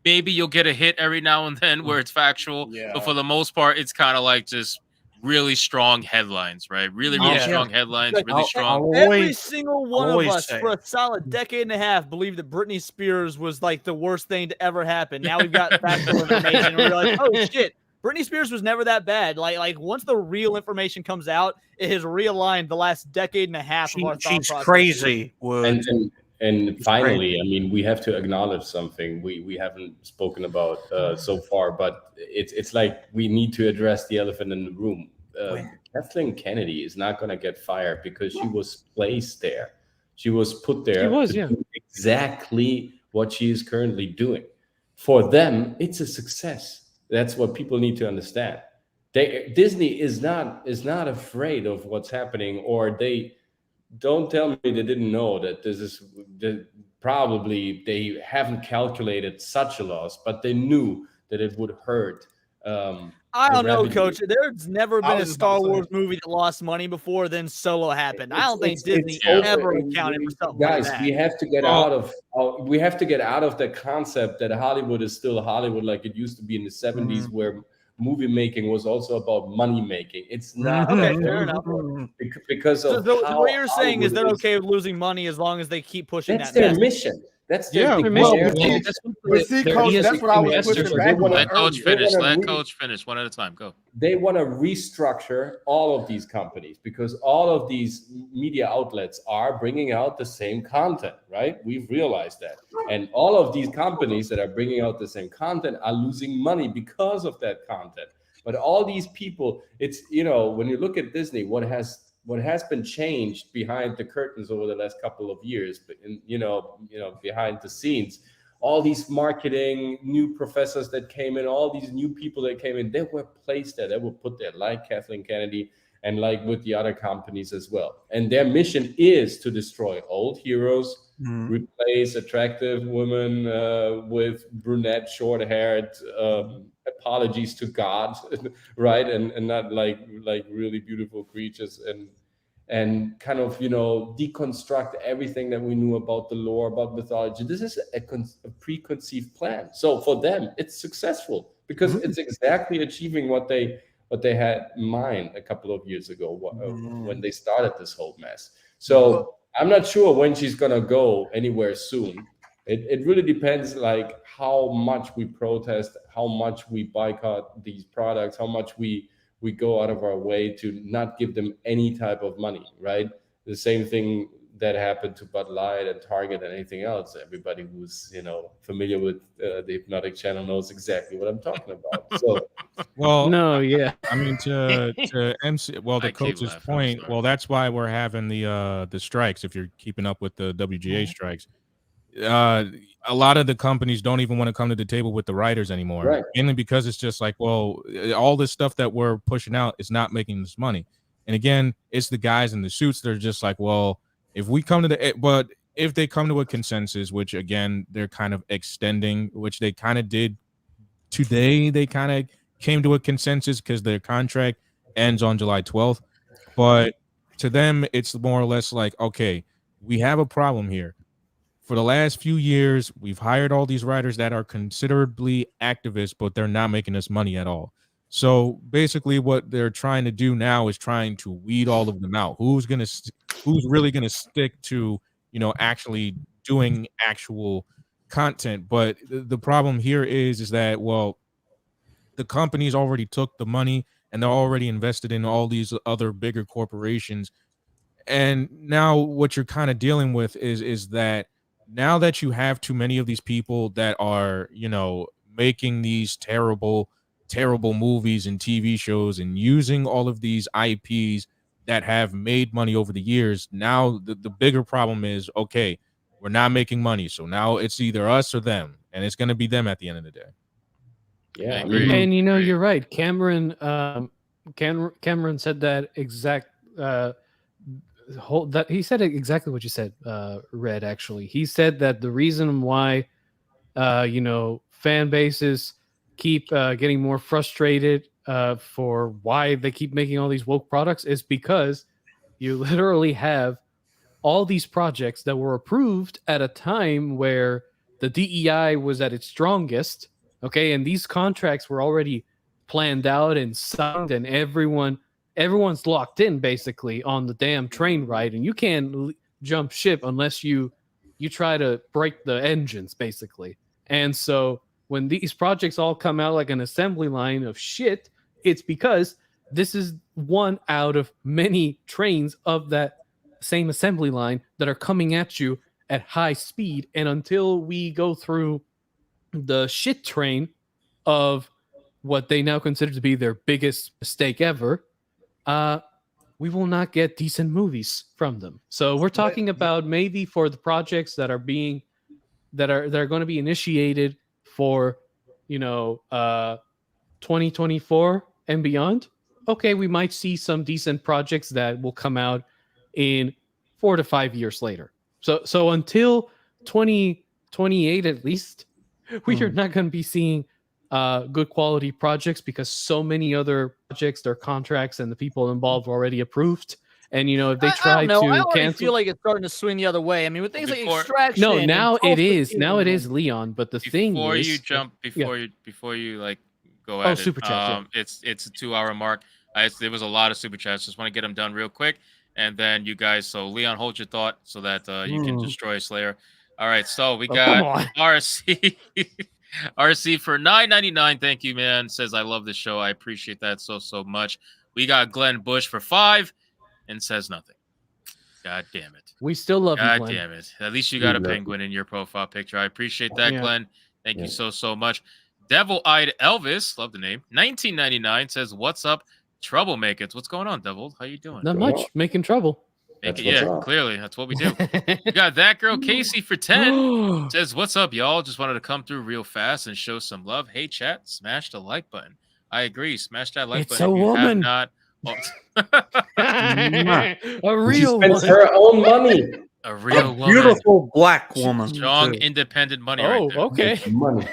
maybe you'll get a hit every now and then where it's factual, but for the most part, it's kind of like just really strong headlines, right? Really strong headlines, really strong. Every single one of us for a solid decade and a half believed that Britney Spears was like the worst thing to ever happen. Now we've got factual information, and we're like, oh shit, Britney Spears was never that bad. Like once the real information comes out, it has realigned the last decade and a half of our thought process. She's crazy. And finally, I mean, we have to acknowledge something we haven't spoken about so far, but it's like we need to address the elephant in the room. Kathleen Kennedy is not going to get fired because she was placed there. She was put there to do exactly what she is currently doing. For them, it's a success. That's what people need to understand. Disney is not afraid of what's happening, or they don't tell me they didn't know that this is probably they haven't calculated such a loss, but they knew that it would hurt. I don't know, Coach. There's never been a Star Wars movie that lost money before then Solo happened. I don't think Disney ever accounted for something like that. Guys, we have to get out of the concept that Hollywood is still Hollywood like it used to be in the 70s, where movie making was also about money making. It's not. Okay, fair enough. Because of what you're saying is they're okay with losing money as long as they keep pushing that's their mission. That's their mission. But see, Coach, that's what I was pushing back on. Let Coach finish one at a time. Go. They want to restructure all of these companies because all of these media outlets are bringing out the same content, right? We've realized that. And all of these companies that are bringing out the same content are losing money because of that content. But all these people, it's, when you look at Disney, what has been changed behind the curtains over the last couple of years, but behind the scenes, all these marketing new professors that came in, all these new people that came in, they were placed there. They were put there, like Kathleen Kennedy and like with the other companies as well. And their mission is to destroy old heroes, replace attractive women with brunette, short-haired, apologies to God, right? And not like really beautiful creatures, and kind of, you know, deconstruct everything that we knew about the lore, about mythology. This is a preconceived plan. So for them, it's successful because it's exactly achieving what they had in mind a couple of years ago when they started this whole mess. So I'm not sure when she's gonna go anywhere soon. It really depends, like how much we protest, how much we boycott these products, how much we go out of our way to not give them any type of money, right? The same thing that happened to Bud Light and Target and anything else. Everybody who's, you know, familiar with the Hypnotic channel knows exactly what I'm talking about. So, well, no, yeah. I mean, to MC, well, the coach's point, well, that's why we're having the strikes. If you're keeping up with the WGA strikes, a lot of the companies don't even want to come to the table with the writers anymore, right? Mainly because it's just like, well, all this stuff that we're pushing out is not making this money. And again, it's the guys in the suits. They're just like, well, if we come to but if they come to a consensus, which again, they're kind of extending, which they kind of did today, they kind of came to a consensus because their contract ends on July 12th. But to them, it's more or less like, okay, we have a problem here. For the last few years, we've hired all these writers that are considerably activists, but they're not making us money at all. So basically what they're trying to do now is trying to weed all of them out. Who's really going to stick to, you know, actually doing actual content. But the problem here is that, well, the companies already took the money and they're already invested in all these other bigger corporations. And now what you're kind of dealing with is that now that you have too many of these people that are, you know, making these terrible movies and TV shows and using all of these IPs that have made money over the years, now the bigger problem is, okay, we're not making money. So now it's either us or them, and it's going to be them at the end of the day. Yeah. And you know, you're right. Cameron said that exact he said exactly what you said, Red. Actually, he said that the reason why you know, fan bases keep getting more frustrated for why they keep making all these woke products is because you literally have all these projects that were approved at a time where the DEI was at its strongest. Okay, and these contracts were already planned out and signed, and everyone's locked in basically on the damn train ride, and you can't jump ship unless you try to break the engines basically. And so when these projects all come out like an assembly line of shit, it's because this is one out of many trains of that same assembly line that are coming at you at high speed. And until we go through the shit train of what they now consider to be their biggest mistake ever, we will not get decent movies from them. So we're talking about maybe for the projects that are going to be initiated for, you know, 2024 and beyond. Okay, we might see some decent projects that will come out in 4 to 5 years later. So until 2028 at least, we are not going to be seeing good quality projects because so many other projects, their contracts and the people involved were already approved. And you know, if they try to I cancel, feel like it's starting to swing the other way. I mean, with things like Extraction. no, now and it is. Now it is, Leon. But the thing is, before you like go at super chat. It's a 2-hour mark. There was a lot of super chats. Just want to get them done real quick, and then you guys. So Leon, hold your thought so that you can destroy Slayer. All right, so we got RC. RC for $9.99. Thank you, man. Says I love the show. I appreciate that so much. We got Glenn Bush for $5 and says nothing. God damn it. We still love you, Glenn. God damn it. At least you got a penguin in your profile picture. I appreciate that, Glenn. Thank you so much. Devil-Eyed Elvis, love the name. $19.99 says, "What's up, troublemakers?" What's going on, Devil? How you doing? Not much. Making trouble. Clearly, that's what we do. We got that girl Casey for 10. Says, "What's up, y'all? Just wanted to come through real fast and show some love. Hey, chat, smash the like button." I agree. Smash that like button. a if you woman. Have not. A real She spends one. her own money. A real woman. Beautiful black woman. Strong, independent money. Oh, right there. okay. Money.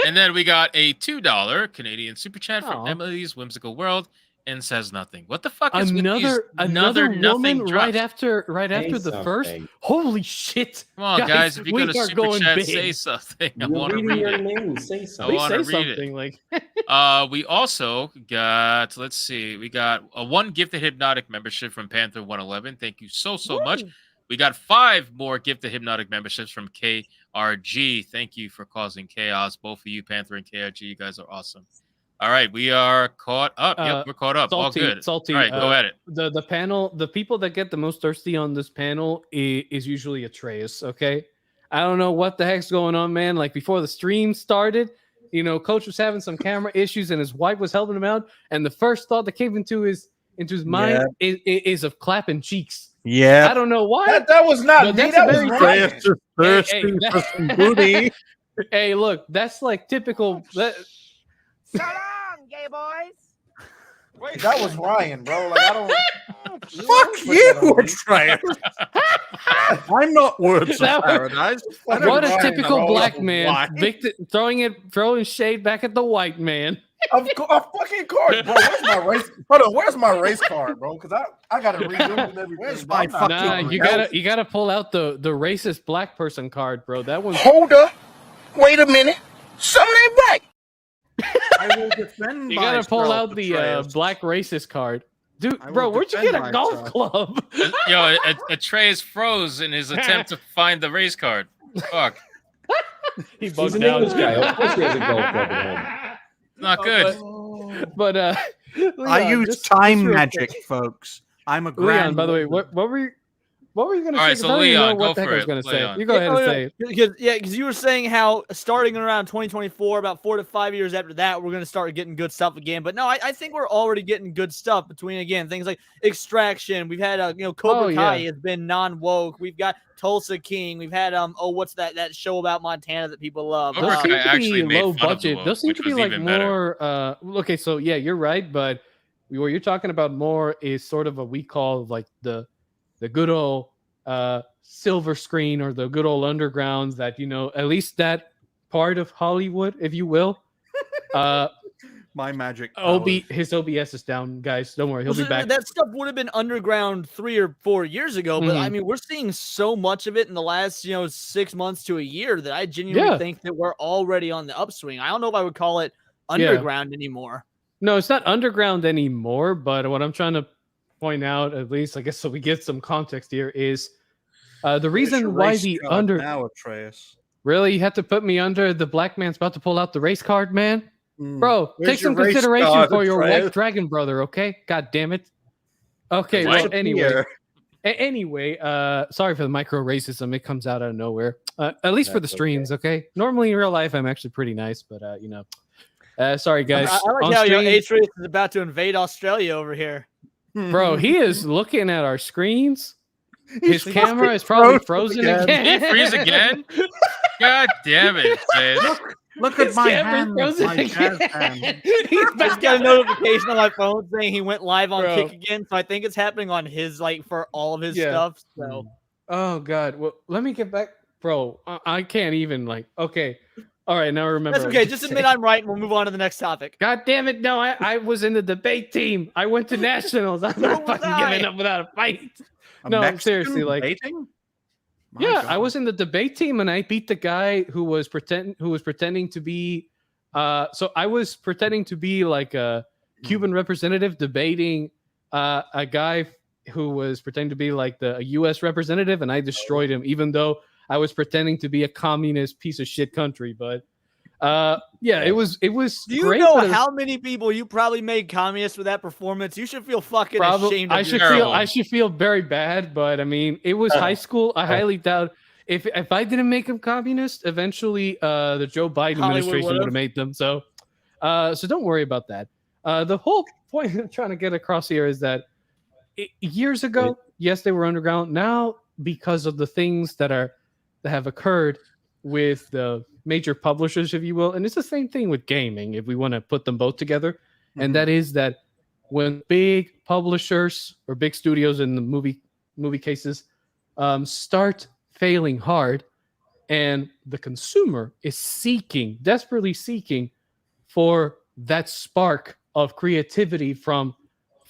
And then we got a $2 Canadian super chat from Emily's Whimsical World and says nothing. What the fuck is another nothing woman drops? right after the first? Holy shit! Come on, guys, if you're we gonna are super going chat, big. say something. I You're want to reading read your it. name. Say I something. want to Say read something it. like We also got, let's see, we got a 1 gifted Hypnotic membership from Panther 111. Thank you so much. We got 5 more gifted Hypnotic memberships from KRG. Thank you for causing chaos, both of you, Panther and KRG. You guys are awesome. All right, we are caught up. Yep, we're caught up. All good. Salty. All right, go at it. The panel, the people that get the most thirsty on this panel is usually Atreus. Okay, I don't know what the heck's going on, man. Like before the stream started, Coach was having some camera issues and his wife was helping him out, and the first thought that came into his mind is of clapping cheeks. Yeah, I don't know why. That was not me. That's That a was very Ryan. Just thirsty for some booty. Hey, look, that's like typical. So long, gay boys. That was Ryan, bro. Like I don't. Fuck you, Atreus. I'm not words of paradise. What a Ryan, typical bro. black man, Why? throwing shade back at the white man. Of fucking course, bro. Where's my race? Hold on, where's my race card, bro? Because I gotta redo it and everything. Where's my fucking Nah, you gotta pull out the racist black person card, bro. That one. Hold up. Wait a minute. Something ain't right. I will defend You gotta pull myself, out the Atreus. black racist card, dude. I Bro, will where'd you defend get a golf myself. club? Yo, Atreus froze in his attempt to find the race card. Fuck. He He's bugged an out. English guy. Of course he has a golf club at home. Not good. But I Leon, use just time real magic, quick. folks. I'm a Leon, grand. by the way, what were you going to All say? right, 'Cause so I don't even Leon, know go what the heck for I was it. going to Leon. say. You go ahead and say it. Because you were saying how starting around 2024, about 4 to 5 years after that, we're going to start getting good stuff again. But no, I think we're already getting good stuff between, again, things like Extraction. We've had, Cobra Kai has been non-woke. We've got Tulsa King. We've had, what's that show about Montana that people love? Cobra Those Kai seem to actually be made low fun of the budget. woke, Those seem which to be was like even better. more. Okay, so yeah, you're right, but what you're talking about more is sort of what we call like the good old silver screen or the good old undergrounds that at least that part of Hollywood, if you will. My magic. His OBS is down, guys. Don't worry, he'll be back. That stuff would have been underground 3 or 4 years ago, but I mean, we're seeing so much of it in the last 6 months to a year that I genuinely think that we're already on the upswing. I don't know if I would call it underground anymore. No, it's not underground anymore. But what I'm trying to point out, at least I guess, so we get some context here, is the reason why the now, Atreus. Really, you had to put me under the black man's about to pull out the race card, man. Bro, Where's take some your race consideration card, for your Atreus? white dragon brother, okay? God damn it. Okay, Right well, anyway. here. Anyway, sorry for the micro racism. It comes out of nowhere. At least for the streams, okay? Normally in real life, I'm actually pretty nice, but sorry guys. I like On how stream- Atreus is about to invade Australia over here. Bro, he is looking at our screens. His camera is probably frozen again. Did he freeze again? God damn it, man. Look at His my camera's hand, frozen my again. jazz hand. He's I just got a notification on my phone saying he went live on Bro. Kick again, so I think it's happening on his for all of his stuff. So Oh god. Well, let me get back, bro. I can't even okay. All right, now I remember. that's what okay. I Just was admit saying. I'm right, and we'll move on to the next topic. God damn it! No, I was in the debate team. I went to nationals. I'm not was fucking I? giving up without a fight. A No, Mexican seriously, debating? My yeah, God. I was in the debate team and I beat the guy who was pretending to be. So I was pretending to be like a Cuban representative debating a guy who was pretending to be like a U.S. representative, and I destroyed him, even though I was pretending to be a communist piece of shit country. But yeah, it was Do you great. know but it was how many people you probably made communists with that performance? You should feel fucking ashamed. Of I should yourself. I should feel very bad, but I mean, it was high school. I highly doubt if I didn't make them communist, eventually the Joe Biden Hollywood administration would would've. have made them. So so don't worry about that. The whole point I'm trying to get across here is that years ago, yes, they were underground. Now, because of the things that have occurred with the major publishers, if you will, and it's the same thing with gaming, if we want to put them both together, and that is that when big publishers or big studios in the movie cases start failing hard, and the consumer is desperately seeking for that spark of creativity from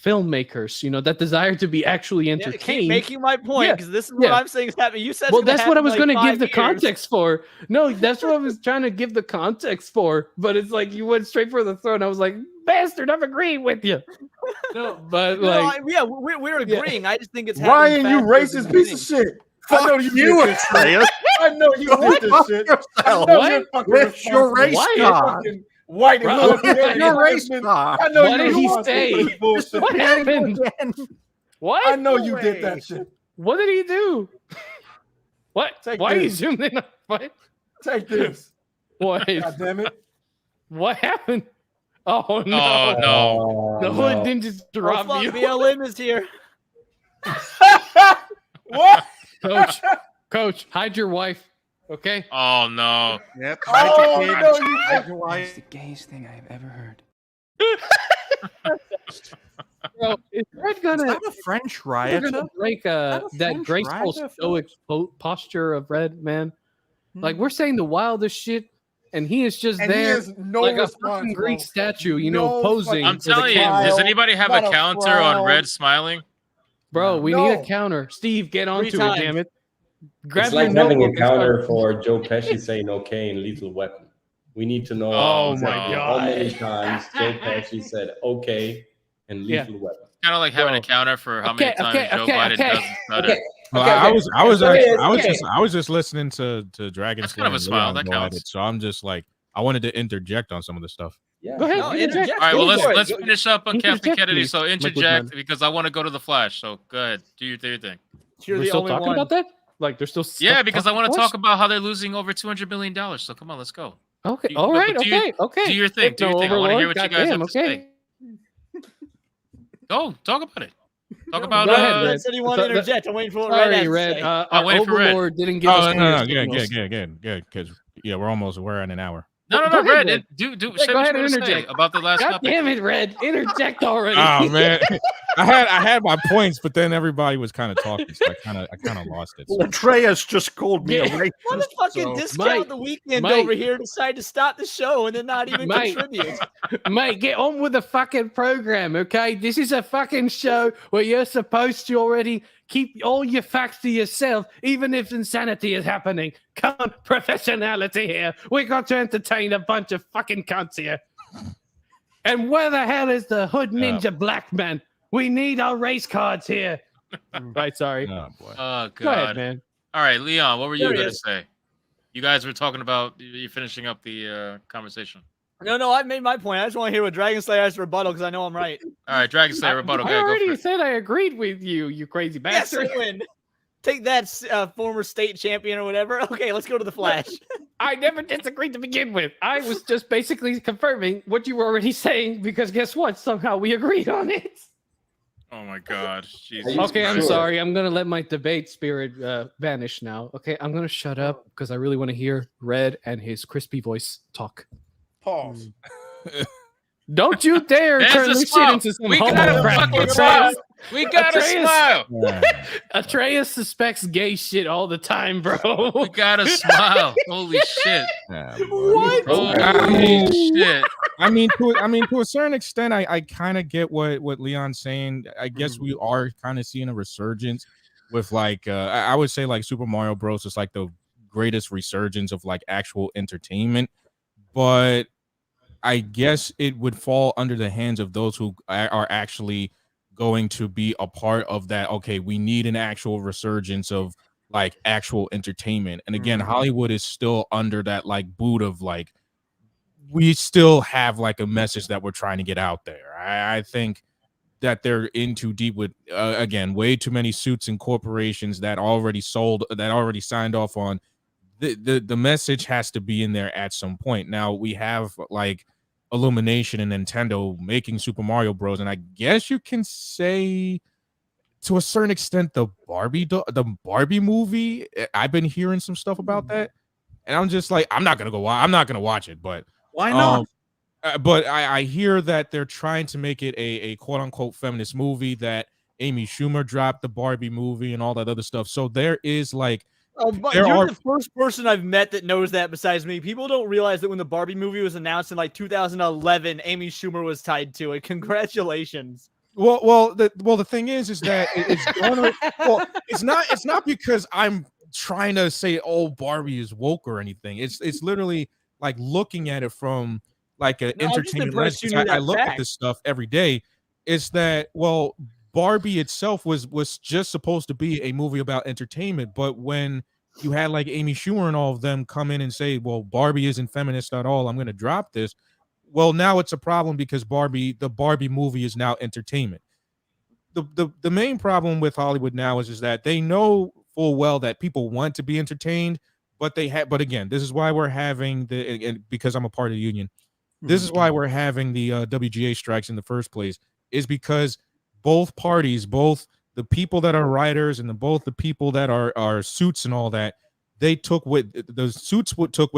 filmmakers, that desire to be actually entertained. Keep making my point, because this is what I'm saying is happening. You said, well, that's what I was going to give the context for. No, that's what I was trying to give the context for. But it's like you went straight for the throat. I was like, bastard, I'm agreeing with you. No, but like, we're agreeing. I just think it's Ryan, you racist piece of shit. I know you did this shit. I know you did this shit. Where's your race card? White your race card. I know what did he say? What happened? What? I know you did that shit. What did he do? What? Why are you zooming in? What? Take this. What? God damn it. What happened? Oh no! Oh, no! The hood didn't just drop you. BLM is here. What? Coach, hide your wife. Okay. Oh no. Yep. Oh, no, It's the gayest thing I have ever heard. Bro, is Red gonna Is that a French riot? break that graceful stoic posture of Red, man? Like we're saying the wildest shit, and he is just And there, he has no like a response, fucking bro. Greek statue, No posing. I'm for the telling you, camera. does anybody have a Not a counter on frown. Red smiling? Bro, we No. need a counter. Steve, get onto it, times. damn it. Grab It's your like having a notebook and start- counter for Joe Pesci saying okay in Lethal Weapon. We need to know Oh, exactly my how God. many times Joe Pesci said okay in Lethal Weapon. Kind of like having a counter for how many times Joe Biden doesn't stutter. Well, I was just listening to Dragon That's Slayer kind of a and smile. Leon That go at counts. it, so I'm just like, I wanted to interject on some of the stuff. Yeah. Go ahead. No, interject. All right, well, Go for it. let's finish up on Captain Interject, Kennedy. please, So Mike interject Woodman. because I want to go to the Flash. So go ahead, do your thing. You're We're the still only talking one. about that? Like they're still Yeah, because I want to What? talk about how they're losing over $200 million. So come on, let's go. Okay. You- All but right. do you- Okay. Do your thing. Do your Hypno thing. I want to hear Overlord, what you guys have goddamn, to say. Go talk about it. Talk about Go ahead, Red Red. said he wanted to So- interject. I'm waiting for what Red has Sorry, to Red. say. I'm Our waiting for Red. Overlord didn't give Oh us no, clear good, signals. because we're at an hour. No, Go ahead, Red. Red. Do Yeah, say go what ahead you and want to say interject. about the last God topic. damn it, Red! Interject already. Oh man, I had my points, but then everybody was kind of talking, so I kind of lost it. So. Atreus just called me a Yeah. racist. What a fucking so- discount Mike, the weekend Mike. over here decided to stop the show and then not even Mike. contribute. Mate, get on with the fucking program, okay? This is a fucking show where you're supposed to already keep all your facts to yourself, even if insanity is happening. Come on, professionality here. We got to entertain a bunch of fucking cunts here. And where the hell is the hood ninja black man? We need our race cards here. Right, sorry. Oh boy. Oh Go ahead, God. man. All right, Leon. What were you There he going to is. say? You guys were talking about you finishing up the conversation. No, I've made my point. I just want to hear what Dragon Slayer has to rebuttal because I know I'm right. All right, Dragon Slayer rebuttal. I Go already for it. said I agreed with you, you crazy Yes, bastard. I win. Take that, former state champion or whatever. Okay, let's go to the Flash. I never disagreed to begin with. I was just basically confirming what you were already saying because guess what? Somehow we agreed on it. Oh my God. Jesus Okay, I'm Christ. sorry. I'm going to let my debate spirit vanish now. Okay, I'm going to shut up because I really want to hear Red and his crispy voice talk. Pause. Don't you dare There's turn a this shit smile. into some We got homo a crap, fucking Atreus. smile. We got a Atreus. smile. Atreus suspects gay shit all the time, bro. We got a smile. Holy shit. What? Holy shit. I mean, to a certain extent, I kind of get what Leon's saying. I guess we are kind of seeing a resurgence with like I would say like Super Mario Bros. Is like the greatest resurgence of like actual entertainment, but I guess it would fall under the hands of those who are actually going to be a part of that. Okay, we need an actual resurgence of like actual entertainment. And again, Hollywood is still under that like boot of like, we still have like a message that we're trying to get out there. I think that they're in too deep with, again, way too many suits and corporations that already signed off on. The message has to be in there at some point. Now we have like Illumination and Nintendo making Super Mario Bros. And I guess you can say to a certain extent, the Barbie movie, I've been hearing some stuff about that, and I'm just like, I'm not gonna watch it, but why not? But I hear that they're trying to make it a quote unquote feminist movie, that Amy Schumer dropped the Barbie movie and all that other stuff. So there is like, oh, but you're the first person I've met that knows that besides me. People don't realize that when the Barbie movie was announced in like 2011, Amy Schumer was tied to it. Congratulations. Well, the thing is that it's not because I'm trying to say, oh, Barbie is woke or anything. It's literally like looking at it from like an entertainment lens. I look at this stuff every day. Is that, well, Barbie itself was just supposed to be a movie about entertainment, but when you had like Amy Schumer and all of them come in and say, well, Barbie isn't feminist at all, I'm going to drop this. Well, now it's a problem because the Barbie movie is now entertainment. The main problem with Hollywood now is that they know full well that people want to be entertained, but again, this is why we're having because I'm a part of the union. This is why we're having the WGA strikes in the first place, is because both parties, both the people that are writers and both the people that are suits and all that, took way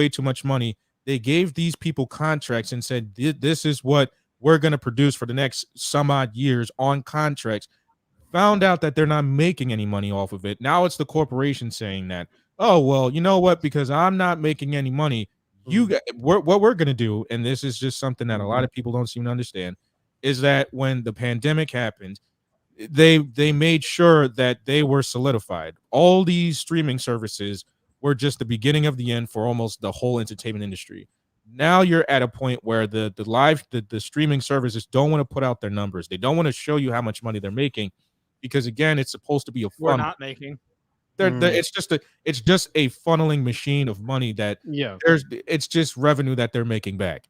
too much money. They gave these people contracts and said, this is what we're going to produce for the next some odd years on contracts. Found out that they're not making any money off of it. Now it's the corporation saying that, oh, well, you know what? Because I'm not making any money, what we're going to do, and this is just something that a lot of people don't seem to understand, is that when the pandemic happened, they made sure that they were solidified. All these streaming services were just the beginning of the end for almost the whole entertainment industry. Now you're at a point where the streaming services don't want to put out their numbers. They don't want to show you how much money they're making, because again, it's supposed to be a fun. We're not making. It's just a funneling machine of money that it's just revenue that they're making back.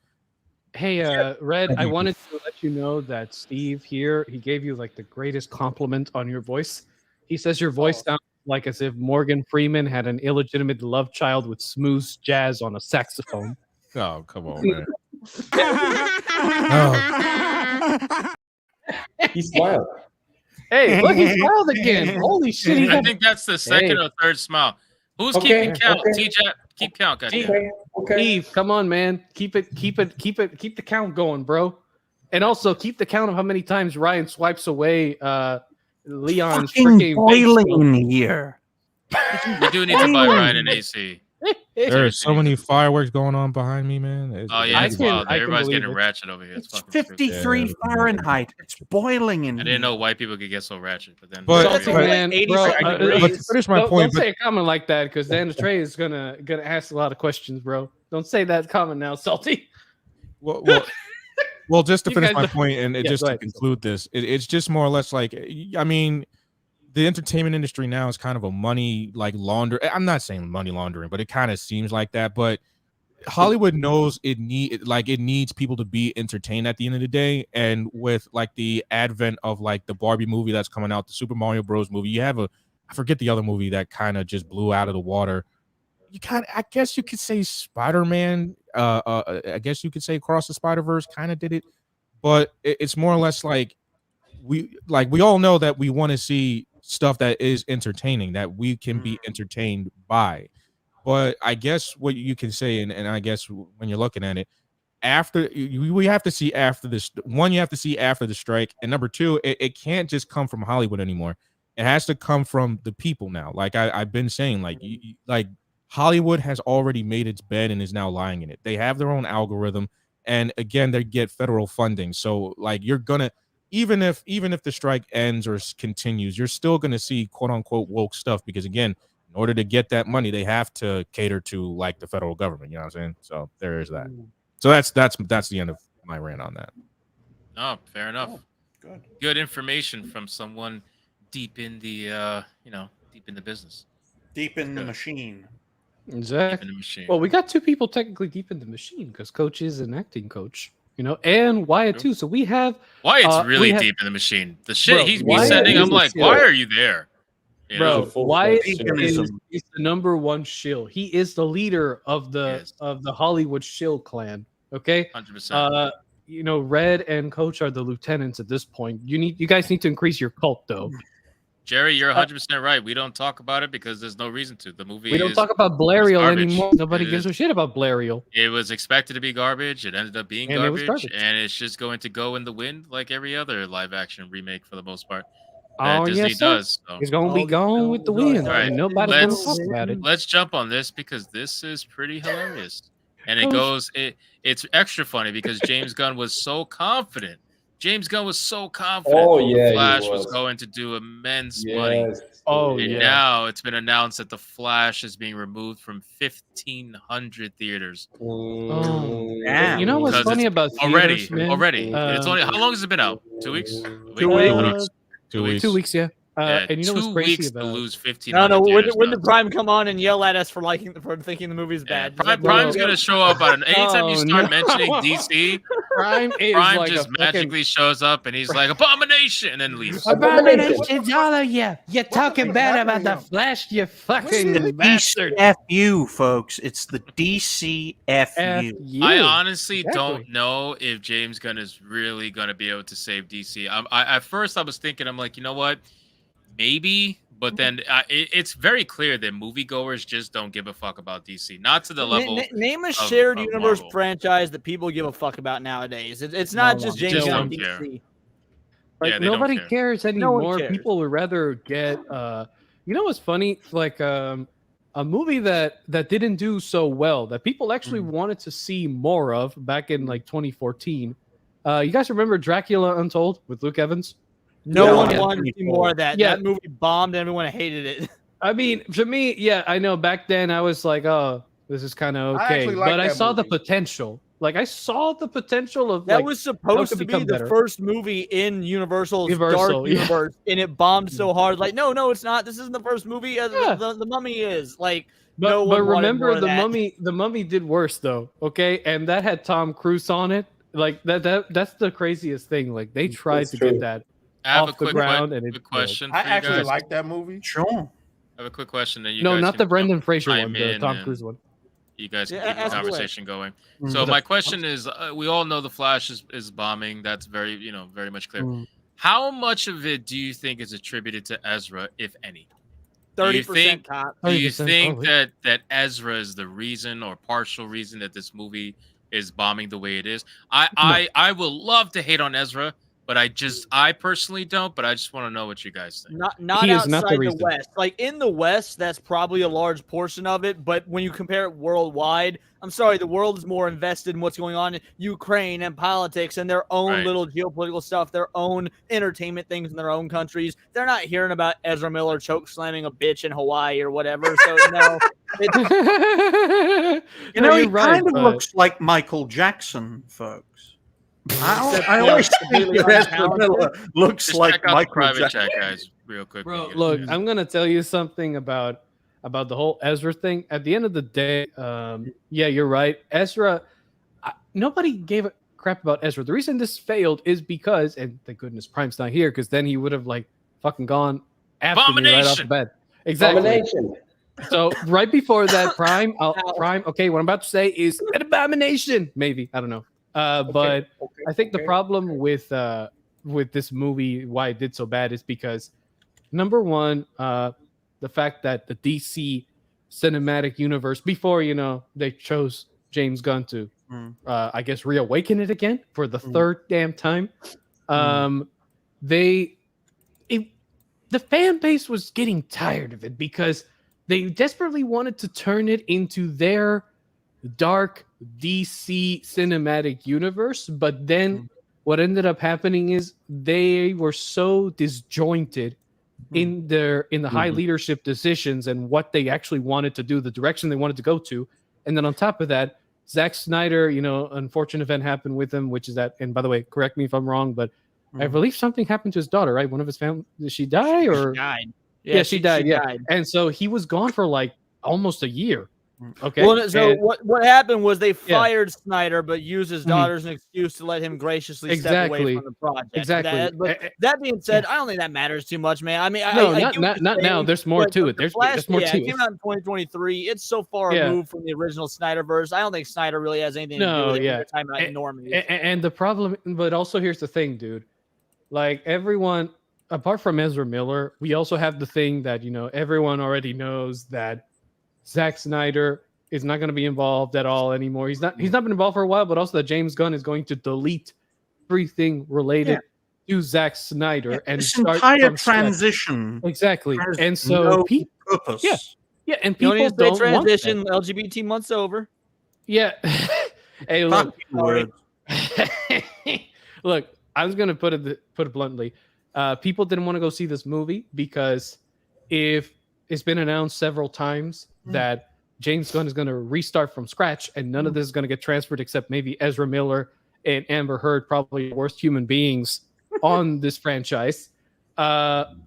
Hey, Red, I wanted to let you know that Steve here, he gave you like the greatest compliment on your voice. He says your voice sounds like as if Morgan Freeman had an illegitimate love child with smooth jazz on a saxophone. Oh, come on, man. He smiled. Hey, look, he smiled again. Holy shit. I think that's the second or third smile. Who's keeping count? TJ, keep count, guys. Steve, come on, man. Keep the count going, bro. And also keep the count of how many times Ryan swipes away Leon's freaking boiling in here. We do need to buy Ryan an AC. There are so many fireworks going on behind me, man. It's wild. Everybody's getting ratchet over here. It's 53 Fahrenheit. It's boiling in here. I didn't know white people could get so ratchet, but then. But to finish my point, don't say a comment like that, because then Trey is gonna ask a lot of questions, bro. Don't say that comment now, Salty. Well, just to finish my point and just to conclude this, it's just more or less like, I mean, the entertainment industry now is kind of a money like laundering. I'm not saying money laundering, but it kind of seems like that. But Hollywood knows it needs people to be entertained at the end of the day. And with like the advent of like the Barbie movie that's coming out, the Super Mario Bros. Movie, you have I forget the other movie that kind of just blew out of the water. I guess you could say Spider-Man. I guess you could say Across the Spider-Verse kind of did it, but it's more or less like we all know that we want to see stuff that is entertaining, that we can be entertained by. But I guess what you can say, and I guess when you're looking at it, we have to see after this. One, you have to see after the strike, and number two, it can't just come from Hollywood anymore. It has to come from the people now. Like I've been saying, like Hollywood has already made its bed and is now lying in it. They have their own algorithm, and again, they get federal funding. So like you're gonna. Even if the strike ends or continues, you're still going to see quote unquote woke stuff, because again, in order to get that money, they have to cater to like the federal government. You know what I'm saying? So there is that. So that's the end of my rant on that. Oh, fair enough. Good information from someone deep in the deep in the business, deep in the machine. Exactly. Deep in the machine. Well, we got two people technically deep in the machine, because Coach is an acting coach. And Wyatt too. So we have Wyatt's really deep in the machine. The shit he's sending, I'm like, why are you there? Wyatt is the number one shill. He is the leader of the Hollywood shill clan. Okay, 100%. Red and Coach are the lieutenants at this point. You guys need to increase your cult though. Jerry, you're 100% right. We don't talk about it because there's no reason to. The movie. We don't is, talk about Blariel garbage. anymore. Nobody gives a shit about Blariel. It was expected to be garbage. It ended up being And it was garbage, garbage. and it's just going to go in the wind like every other live-action remake for the most part. Oh, Disney yes, sir. does. So. It's gonna be gone with the wind, All right, and nobody's gonna talk about it. Let's jump on this because this is pretty hilarious, and it goes. It's extra funny because James Gunn was so confident. James Gunn was so confident. Oh, yeah, The Flash he was was. going to do immense money. Oh, and yeah. now it's been announced that the Flash is being removed from 1,500 theaters. Oh, Damn. you know what's Because funny it's about already? theaters, man? It's only how long has it been out? 2 weeks? 2 weeks. 2 weeks. 2 weeks, yeah. Yeah, and you know what's 2 crazy weeks about to lose 1,500. No, theaters when now. the Prime come on and yell at us for thinking the movie's bad. Prime's gonna show up on anytime you start no. mentioning DC. Prime is Prime like just a fucking magically shows up and he's like abomination and then leaves. abominations, all of you. You're talking bad about the Flash, you fucking bastard. DCFU, folks. It's the DCFU. I honestly Exactly. don't know if James Gunn is really gonna be able to save DC. At first I was thinking, I'm like, you know what? Maybe, but then it's very clear that moviegoers just don't give a fuck about DC. Not to the level. Name a of- shared of universe Marvel. franchise that people give a fuck about nowadays. It's not No just one. James Just Gunn don't care. DC. Like Yeah, they don't nobody care. cares No one anymore. cares. People would rather get you know what's funny? Like a movie that didn't do so well that people actually wanted to see more of back in like 2014. You guys remember Dracula Untold with Luke Evans? No one Yeah. wanted to see more of that. Yeah. That movie bombed. Everyone hated it. I mean, for me, yeah, I know back then I was like, oh, this is kind of I okay. actually like But I that saw the movie. potential. Like I saw the potential of That like, was how it supposed could to be become the better. first movie in Universal's Universal, Dark yeah. Universe, and it bombed so hard. Like, no, it's not. This isn't the first movie. Yeah. The Mummy is. Like, But, no but one wanted remember more of the that. mummy. The Mummy did worse though. Okay, and that had Tom Cruise on it. Like that's the craziest thing. Like they tried to get that I have off the ground, and it quick question. I for you actually guys. like that movie. Sure. I have a quick question. That you no, guys not can the Brendan Fraser chime one, the in Tom and Cruise one. You guys can Yeah, keep the ask away. conversation going. Mm. So my question is, we all know the Flash is bombing. That's very very much clear. Mm. How much of it do you think is attributed to Ezra, if any? Do you 30% think, cop. do you 30%, think probably. that Ezra is the reason or partial reason that this movie is bombing the way it is? I will love to hate on Ezra, but I personally don't. But I just want to know what you guys think. Not He is outside not the the, reason. West. Like in the West, that's probably a large portion of it. But when you compare it worldwide, I'm sorry, the world is more invested in what's going on in Ukraine and politics and their own Right. little geopolitical stuff, their own entertainment things in their own countries. They're not hearing about Ezra Miller choke slamming a bitch in Hawaii or whatever. So no, You know, he you're right, kind of but- looks like Michael Jackson, folks. Except I always think completely that Ezra untalented. Miller looks Just like check out Michael the private Jackson. chat, guys, real quick. Bro, when you get a look, chance. I'm gonna tell you something about the whole Ezra thing. At the end of the day, yeah, you're right. Ezra, nobody gave a crap about Ezra. The reason this failed is because, and thank goodness Prime's not here, because then he would have like fucking gone after me right off the Abomination! bat. Exactly. Abomination. So right before that, Prime. Okay, what I'm about to say is an abomination. Maybe I don't know. But I think the problem with this movie, why it did so bad, is because number one, the fact that the DC cinematic universe, before they chose James Gunn to, I guess, reawaken it again for the third damn time. The fan base was getting tired of it because they desperately wanted to turn it into their dark DC cinematic universe, but then what ended up happening is they were so disjointed in the high leadership decisions and what they actually wanted to do, the direction they wanted to go to. And then on top of that, Zack Snyder, unfortunate event happened with him, which is that, and by the way, correct me if I'm wrong, but I believe something happened to his daughter, right? One of his family, did she die or? She died. Yeah, she died. Yeah. died. And so he was gone for like almost a year. Okay. Well, so And- what happened was they Yeah. fired Snyder, but used his daughter as an excuse to let him graciously step away Exactly. from the project. Exactly. But that being said, I don't think that matters too much, man. I mean, No, I not- get what not- you're not now. saying, There's more but to it. the There's Flash, more yeah, to it it. came out in 2023. It's so far Yeah. removed from the original Snyderverse. I don't think Snyder really has anything to do No, with it when yeah. they're talking about normies. And the problem, but also here's the thing, dude. Like everyone, apart from Ezra Miller, we also have the thing that, everyone already knows that Zack Snyder is not going to be involved at all anymore. He's not been involved for a while, but also that James Gunn is going to delete everything related to Zack Snyder and this start entire from scratch. transition. Exactly. has And so no purpose. Yeah, and You people don't need to say don't want transition. that. LGBT month's over. Yeah. Hey, look. Word. Look, I was gonna put it bluntly. People didn't want to go see this movie because if it's been announced several times that James Gunn is going to restart from scratch and none of this is going to get transferred except maybe Ezra Miller and Amber Heard, probably the worst human beings on this franchise,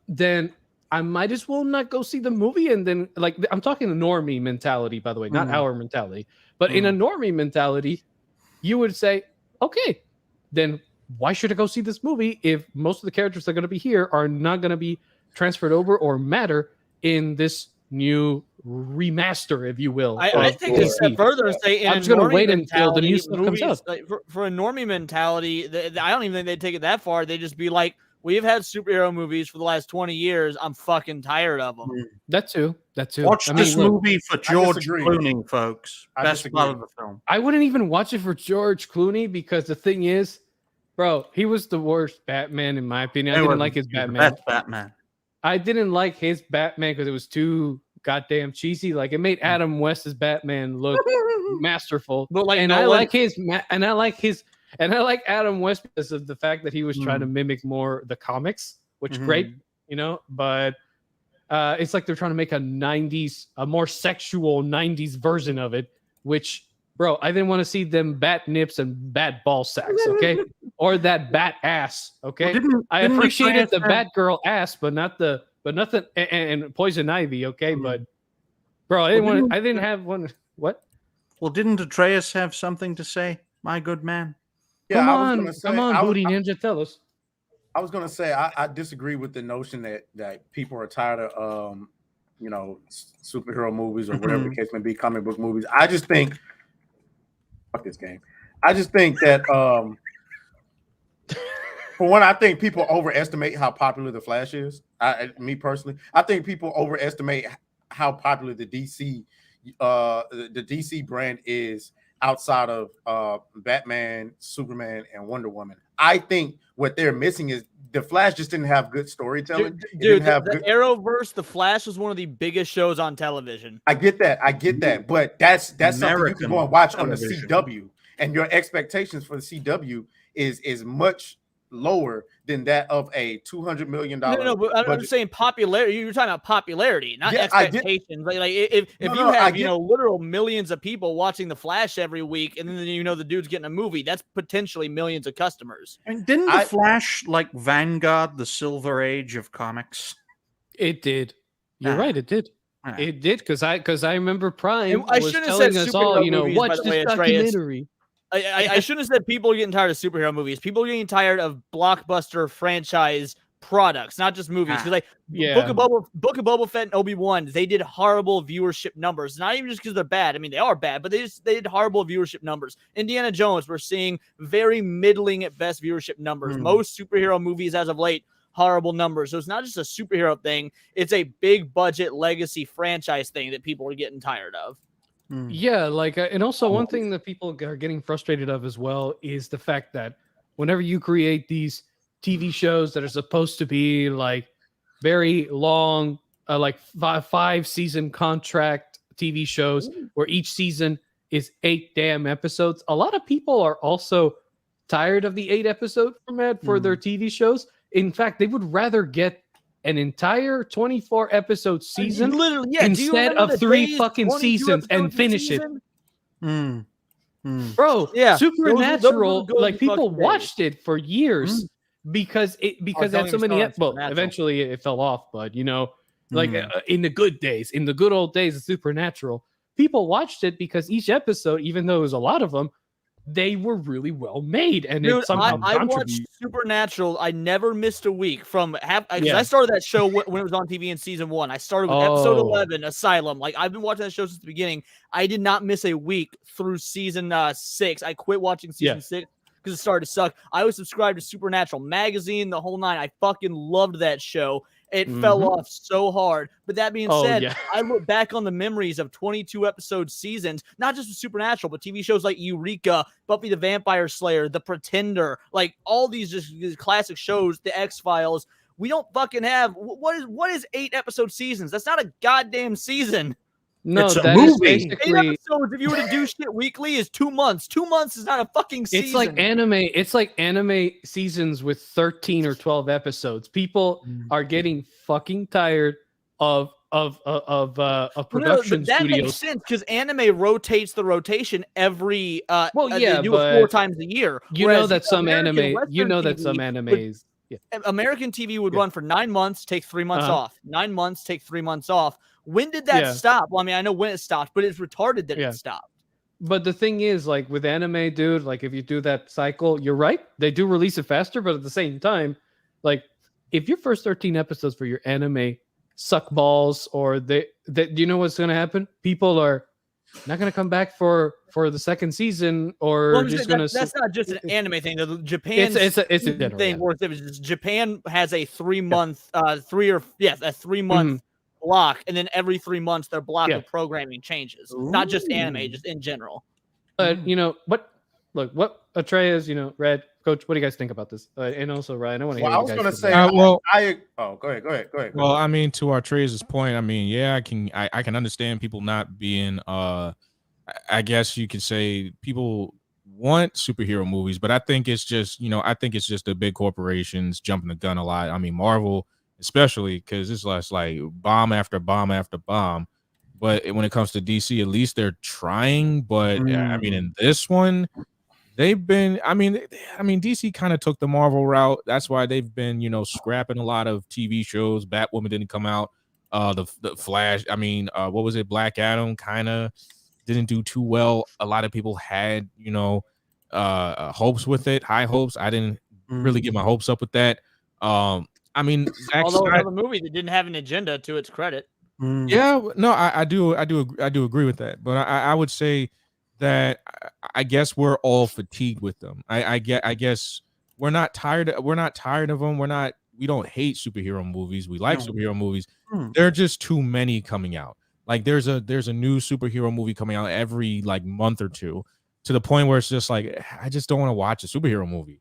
then I might as well not go see the movie. And then, like, I'm talking a normie mentality, by the way, not our mentality, but in a normie mentality, you would say, okay, then why should I go see this movie if most of the characters that are going to be here are not going to be transferred over or matter in this new remaster, if you will? I take it a step further and say, I'm just going to wait until the new stuff comes out. Like, for a normie mentality, I don't even think they'd take it that far. They'd just be like, we've had superhero movies for the last 20 years. I'm fucking tired of them. That too. Watch this movie for George Clooney, folks. Best part of the film. I wouldn't even watch it for George Clooney because the thing is, bro, he was the worst Batman in my opinion. I didn't like his Batman. That's Batman. I didn't like his Batman because it was too goddamn cheesy. Like, it made Adam West's Batman look masterful. But like, I like Adam West because of the fact that he was trying to mimic more the comics, which great, but it's like they're trying to make a more sexual 90s version of it, which, bro, I didn't want to see them bat nips and bat ball sacks, okay? Or that bat ass, okay? Well, I appreciated the Batgirl ass, but nothing and Poison Ivy, okay? But bro, I didn't have one. What? Well, didn't Atreus have something to say, my good man? Yeah, come on, Booty Ninja, tell us. I was gonna say I disagree with the notion that people are tired of superhero movies or whatever the case may be, comic book movies. I just think fuck this game. I just think that for one, I think people overestimate how popular the Flash is. Me personally, I think people overestimate how popular the DC brand is outside of Batman, Superman, and Wonder Woman. I think what they're missing is the Flash just didn't have good storytelling. Dude, the Arrowverse, the Flash was one of the biggest shows on television. I get that, but that's something you can go and watch television on the CW, and your expectations for the CW is much lower than that of a $200 million. No, but I'm just saying popularity. You're talking about popularity, not expectations. Like if you have literal millions of people watching the Flash every week, and then the dude's getting a movie, that's potentially millions of customers. And didn't the Flash vanguard the Silver Age of comics? It did. You're right. It did. It did because I remember Prime I was shouldn't have telling said us all, movies, watch this documentary. I shouldn't have said people are getting tired of superhero movies. People are getting tired of blockbuster franchise products, not just movies. Because Book of Boba Fett and Obi-Wan, they did horrible viewership numbers. Not even just because they're bad. I mean, they are bad, but they did horrible viewership numbers. Indiana Jones, we're seeing very middling at best viewership numbers. Most superhero movies as of late, horrible numbers. So it's not just a superhero thing. It's a big budget legacy franchise thing that people are getting tired of. Yeah, and also one thing that people are getting frustrated of as well is the fact that whenever you create these TV shows that are supposed to be very long, 5-season contract TV shows where each season is 8 damn episodes, a lot of people are also tired of the 8-episode format for their TV shows. In fact, they would rather get an entire 24-episode season instead of 3 fucking seasons and finish it. Bro, Supernatural, people watched it for years because it had so many. Well, eventually it fell off, but in the good days, in the good old days of Supernatural, people watched it because each episode, even though it was a lot of them, they were really well made, and dude, it somehow I watched Supernatural. I never missed a week from I started that show when it was on TV in season 1. I started with episode 11, Asylum. I've been watching that show since the beginning. I did not miss a week through season 6. I quit watching season 6 because it started to suck. I was subscribed to Supernatural Magazine, the whole nine. I fucking loved that show. It fell off so hard. But that being said, I look back on the memories of 22 episode seasons, not just with Supernatural, but TV shows like Eureka, Buffy the Vampire Slayer, The Pretender, like all these classic shows, The X-Files. We don't fucking have what is 8 episode seasons? That's not a goddamn season. No, it's a that movie. is basically 8 episodes. If you were to do shit weekly, is 2 months. 2 months is not a fucking season. It's like anime. It's like anime seasons with 13 or 12 episodes. People are getting fucking tired of production that studios. makes sense because anime rotates the rotation every. They do it 4 times a year. You know that some anime. You know that some animes. American TV would run for 9 months, take 3 months off. 9 months, take 3 months off. When did that stop? Well, I mean, I know when it stopped, but it's retarded that it stopped. But the thing is, like with anime, dude, like if you do that cycle, you're right. They do release it faster, but at the same time, like if your first 13 episodes for your anime suck balls, or you know what's going to happen? People are not going to come back for the second season, or just going to. That's not just an anime thing. The Japan it's a general, thing. Worth it is Japan has a 3 month, a 3 month block, and then every 3 months their block of programming changes. Not just anime, just in general. But you know what? Look, what Atreus, Red Coach. What do you guys think about this? And also Ryan, I want to hear. I was going to say. Well, go ahead. Well, I mean, to Atreus' point, I mean, yeah, I can understand people not being. I guess you could say people want superhero movies, but I think it's just the big corporations jumping the gun a lot. I mean, Marvel. Especially because it's less like bomb after bomb after bomb. But when it comes to DC, at least they're trying. But I mean, in this one, they've been. I mean, DC kind of took the Marvel route. That's why they've been, scrapping a lot of TV shows. Batwoman didn't come out. The Flash. I mean, what was it? Black Adam kind of didn't do too well. A lot of people had, hopes with it, high hopes. I didn't really get my hopes up with that. I mean, although another movie that didn't have an agenda to its credit. Yeah, no, I do agree with that. But I would say that I guess we're all fatigued with them. I guess we're not tired of them. We don't hate superhero movies. We like superhero movies. There are just too many coming out. Like there's a new superhero movie coming out every like month or two, to the point where it's just like I just don't want to watch a superhero movie,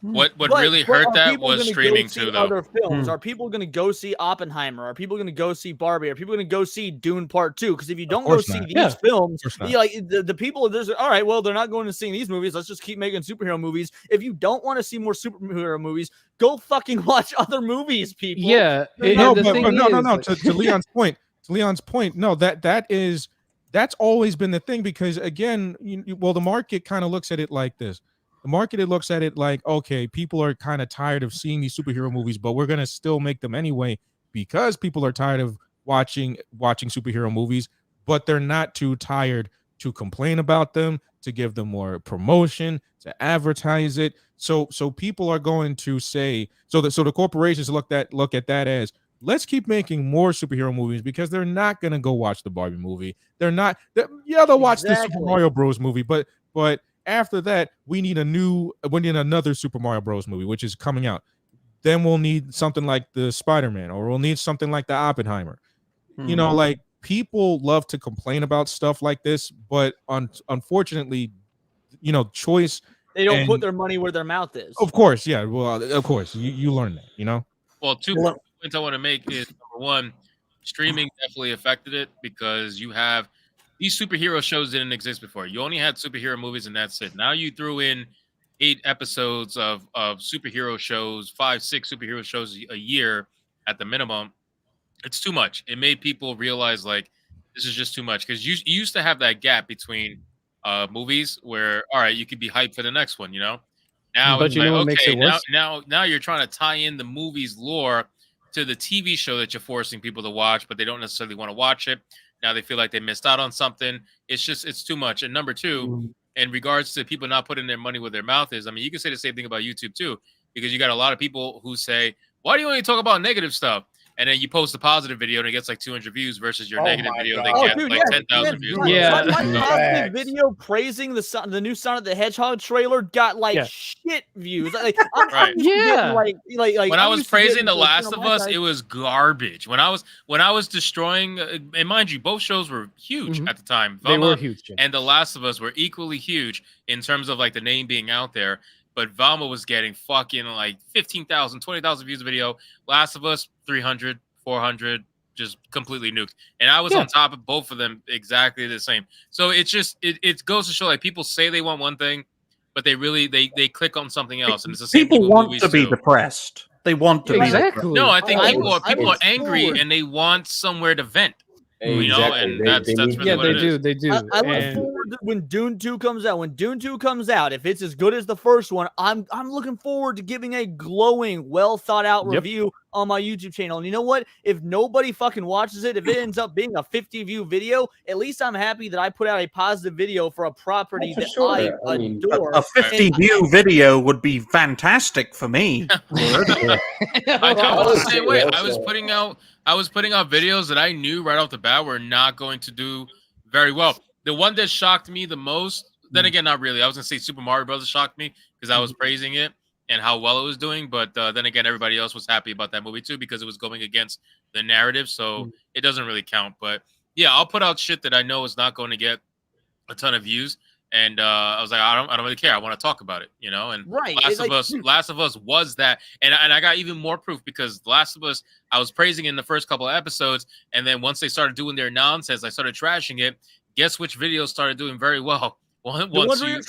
What really hurt that was streaming too, though. Other films. Are people going to go see Oppenheimer? Are people going to go see Barbie? Are people going to go see Dune Part 2? Because if you don't go see these films, the people there's all right. Well, they're not going to see these movies. Let's just keep making superhero movies. If you don't want to see more superhero movies, go fucking watch other movies, people. Yeah, no. To Leon's point. No, that's always been the thing, because again, the market kind of looks at it like this. The market looks at it like, okay, people are kind of tired of seeing these superhero movies, but we're going to still make them anyway because people are tired of watching superhero movies, but they're not too tired to complain about them, to give them more promotion, to advertise it. So people are going to say, so the corporations look at that as, let's keep making more superhero movies, because they're not going to go watch the Barbie movie. They'll watch the Super Mario Bros. Movie, but after that, we need another Super Mario Bros. Movie, which is coming out. Then we'll need something like the Spider-Man, or we'll need something like the Oppenheimer. Like people love to complain about stuff like this, but unfortunately, choice. They don't put their money where their mouth is. Of course, yeah. Well, of course, you learn that. Well, 2 points I want to make is, number one, streaming definitely affected it, because you have. These superhero shows didn't exist before. You only had superhero movies, and that's it. Now you threw in 8 episodes of superhero shows, 5, 6 superhero shows a year at the minimum. It's too much. It made people realize, like, this is just too much. Because you used to have that gap between movies where, all right, you could be hyped for the next one, Now, but what makes it worse? Now you're trying to tie in the movie's lore to the TV show that you're forcing people to watch, but they don't necessarily want to watch it. Now they feel like they missed out on something. It's too much. And number two, in regards to people not putting their money where their mouth is, I mean, you can say the same thing about YouTube too, because you got a lot of people who say, why do you only talk about negative stuff? and then you post a positive video and it gets like 200 views versus your negative video that Oh, gets dude, like 10,000 views. My positive video praising the new Sonic the Hedgehog trailer got like shit views. Like, I'm used to getting, like when I I'm was used to praising getting, The like, Last of Us, it was garbage. When I was destroying, and mind you, both shows were huge at the time. They were Velma huge, yeah. and The Last of Us were equally huge in terms of like the name being out there. But Velma was getting fucking like 15,000, 20,000 views a video. Last of Us 300, 400, just completely nuked. And I was on top of both of them exactly the same. So it's just it goes to show like people say they want one thing, but they really they click on something else. And it's the same People thing with want movies to be too. depressed. They want to be depressed. No, I think people are angry forward. and they want somewhere to vent. You know, Exactly. and They that's need really what it is. They do. I look forward to when Dune 2 comes out. When Dune 2 comes out, if it's as good as the first one, I'm looking forward to giving a glowing, well thought out review on my YouTube channel. And you know what? If nobody fucking watches it, if it ends up being a 50 view video, at least I'm happy that I put out a positive video for a property that I adore. A 50 view video would be fantastic for me. I was the same way. I was putting out videos that I knew right off the bat were not going to do very well. The one that shocked me the most, then again, not really. I was gonna say Super Mario Brothers shocked me because I was praising it and how well it was doing. But then again, everybody else was happy about that movie too because it was going against the narrative, so it doesn't really count. But yeah, I'll put out shit that I know is not going to get a ton of views. And I was like, I don't really care. I want to talk about it, you know. And Last of Us was that, and I got even more proof because Last of Us, I was praising in the first couple of episodes, and then once they started doing their nonsense, I started trashing it. Guess which videos started doing very well? The one where you're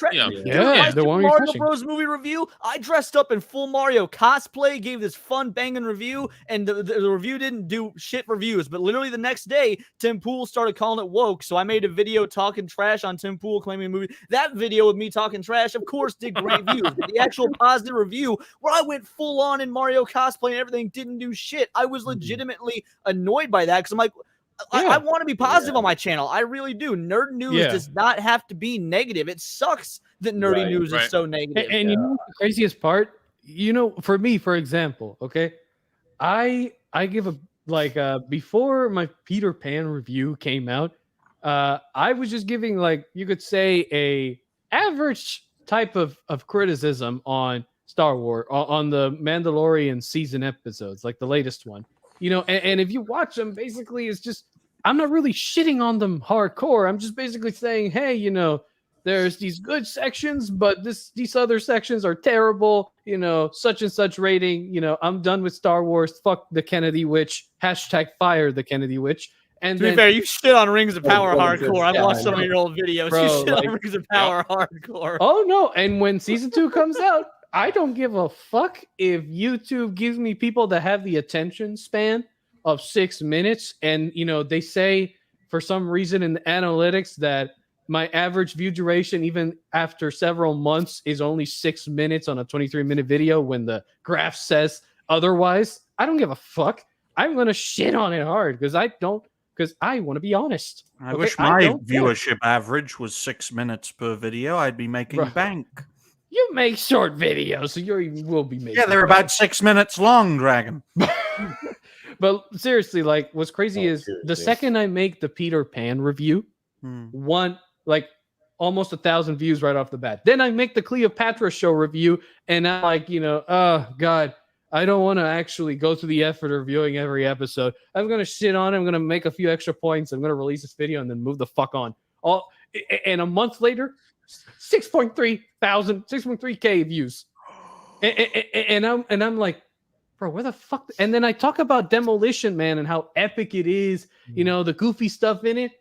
the one Mario you're Bros. Movie review. I dressed up in full Mario cosplay, gave this fun banging review, and the review didn't do shit for views. But literally the next day, Tim Pool started calling it woke. So I made a video talking trash on Tim Pool claiming the movie. That video with me talking trash, of course, did great views. But the actual positive review, where I went full on in Mario cosplay and everything, didn't do shit. I was legitimately annoyed by that because I'm like, I want to be positive on my channel. I really do. Nerd news does not have to be negative. It sucks that nerdy news is so negative. And you know the craziest part? You know, for me, for example, okay, I give before my Peter Pan review came out, I was just giving you could say a average type of criticism on Star Wars, on the Mandalorian season episodes, like the latest one. You know, and if you watch them, basically, it's just, I'm not really shitting on them hardcore. I'm just basically saying, hey, you know, there's these good sections, but these other sections are terrible, you know, such and such rating. You know, I'm done with Star Wars. Fuck the Kennedy Witch. #fire the Kennedy Witch. And to be fair, you shit on Rings of Power hardcore. I've watched some of your old videos. Bro, you shit on Rings of Power hardcore. Oh, no. And when season 2 comes out, I don't give a fuck if YouTube gives me people that have the attention span of 6 minutes. And, you know, they say for some reason in the analytics that my average view duration, even after several months, is only 6 minutes on a 23-minute video when the graph says otherwise. I don't give a fuck. I'm going to shit on it hard because I want to be honest. I wish my viewership average was 6 minutes per video. I'd be making bank. You make short videos, so you will be making. Yeah, they're about 6 minutes long, Dragon. But seriously, what's crazy is the second I make the Peter Pan review, almost 1,000 views right off the bat. Then I make the Cleopatra show review, and I'm like, you know, oh God, I don't want to actually go through the effort of reviewing every episode. I'm gonna shit on it. I'm gonna make a few extra points. I'm gonna release this video and then move the fuck on. And a month later, 6.3K views, and I'm like, bro, where the fuck? And then I talk about Demolition Man and how epic it is, you know, the goofy stuff in it.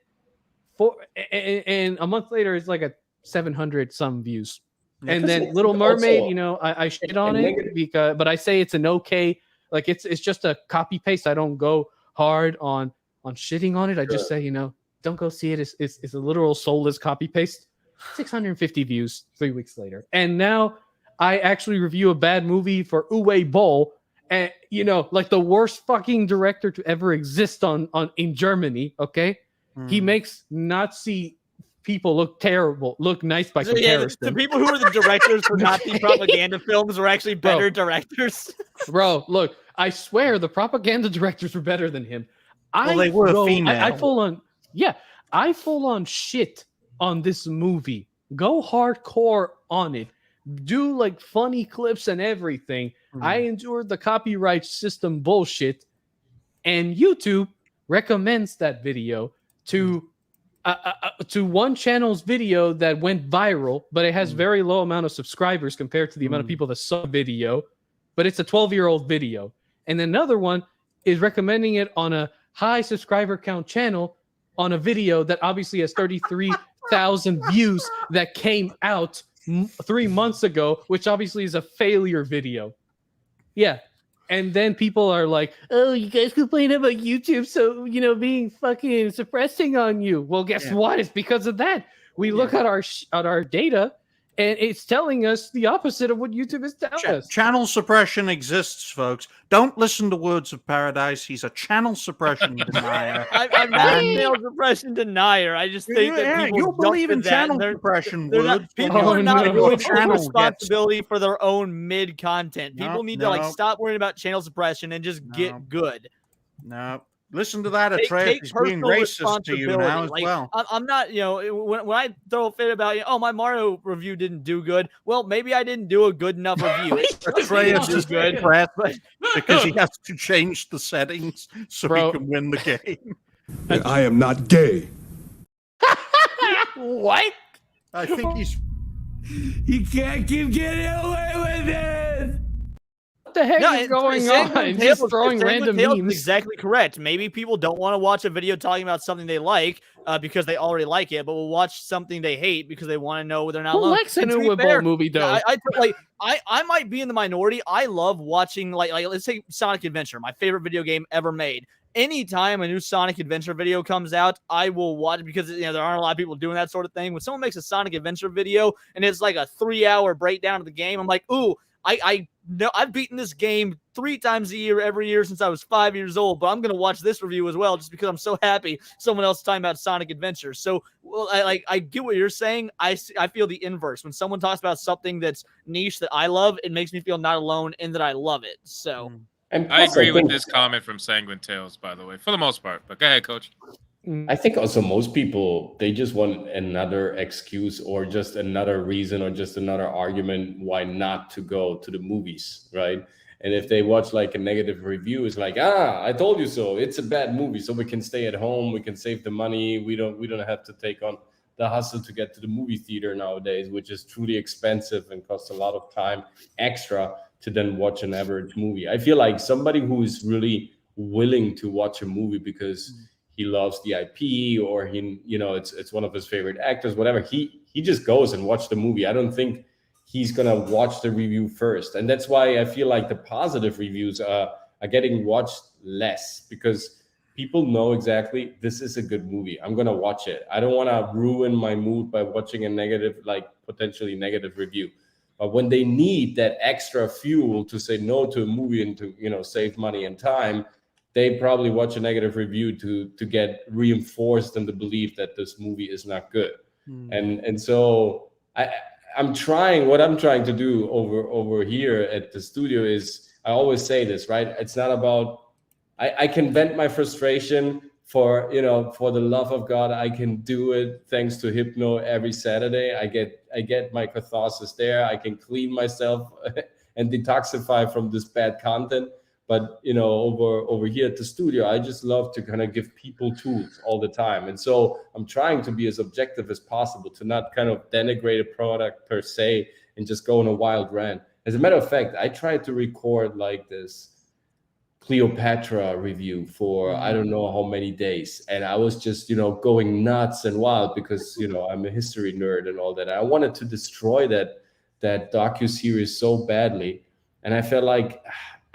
And a month later, it's like a 700 some views. Yeah, and then Little Mermaid, you know, I shit on it but I say it's an okay, it's just a copy paste. I don't go hard on shitting on it. I just say, you know, don't go see it. It's a literal soulless copy paste. 650 views 3 weeks later. And now I actually review a bad movie for Uwe Boll, and you know, the worst fucking director to ever exist in Germany. Okay, he makes Nazi people look nice by comparison. The people who are the directors for Nazi propaganda films are actually better directors. Bro, look, I swear the propaganda directors were better than him. Well, they were female. I full on shit on this movie. Go hardcore on it. Do like funny clips and everything. I endured the copyright system bullshit, and YouTube recommends that video to one channel's video that went viral, but it has very low amount of subscribers compared to the amount of people that saw the video, but it's a 12-year-old video. And another one is recommending it on a high subscriber count channel on a video that obviously has 33,000 views that came out 3 months ago, which obviously is a failure video. Yeah. And then people are like, oh, you guys complain about YouTube, so, being fucking suppressing on you. Well, guess what? It's because of that. We look at our data, and it's telling us the opposite of what YouTube is telling us. Channel suppression exists, folks. Don't listen to Words of Paradise. He's a channel suppression denier. I'm not a channel suppression denier. I just think that people you believe in channel suppression, Words. People are not doing responsibility for their own mid content. People need to stop worrying about channel suppression and just get good. No. Listen to that, Atreus. He's being racist to you now as well. I'm not, when I throw a fit about, my Mario review didn't do good. Well, maybe I didn't do a good enough review. Atreus is good because he has to change the settings so he can win the game. And I am not gay. What? I think he's... You can't keep getting away with it. What the heck is going on? Just throwing random memes. Exactly correct. Maybe people don't want to watch a video talking about something they like because they already like it, but will watch something they hate because they want to know they're not alone. Who likes a new movie, though? I might be in the minority. I love watching, like let's say Sonic Adventure, my favorite video game ever made. Anytime a new Sonic Adventure video comes out, I will watch because there aren't a lot of people doing that sort of thing. When someone makes a Sonic Adventure video and it's like a 3-hour breakdown of the game, I'm like, ooh, I know I've beaten this game 3 times a year every year since I was 5 years old, but I'm going to watch this review as well just because I'm so happy someone else is talking about Sonic Adventure. So, well, I get what you're saying. I feel the inverse. When someone talks about something that's niche that I love, it makes me feel not alone in that I love it. So, I agree with this comment from Sanguine Tales, by the way, for the most part. But go ahead, Coach. I think also most people, they just want another excuse or just another reason or just another argument why not to go to the movies, right? And if they watch like a negative review, it's like, I told you so. It's a bad movie, so we can stay at home. We can save the money. We don't have to take on the hustle to get to the movie theater nowadays, which is truly expensive and costs a lot of time extra to then watch an average movie. I feel like somebody who is really willing to watch a movie because he loves the IP or it's one of his favorite actors, whatever. He just goes and watch the movie. I don't think he's gonna watch the review first, and that's why I feel like the positive reviews are getting watched less because people know exactly this is a good movie. I'm gonna watch it. I don't want to ruin my mood by watching a negative, like potentially negative review. But when they need that extra fuel to say no to a movie and to save money and time, they probably watch a negative review to get reinforced in the belief that this movie is not good. And so I'm trying to do over here at the studio is, I always say this, right? It's not about, I can vent my frustration for the love of God. I can do it thanks to Hypno every Saturday. I get my catharsis there. I can clean myself and detoxify from this bad content. But over here at the studio, I just love to kind of give people tools all the time. And so I'm trying to be as objective as possible, to not kind of denigrate a product per se and just go on a wild rant. As a matter of fact, I tried to record like this Cleopatra review for I don't know how many days. And I was just, going nuts and wild because, I'm a history nerd and all that. I wanted to destroy that docuseries so badly. And I felt like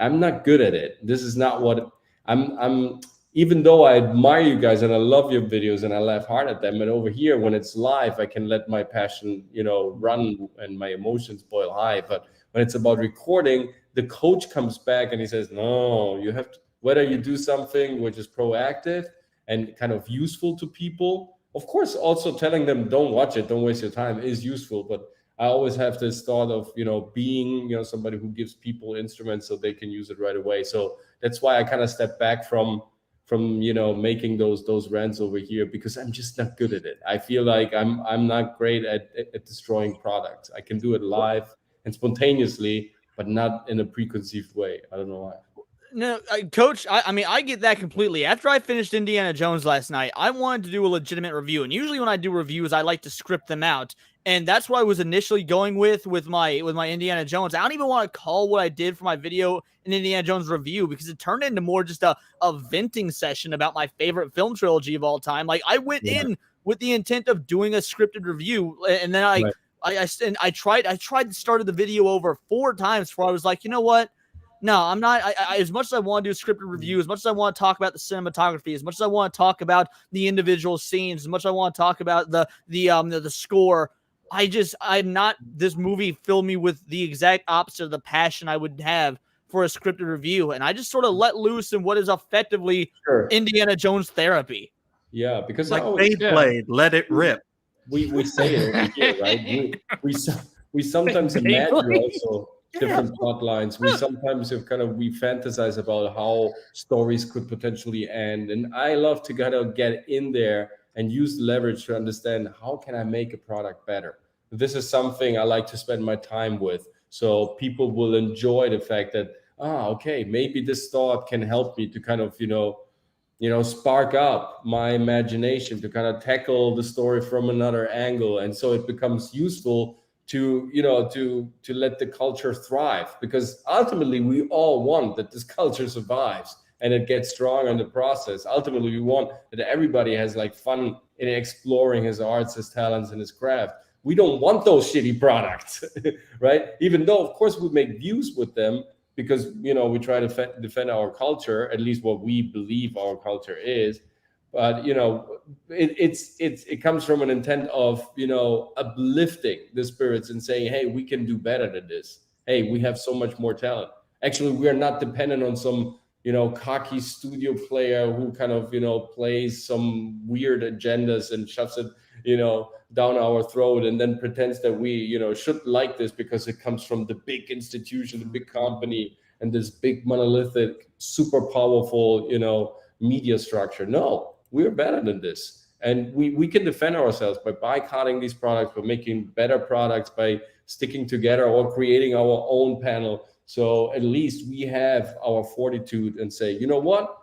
I'm not good at it. This is not what I'm even though I admire you guys and I love your videos and I laugh hard at them. And over here, when it's live, I can let my passion, run and my emotions boil high. But when it's about recording, the coach comes back and he says, no, you have to, whether you do something which is proactive and kind of useful to people, of course, also telling them, don't watch it, don't waste your time is useful. But I always have this thought of, being, somebody who gives people instruments so they can use it right away. So that's why I kind of step back from making those rants over here, because I'm just not good at it. I feel like I'm not great at destroying products. I can do it live and spontaneously, but not in a preconceived way. I don't know why. No, Coach, I mean, I get that completely. After I finished Indiana Jones last night, I wanted to do a legitimate review. And usually when I do reviews, I like to script them out. And that's what I was initially going with my Indiana Jones. I don't even want to call what I did for my video an Indiana Jones review, because it turned into more just a venting session about my favorite film trilogy of all time. Like, I went in with the intent of doing a scripted review, and then I tried to start the video over 4 times before I was like, you know what? No, I'm not. As much as I want to do a scripted review, as much as I want to talk about the cinematography, as much as I want to talk about the individual scenes, as much as I want to talk about the score, I'm not. This movie filled me with the exact opposite of the passion I would have for a scripted review, and I just sort of let loose in what is effectively Indiana Jones therapy. Yeah, because like Beyblade, let it rip. We say it over here, right? We sometimes imagine also different plot lines. We sometimes we fantasize about how stories could potentially end, and I love to get in there and use leverage to understand how can I make a product better. This is something I like to spend my time with, so people will enjoy the fact that okay, maybe this thought can help me to spark up my imagination, to kind of tackle the story from another angle, and so it becomes useful to let the culture thrive, because ultimately we all want that this culture survives and it gets strong in the process. Ultimately, we want that everybody has fun in exploring his arts, his talents, and his craft. We don't want those shitty products, right? Even though, of course, we make views with them, because we try to defend our culture, at least what we believe our culture is. But it comes from an intent of uplifting the spirits and saying, hey, we can do better than this. Hey, we have so much more talent. Actually, we are not dependent on some cocky studio player who plays some weird agendas and shoves it down our throat, and then pretends that we should like this because it comes from the big institution, the big company, and this big monolithic, super powerful media structure. No, we're better than this, and we can defend ourselves by boycotting these products, by making better products, by sticking together or creating our own panel. So at least we have our fortitude and say, you know what,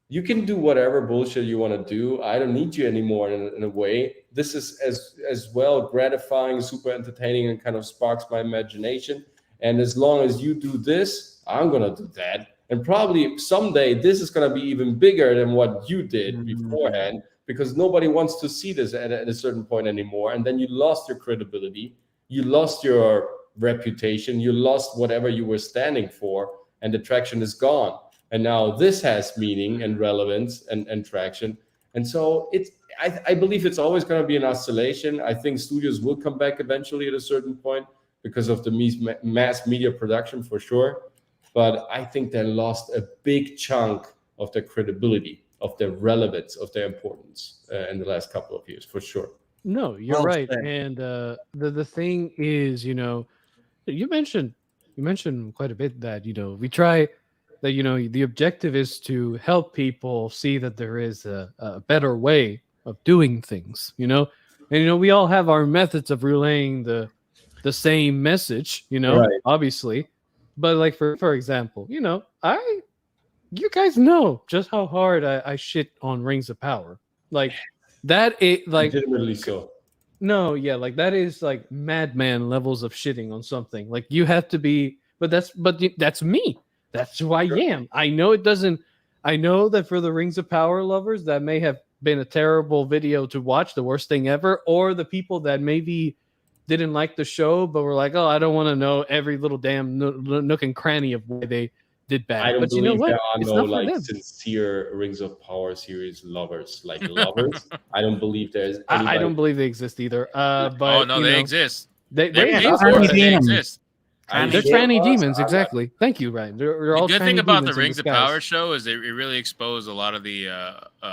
you can do whatever bullshit you want to do. I don't need you anymore in a way. This is as well gratifying, super entertaining, and kind of sparks my imagination. And as long as you do this, I'm going to do that. And probably someday this is going to be even bigger than what you did beforehand, because nobody wants to see this at a certain point anymore. And then you lost your credibility. You lost your reputation. You lost whatever you were standing for, and the traction is gone. And now this has meaning and relevance and traction. And so I believe it's always going to be an oscillation. I think studios will come back eventually at a certain point because of the mass media production, for sure. But I think they lost a big chunk of their credibility, of their relevance, of their importance in the last couple of years, for sure. No, you're right. And the thing is, you mentioned quite a bit that, we try that, the objective is to help people see that there is a better way of doing things, and, we all have our methods of relaying the same message, Right. obviously. But for example, you guys know just how hard I shit on Rings of Power. Legitimately so. No, yeah, that is madman levels of shitting on something. You have to be, but that's me. That's who I am. I know it doesn't. I know that for the Rings of Power lovers, that may have been a terrible video to watch, the worst thing ever, or the people that maybe didn't like the show but were like, oh, I don't want to know every little damn nook and cranny of why they did bad. I don't but believe you know what? there are It's no not for them. sincere Rings of Power series lovers, lovers. I don't believe there's anybody. I don't believe they exist either. But Oh no, they exist. They exist. They exist. They're tranny demons, exactly. Thank you, Ryan. They're all The good tranny thing about the demons in Rings of disguise. Power show is it really exposed a lot of the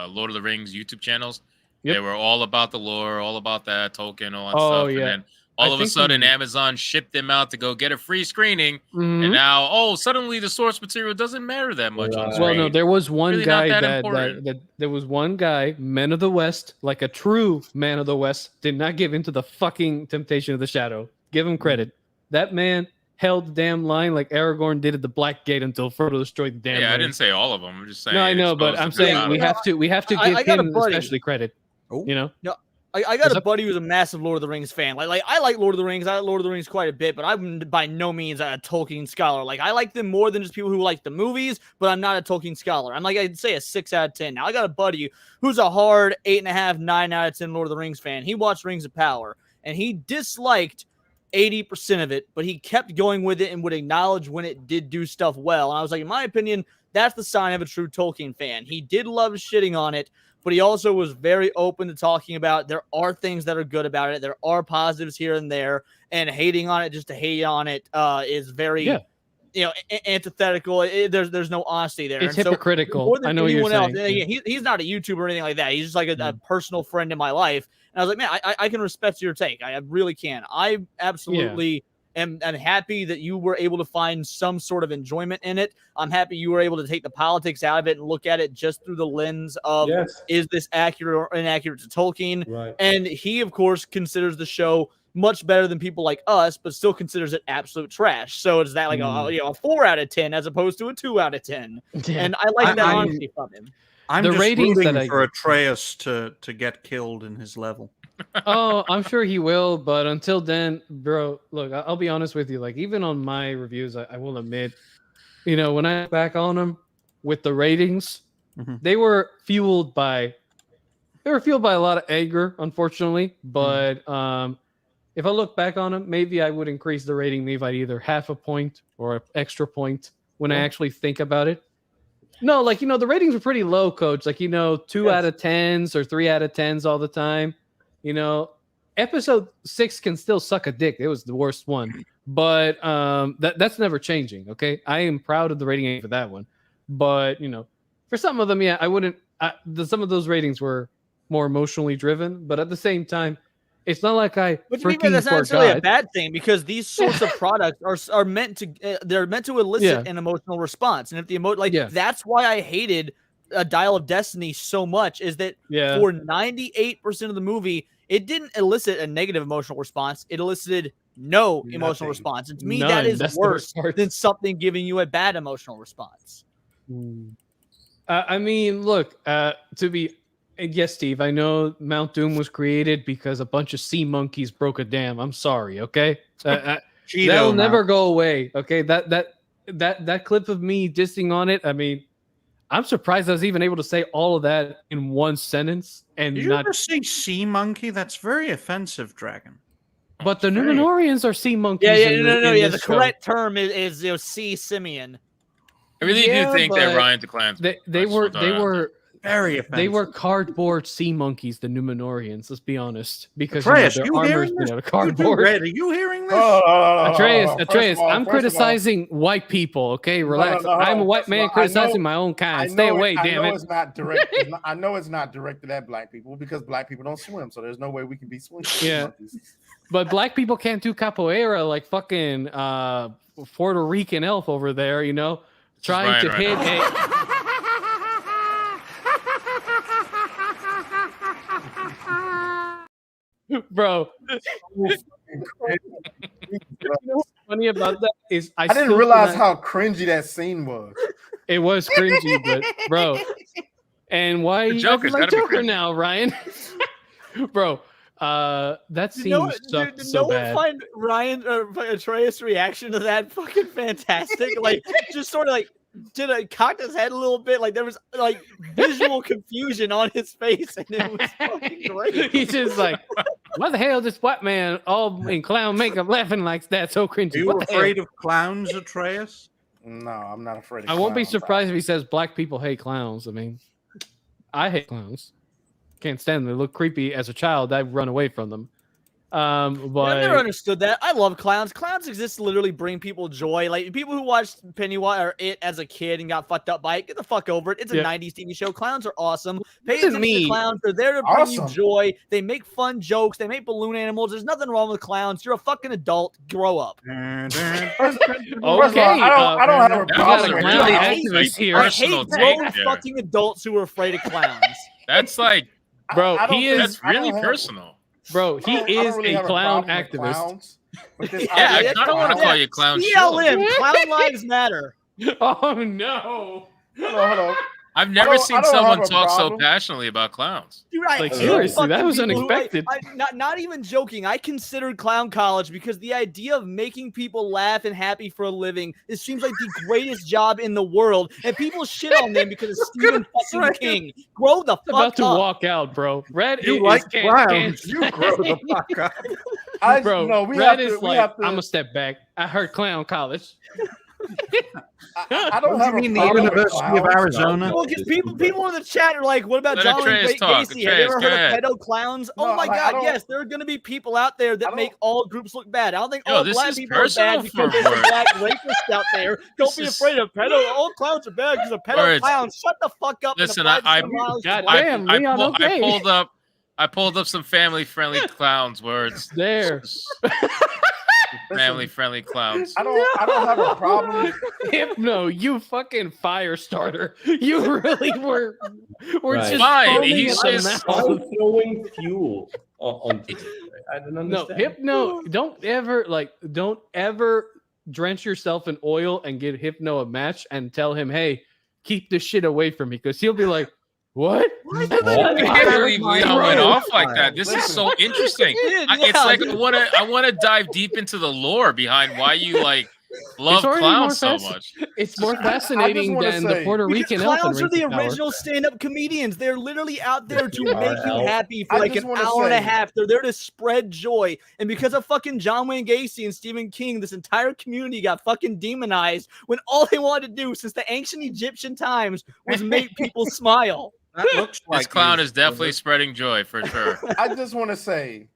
Lord of the Rings YouTube channels. Yep. They were all about the lore, all about that Tolkien, all that Oh, stuff. yeah. And then all of a sudden Amazon shipped them out to go get a free screening, Mm-hmm. and now suddenly the source material doesn't matter that much on screen. Well, no, there was one Really guy not that there was one guy, Men of the West, like a true man of the West, did not give into the fucking temptation of the shadow. Give him credit. That man held the damn line like Aragorn did at the Black Gate until Frodo destroyed the damn Yeah, I ring. didn't say all of them. I'm just saying. No, I know, but I'm saying we have to give him especially credit. You know? No, I got a buddy who's a massive Lord of the Rings fan. Like I like Lord of the Rings. I like Lord of the Rings quite a bit, but I'm by no means a Tolkien scholar. Like I like them more than just people who like the movies, but I'm not a Tolkien scholar. I'm like I'd say a 6 out of 10. Now I got a buddy who's a hard 8.5, 9 out of 10 Lord of the Rings fan. He watched Rings of Power and he disliked 80% of it, but he kept going with it and would acknowledge when it did do stuff well. And I was like, in my opinion, that's the sign of a true Tolkien fan. He did love shitting on it, but he also was very open to talking about there are things that are good about it. There are positives here and there, and hating on it just to hate on it is very, antithetical. There's no honesty there. It's and hypocritical. More than I know what you're anyone saying. he's not a YouTuber or anything like that. He's just like a personal friend in my life. And I was like, man, I can respect your take. I really can. I absolutely am happy that you were able to find some sort of enjoyment in it. I'm happy you were able to take the politics out of it and look at it just through the lens of, is this accurate or inaccurate to Tolkien? Right. And he, of course, considers the show much better than people like us, but still considers it absolute trash. So it's that like a 4 out of 10 as opposed to a 2 out of 10. Yeah. And I like that honesty from him. I'm The just ratings rooting that I for Atreus to get killed in his level. Oh, I'm sure he will, but until then, bro, look, I'll be honest with you. Like, even on my reviews, I will admit, when I look back on them with the ratings, they were fueled by a lot of anger, unfortunately. But if I look back on them, maybe I would increase the rating maybe by either half a point or an extra point when I actually think about it. No, like, the ratings were pretty low, Coach. Like, 2 out of 10s or 3 out of 10s all the time. Episode 6 can still suck a dick. It was the worst one, but that's never changing. Okay, I am proud of the rating for that one, but for some of them, I wouldn't. Some of those ratings were more emotionally driven, but at the same time, it's not like I. But to be fair, that's not necessarily a bad thing because these sorts of products are meant to they're meant to elicit an emotional response, and if the that's why I hated a Dial of Destiny so much is that for 98% of the movie. It didn't elicit a negative emotional response. It elicited no emotional response. And to me, that is worse than something giving you a bad emotional response. I mean, look, yes, Steve, I know Mount Doom was created because a bunch of sea monkeys broke a dam. I'm sorry, okay? That'll never go away, okay? That clip of me dissing on it, I mean, I'm surprised I was even able to say all of that in one sentence and Did you ever say sea monkey? That's very offensive, Dragon. But the Numenorians are sea monkeys. Yeah. The correct term is sea simian. I really do think that Ryan DeClan's they were very offensive. They were cardboard sea monkeys, the Numenorians. Let's be honest, because Atreus, their you armor's hearing made this? out of cardboard. Are you hearing this? Atreus, I'm criticizing white people. Okay, relax. I'm a white man criticizing my own kind. Stay away, damn it. It's not direct. I know it's not directed at black people because black people don't swim, so there's no way we can be swimming. Yeah, but black people can't do capoeira like fucking Puerto Rican elf over there. Trying to hit a. Bro, what's funny about that is I didn't realize how cringy that scene was. It was cringy, but bro, and why you like Joker now, Ryan? Bro, that scene sucked so bad. Find Ryan Atreus' reaction to that fucking fantastic? Like, just sort of like. Did I cocked his head a little bit? Like there was like visual confusion on his face, and it was fucking great. He's just like, "What the hell? This white man all in clown makeup laughing like that? So cringy." Are you afraid of clowns, Atreus? No, I'm not afraid of clowns. I won't be surprised if he says black people hate clowns. I mean, I hate clowns. Can't stand them. They look creepy as a child. I'd run away from them. But I've never understood that. I love clowns. Clowns exist to literally bring people joy. Like people who watched Pennywise or It as a kid and got fucked up by it, get the fuck over it. It's a 90s TV show. Clowns are awesome. Pay attention to clowns. They're there to bring you joy. They make fun jokes. They make balloon animals. There's nothing wrong with clowns. You're a fucking adult. Grow up. Okay. I don't have a problem with really activist here. I hate grown fucking adults who are afraid of clowns. That's like, bro, that's really personal. Bro, he is a clown activist. Yeah, I don't want to call you clown. CLM, Clown Lives Matter. Oh no. Hold on. I've never seen someone talk so passionately about clowns. Dude, I Like, hate seriously, that fucking was people who- unexpected. Not even joking. I considered clown college because the idea of making people laugh and happy for a living, it seems like the greatest job in the world, and people shit on them because of Stephen fucking King. Grow the fuck About to up. walk out, bro. Red You is like can't- clowns. You grow the fuck up. Bro, we Red have is to- we like, have to- I'm a step back. I heard clown college. I don't What do have you a mean the problem with University of clowns. Arizona? Well, because people in the chat are like, "What about Let John Wayne Atreus talk. Gacy? Have you Atreus, ever go heard ahead. of pedo clowns?" No, Oh my like, I god, don't- yes, there are going to be people out there that make all groups look bad. I don't think Yo, all this black is people are bad personal because for there's a words. black rapist out there. Don't be is- afraid of pedo. All clowns are bad because of pedo Words. clowns. Shut the fuck up. and Listen, apply I the miles to God black damn, people. Leon, okay. I pulled up some family-friendly clowns words. There. Family-friendly clowns. I don't have a problem. Hypno, you fucking fire starter. You really were Right. just Fine, foaming he's at the just- mouth. I'm throwing fuel onto it. I don't No, understand. Hypno, don't ever drench yourself in oil and give Hypno a match and tell him, hey, keep this shit away from me, because he'll be like, what? I can't believe Leon went off like that. This is so interesting. It's like I want to dive deep into the lore behind why you like love already clowns more so much. It's more fascinating wanna than the say- Puerto Because Rican clowns are elephant the ring tower. original stand-up comedians. They're literally out there to Yeah, make you Al. happy for I like just an wanna hour and a say- half. They're there to spread joy. And because of fucking John Wayne Gacy and Stephen King, this entire community got fucking demonized when all they wanted to do since the ancient Egyptian times was make people smile. That looks like This clown you. is definitely spreading joy for sure. I just want to say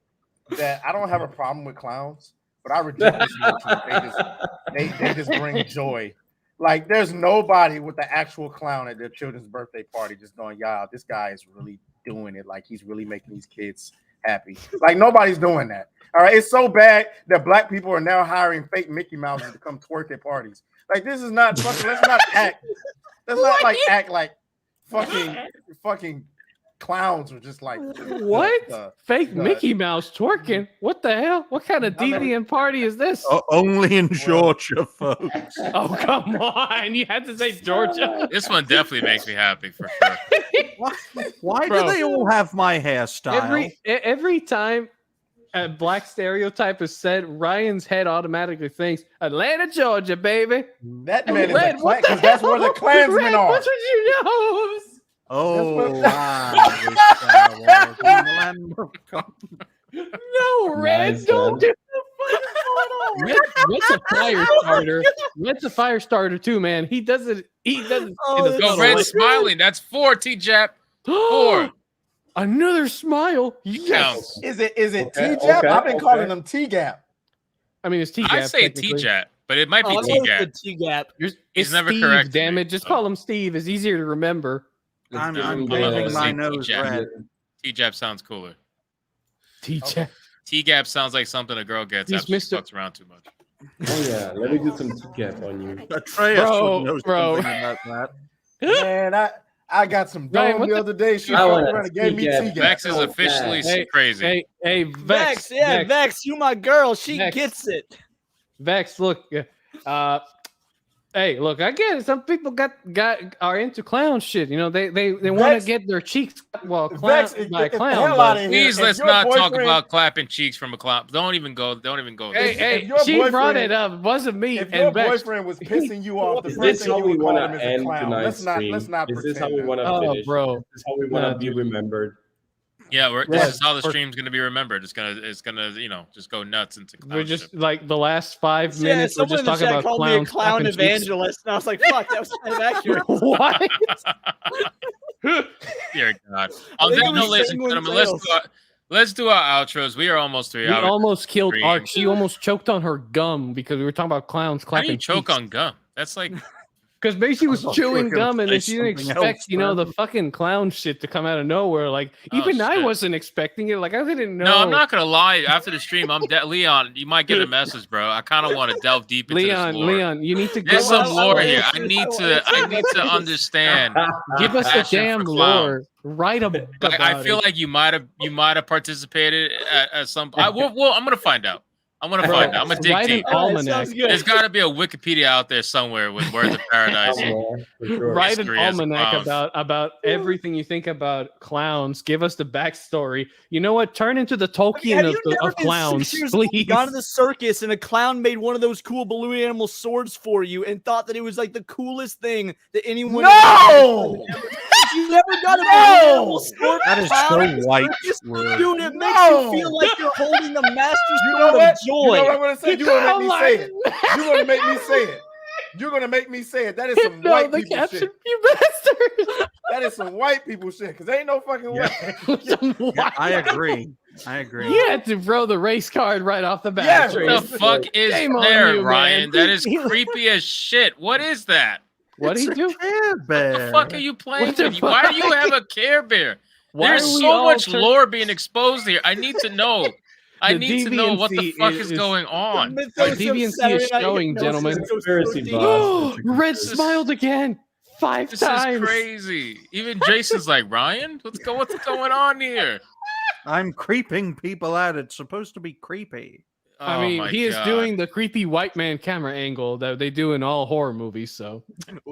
that I don't have a problem with clowns, but I reject this motif. They just bring joy. Like there's nobody with the actual clown at their children's birthday party just going, "Yeah, this guy is really doing it. Like he's really making these kids happy." Like nobody's doing that. All right, it's so bad that black people are now hiring fake Mickey Mouses to come twerk at parties. Like this is not fucking. Let's not act. Let's not like act like fucking clowns are just like What? Fake Mickey Mouse twerking? What the hell? What kind of deviant party is this? Only in Georgia, folks. Oh, come on. You had to say Georgia. This one definitely makes me happy for sure. Why Bro. do they all have my hairstyle? Every time a black stereotype is said, Ryan's head automatically thinks, Atlanta, Georgia, baby. That man is Red, a what clan the because that's where the hell? Klansmen Red, are. what's with your nose? Oh, wow. This guy was in the land of God. No, Red, Nice, don't man. do Red's a fire starter. Red's a fire starter too, man. He doesn't. Oh, in the that's Yo, tunnel. Red's smiling. That's 4, T-Jap. 4. Another smile. Yes. Counts. Is it Okay, T-Jap? okay, I've been calling okay. him T-Gap. I mean, it's T-Gap. I say technically. T-Jap, but it might be Oh, T-Gap. T-Gap. He's It's never Steve, corrected damn me, it. Just so. call him Steve. It's easier to remember. I'm I'm painting gonna my say nose T-Jap. red. T-Jap sounds cooler. T-Jap. T-Gap sounds like something a girl gets He's after she Mr. fucks around too much. Oh yeah, let me do some T-cap on you. Atreus Bro, would know bro. something about that. Man, I got some Ryan, dome what the the- other day. She I fucked wanna around and gave me T-Gap. T-Gap. Vex is officially Hey, crazy. Hey, Vex, yeah, Vex, you my girl. She Vex. gets it. Vex, look. Hey, look, I get it. Some people are into clown shit. You know, they want to Vex- get their cheeks by a Vex, clown. get the But, hell outta here. Please If let's your not talk boyfriend- about clapping cheeks from a clown. Don't even go there. hey, your she brought boyfriend- it up. It wasn't me. If your And Vex. boyfriend was pissing you off, the Is first this thing how you we would call want him to is a end clown. tonight's Let's stream? not Is this how pretend we that. want to Oh, finish? bro. Is this how we want to No, be dude. remembered? Yeah, this Yes. is how the Or- stream's gonna be remembered. It's gonna just go nuts into clown We're just shit. like the last 5 Yeah, minutes. We're someone just in the talking chat about called me a clowns. clown clapping cheeks. evangelist, and I was like, "Fuck, that was kind of accurate." What? Dear God. I On think that it note, was ladies and genuine gentlemen, let's sales. go. Let's do our outros. We are almost 3 We hours. almost killed Three. Ark. She almost choked on her gum because we were talking about clowns How do you clapping. choke on gum? That's like Because maybe she was thought you were chewing gonna gum and say then she didn't something expect, else, you know, the bro. fucking clown shit to come out of nowhere. Like, even I shit. wasn't expecting it. Like, I didn't know. No, I'm not gonna lie. After the stream, Leon. You might get a message, bro. I kind of want to delve deep into this lore. Leon, you need to There's give some us lore here. I need to understand. Give us the passion damn for clowns. lore. Write about I feel it. like you might have participated at some. Well, I'm gonna find out. I'm gonna find out. I'm gonna dig Write deep. an almanac. There's got to be a Wikipedia out there somewhere with Words of Paradise. Write an history as a almanac clown. about everything you think about clowns. Give us the backstory. You know what? Turn into the Tolkien Have of, you never of been clowns, 6 years old, please. gone to the circus and a clown made one of those cool balloon animal swords for you and thought that it was like the coolest thing that anyone. No! You never got a balloon animal sword. That is clown so at the white, circus? Will. Dude. It makes you feel like you're holding the master You sword know of what? joy. You know what I'm gonna say? You're gonna make me say it. You're gonna make me say it. You're gonna make me say it. That is some No, white the people caption, shit. you bastard. That is some white people shit. Cause ain't no fucking way. Yeah, I agree. I agree. You had to throw the race card right off the bat. Yeah, What the fuck is Shame on there, you, Ryan? man. That is creepy as shit. What is that? What do you do? Care Bear. What the fuck are you playing What the with? Why do you fuck? have a Care Bear? Why There's are we so all much turn- lore being exposed here. I need to know. I The need to know what the deviancy fuck is is- going on. The deviancy is showing, gentlemen. Red smiled again 5 This times. is crazy. Even Jason's like, Ryan, what's going on here? I'm creeping people out. It's supposed to be creepy. I Oh mean, my he is God. doing the creepy white man camera angle that they do in all horror movies. So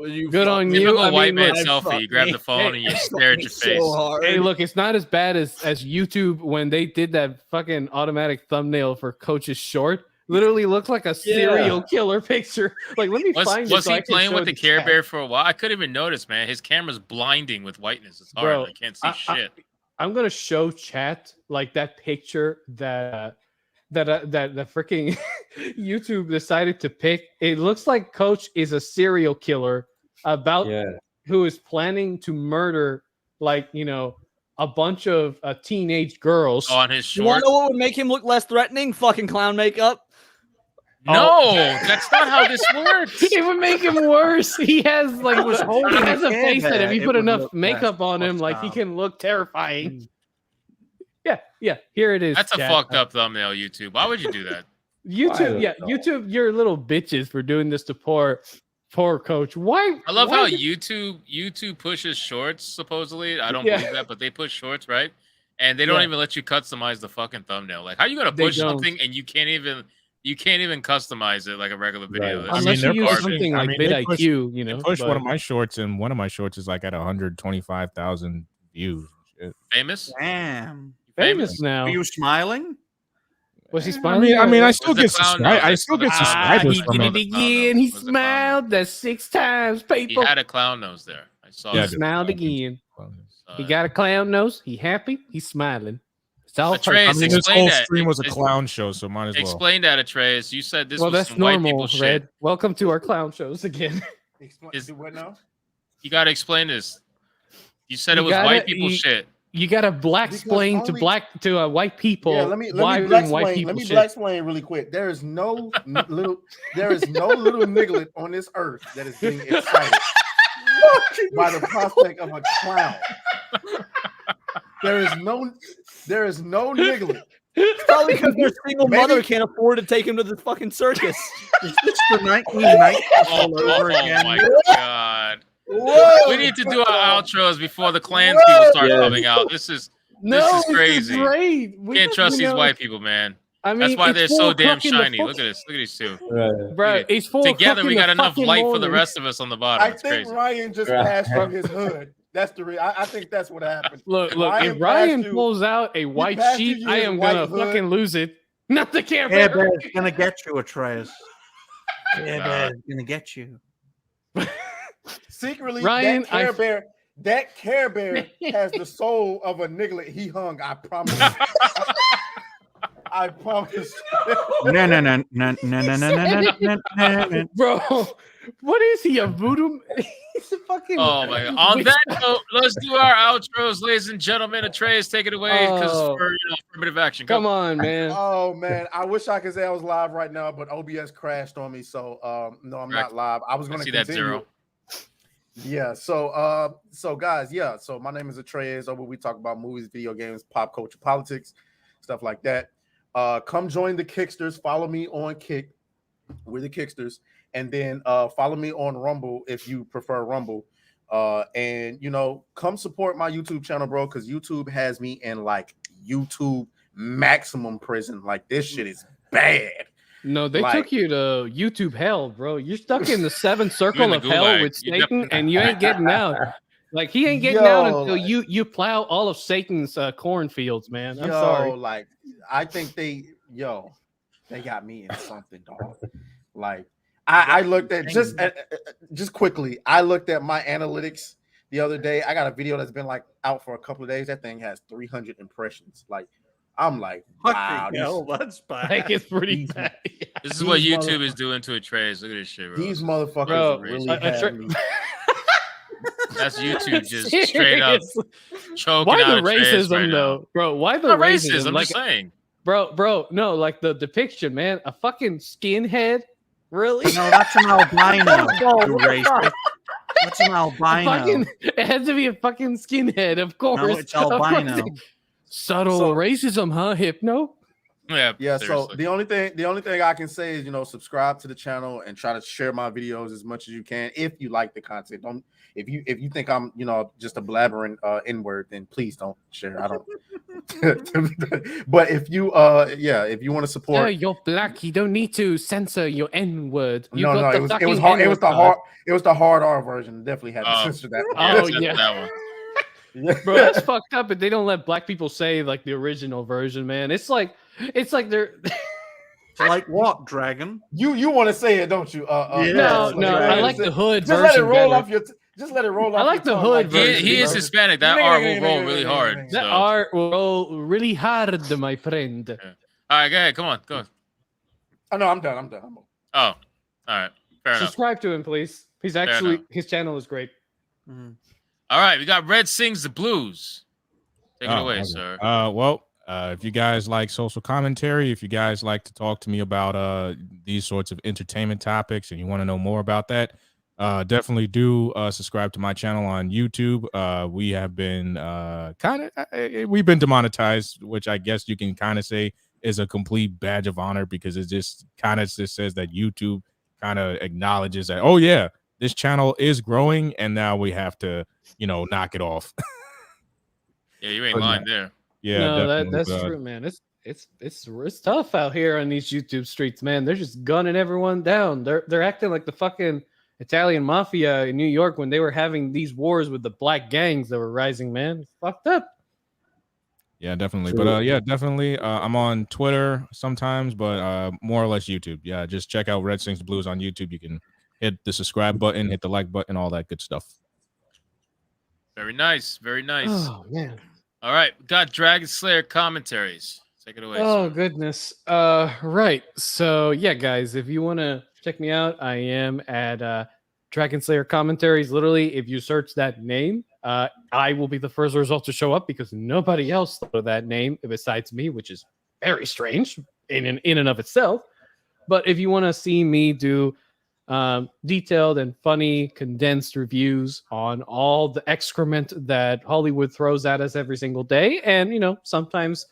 good on you. Typical I white mean, man look, selfie. You grab the phone and you stare at your face. Hey, look, it's not as bad as YouTube when they did that fucking automatic thumbnail for Coach's short. Literally looked like a serial killer picture. Like, let me find Was it so I he can playing show with the Care chat. Bear for a while? I couldn't even notice, man. His camera's blinding with whiteness. It's hard. Bro, I can't see shit. I'm gonna show chat like that picture that the freaking YouTube decided to pick. It looks like Coach is a serial killer about who is planning to murder, like, you know, a bunch of teenage girls On his You want short. to know what would make him look less threatening? Fucking clown makeup. No, that's not how this works. It would make him worse. He has like was holding he has a a face that if Care you Bear, put it would enough look makeup less on him, like he hostile. can look terrifying. Yeah. Here it is. That's a chat. fucked up thumbnail, YouTube. Why would you do that? YouTube. Yeah, YouTube. You're little bitches for doing this to poor Coach. Why? I love why how did- YouTube pushes shorts. Supposedly, I don't Yeah. believe that, but they push shorts, right? And they don't Yeah. even let you customize the fucking thumbnail. Like, how you gonna They push don't. something and you can't even customize it like a regular video? That's Unless just you use garbage. something like vidIQ, you know. They push one but- of my shorts, and one of my shorts is like at 125,000 views. Shit. Famous. Damn. famous now. Are you smiling? Was he smiling? I mean, I still Was the get clown subscribers. nose? I still get Ah, subscribers he from did it. it again. He Was the clown smiled the 6 times, He people. had a clown nose there. I saw Yeah, it. I did. Smiled again. Saw He it. got a clown nose. He happy. He's smiling. It's all Atreus, I mean, this explain whole that. stream was a Ex- clown show, so might as well. Explain that, Atreus. You said this well, was that's some white people normal, shit. Red. Welcome to our clown shows again. Is- Do what now? You got to explain this. You said it You was gotta- white people you- shit. You got to black explain only- to white people. Yeah, let me why black doing white explain. people Let me shit. black explain really quick. There is no little niglet on this earth that is getting excited by the prospect of a clown. There is no niglet. Probably because their single Maybe- mother can't afford to take him to the fucking circus. Is this the night we night all over Oh again? my god. Whoa! We need to do our outros before the clans people start coming out. This is crazy. Great. We Can't just, trust you these know, white people, man. I mean, That's why it's they're 4 so damn o'clock in the shiny. Look fucking- at this. Look at these two. Bro, it's 4 Together, o'clock we in got the enough fucking light for the morning. rest of us on the bottom. I It's think crazy. Ryan just passed from his hood. That's the I think that's what happened. Look, if passed Ryan you- pulls out a white passed sheet, you I his am white gonna hood. fucking lose it. Not the Care camera. Bear's gonna get you, Atreus. Care Bear's gonna get you. Secretly, Ryan, that Care Bear has the soul of a niglet he hung. I promise. I promise. Bro, what is he, a voodoo? He's a fucking. Oh my god! On that note, let's do our outros, ladies and gentlemen. Atreus, take it away because for affirmative action. Come on, man. Oh man, I wish I could say I was live right now, but OBS crashed on me, so no, I'm not live. I was going to see continue. that 0. Yeah, so guys, yeah, so my name is Atreus. Over we talk about movies, video games, pop culture, politics, stuff like that. Come join the Kicksters. Follow me on Kick. We're the Kicksters. And then follow me on Rumble if you prefer Rumble. And come support my YouTube channel, bro, because YouTube has me in like YouTube maximum prison. Like this shit is bad. No, they took you to YouTube hell, bro. You're stuck in the 7th circle of hell with Satan, and you ain't getting out. Like he ain't getting out until you plow all of Satan's cornfields, man. I'm sorry. Like I think they got me in something, dog. Like I looked at just quickly. I looked at my analytics the other day. I got a video that's been like out for a couple of days. That thing has 300 impressions. Like I'm like, wow, that's bad. Like it's pretty bad. This is what YouTube is doing to Atreus. Look at this shit, bro. These motherfuckers really have me. That's YouTube just straight up choking Why out the Atreus racism right though, now. bro? Why the Not racism? racist, I'm Like, just saying. Bro, no, like the depiction, man. A fucking skinhead, really? No, that's an albino. You racist. That's an albino. It has to be a fucking skinhead, of course. No, it's albino. Subtle racism, huh? Hypno? Yeah. Seriously. So the only thing I can say is subscribe to the channel and try to share my videos as much as you can if you like the content. Don't if you think I'm just a blabbering N-word, then please don't share. I don't. But if you if you want to support, No, you're black. You don't need to censor your N-word. It was hard. It was the hard R version. Definitely had to censor that. Oh yeah. That one. Bro, that's fucked up. But they don't let black people say like the original version, man. It's like they're like what, Dragon? You want to say it, don't you? No, I like the hood just version. Let it roll better. off your. Just let it roll off. I like the hood version. He is Hispanic. That R will roll really hard. That R will roll really hard, my friend. All right, go ahead. Come on, go. Oh no, I'm done. Oh, all right. Fair enough. Subscribe to him, please. He's his channel is great. All right, we got Red Sings the Blues. Take it away, sir. If you guys like social commentary, if you guys like to talk to me about these sorts of entertainment topics and you want to know more about that, definitely do subscribe to my channel on YouTube. We have been we've been demonetized, which I guess you can kind of say is a complete badge of honor because it just kind of just says that YouTube kind of acknowledges that, oh yeah, this channel is growing and now we have to, knock it off. Yeah, you ain't lying there. Yeah, no, that's true, man. It's tough out here on these YouTube streets, man. They're just gunning everyone down. They're acting like the fucking Italian mafia in New York when they were having these wars with the black gangs that were rising, man. It's fucked up. Yeah, definitely. But definitely. I'm on Twitter sometimes, but more or less YouTube. Yeah, just check out Red Sings the Blues on YouTube. You can hit the subscribe button, hit the like button, all that good stuff. Very nice. Very nice. Oh man. All right, we got Dragon Slayer commentaries. Take it away. Oh sir. goodness. Right. So yeah, guys, if you want to check me out, I am at Dragon Slayer commentaries. Literally, if you search that name, I will be the first result to show up because nobody else thought of that name besides me, which is very strange in and of itself. But if you want to see me do detailed and funny condensed reviews on all the excrement that Hollywood throws at us every single day, and sometimes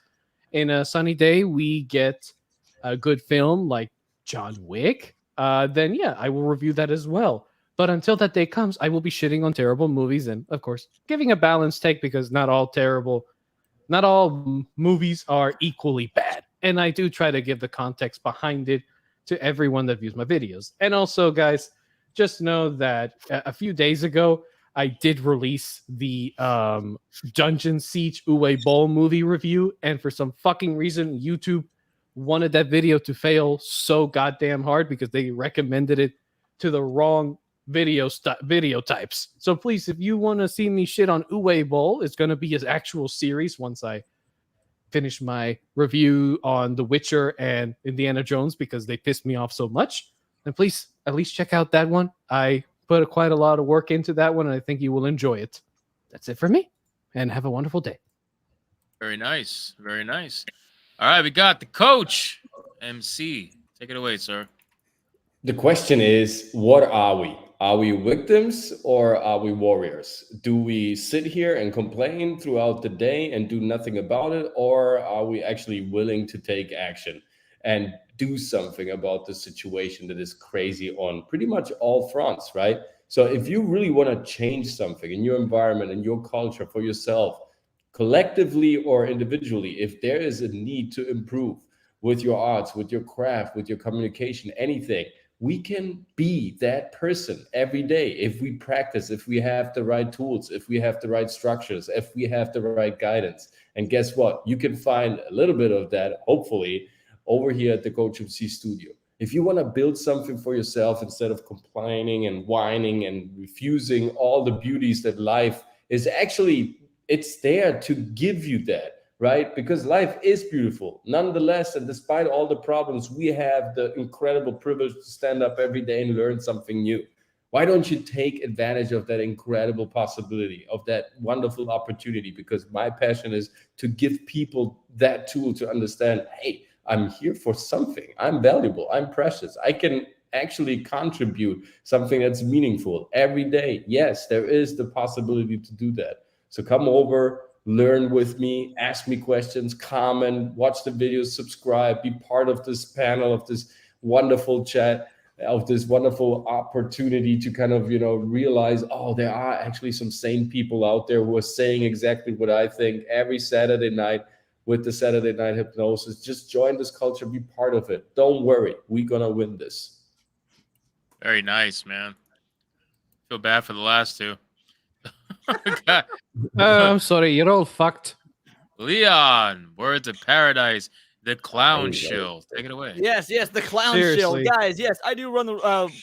in a sunny day we get a good film like John Wick, then yeah, I will review that as well. But until that day comes, I will be shitting on terrible movies and, of course, giving a balanced take because not all movies are equally bad. And I do try to give the context behind it to everyone that views my videos. And also, guys, just know that a few days ago, I did release the Dungeon Siege Uwe Boll movie review. And for some fucking reason, YouTube wanted that video to fail so goddamn hard because they recommended it to the wrong video types. So please, if you want to see me shit on Uwe Boll, it's going to be his actual series once I finish my review on The Witcher and Indiana Jones because they pissed me off so much, then please at least check out that one. I put quite a lot of work into that one, and I think you will enjoy it. That's it for me, and have a wonderful day. Very nice. Very nice. All right, we got the coach, MC. Take it away, sir. The question is, what are we? Are we victims or are we warriors? Do we sit here and complain throughout the day and do nothing about it? Or are we actually willing to take action and do something about the situation that is crazy on pretty much all fronts, right? So if you really want to change something in your environment and your culture for yourself, collectively or individually, if there is a need to improve with your arts, with your craft, with your communication, anything, we can be that person every day if we practice, if we have the right tools, if we have the right structures, if we have the right guidance. And guess what? You can find a little bit of that, hopefully, over here at the Coach MC studio. If you want to build something for yourself instead of complaining and whining and refusing all the beauties that life is actually, it's there to give you that, right? Because life is beautiful. Nonetheless, and despite all the problems, we have the incredible privilege to stand up every day and learn something new. Why don't you take advantage of that incredible possibility, of that wonderful opportunity? Because my passion is to give people that tool to understand, hey, I'm here for something. I'm valuable. I'm precious. I can actually contribute something that's meaningful every day. Yes, there is the possibility to do that. So come over, learn with me, ask me questions, comment, watch the videos, subscribe, be part of this panel, of this wonderful chat, of this wonderful opportunity to kind of, realize, oh, there are actually some sane people out there who are saying exactly what I think every Saturday night with the Saturday Night Hypnosis. Just join this culture, be part of it. Don't worry, we're gonna win this. Very nice, man. Feel bad for the last two. I'm sorry, you're all fucked. Leon, Words of Paradise, the clown shill. Take it away. Yes, the clown shill. Guys, yes, I do run the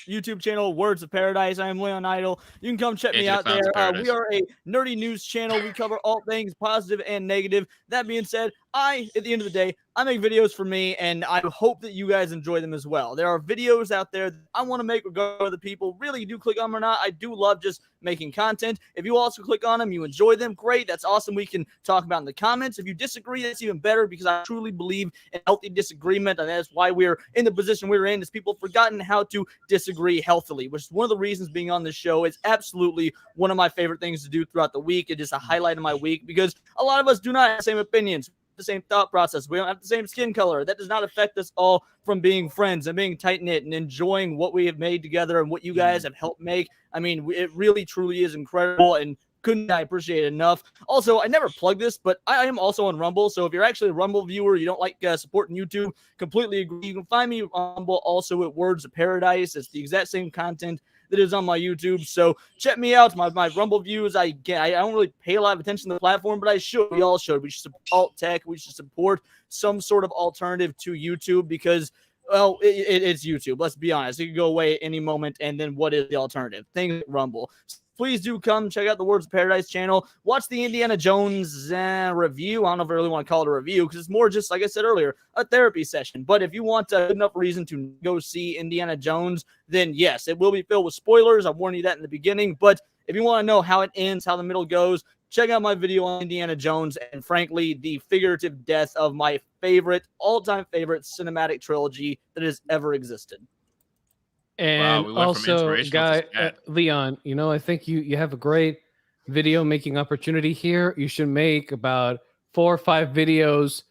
YouTube channel Words of Paradise. I am Leon Idol. You can come check me out there. We are a nerdy news channel. We cover all things positive and negative. That being said, at the end of the day, I make videos for me, and I hope that you guys enjoy them as well. There are videos out there that I want to make regardless of the people really do click on them or not. I do love just making content. If you also click on them, you enjoy them, great. That's awesome. We can talk about in the comments. If you disagree, that's even better, because I truly believe in healthy disagreement, and that's why we're in the position we're in, is people have forgotten how to disagree healthily, which is one of the reasons being on this show. It's absolutely one of my favorite things to do throughout the week. It is a highlight of my week, because a lot of us do not have the same opinions, the same thought process. We don't have the same skin color. That does not affect us all from being friends and being tight-knit and enjoying what we have made together and what you guys have helped make. I mean, it really, truly is incredible, and couldn't I appreciate it enough. Also, I never plug this, but I am also on Rumble. So if you're actually a Rumble viewer, you don't like supporting YouTube, completely agree. You can find me on Rumble also at Words of Paradise. It's the exact same content that is on my YouTube. So check me out. My Rumble views, I don't really pay a lot of attention to the platform, but I should. We all should. We should support tech. We should support some sort of alternative to YouTube, because, well, it's YouTube. Let's be honest. It could go away at any moment, and then what is the alternative? Things like Rumble. Please do come check out the Words of Paradise channel. Watch the Indiana Jones review. I don't know if I really want to call it a review, because it's more just, like I said earlier, a therapy session. But if you want enough reason to go see Indiana Jones, then yes, it will be filled with spoilers. I warned you that in the beginning. But if you want to know how it ends, how the middle goes, check out my video on Indiana Jones, and frankly, the figurative death of my all-time favorite cinematic trilogy that has ever existed. And wow, we also, Leon, I think you have a great video making opportunity here. You should make about 4 or 5 videos,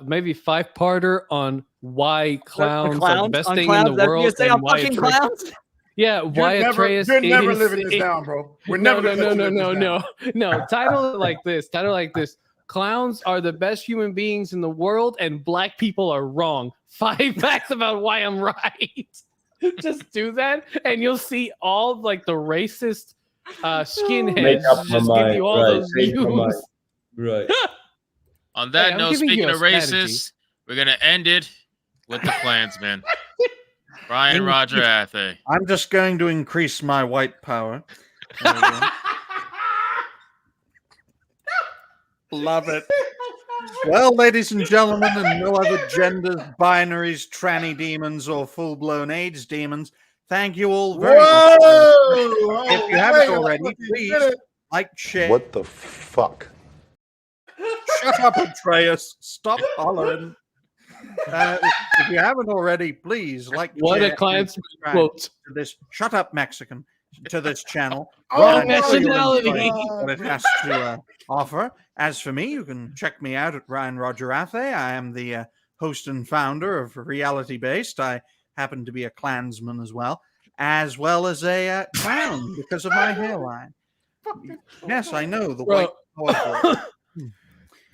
maybe 5-parter on why clowns are the best thing in the world. And why clowns? Yeah, why Atreus You're never living this down, bro. We're never No. Title like this. Clowns are the best human beings in the world, and black people are wrong. 5 facts about why I'm right. Just do that, and you'll see all like the racist skinheads just give you all those views. Right. On that note, speaking of racist, we're gonna end it with the Klansman. Brian Roger Athe. I'm just going to increase my white power. Love it. Well, ladies and gentlemen, and no other genders, binaries, tranny demons, or full-blown AIDS demons, thank you all very much. If you haven't already, please like, share. What the fuck? Shut up, Atreus. Stop hollering. If you haven't already, please like, what share, a Klansman and quote. to this. Shut up, Mexican. To this channel. Wrong And so you'll nationality. enjoy what it has to offer. As for me, you can check me out at Ryan Roger Athe. I am the host and founder of Reality Based. I happen to be a Klansman as well as a clown because of my hairline. Yes, I know the white.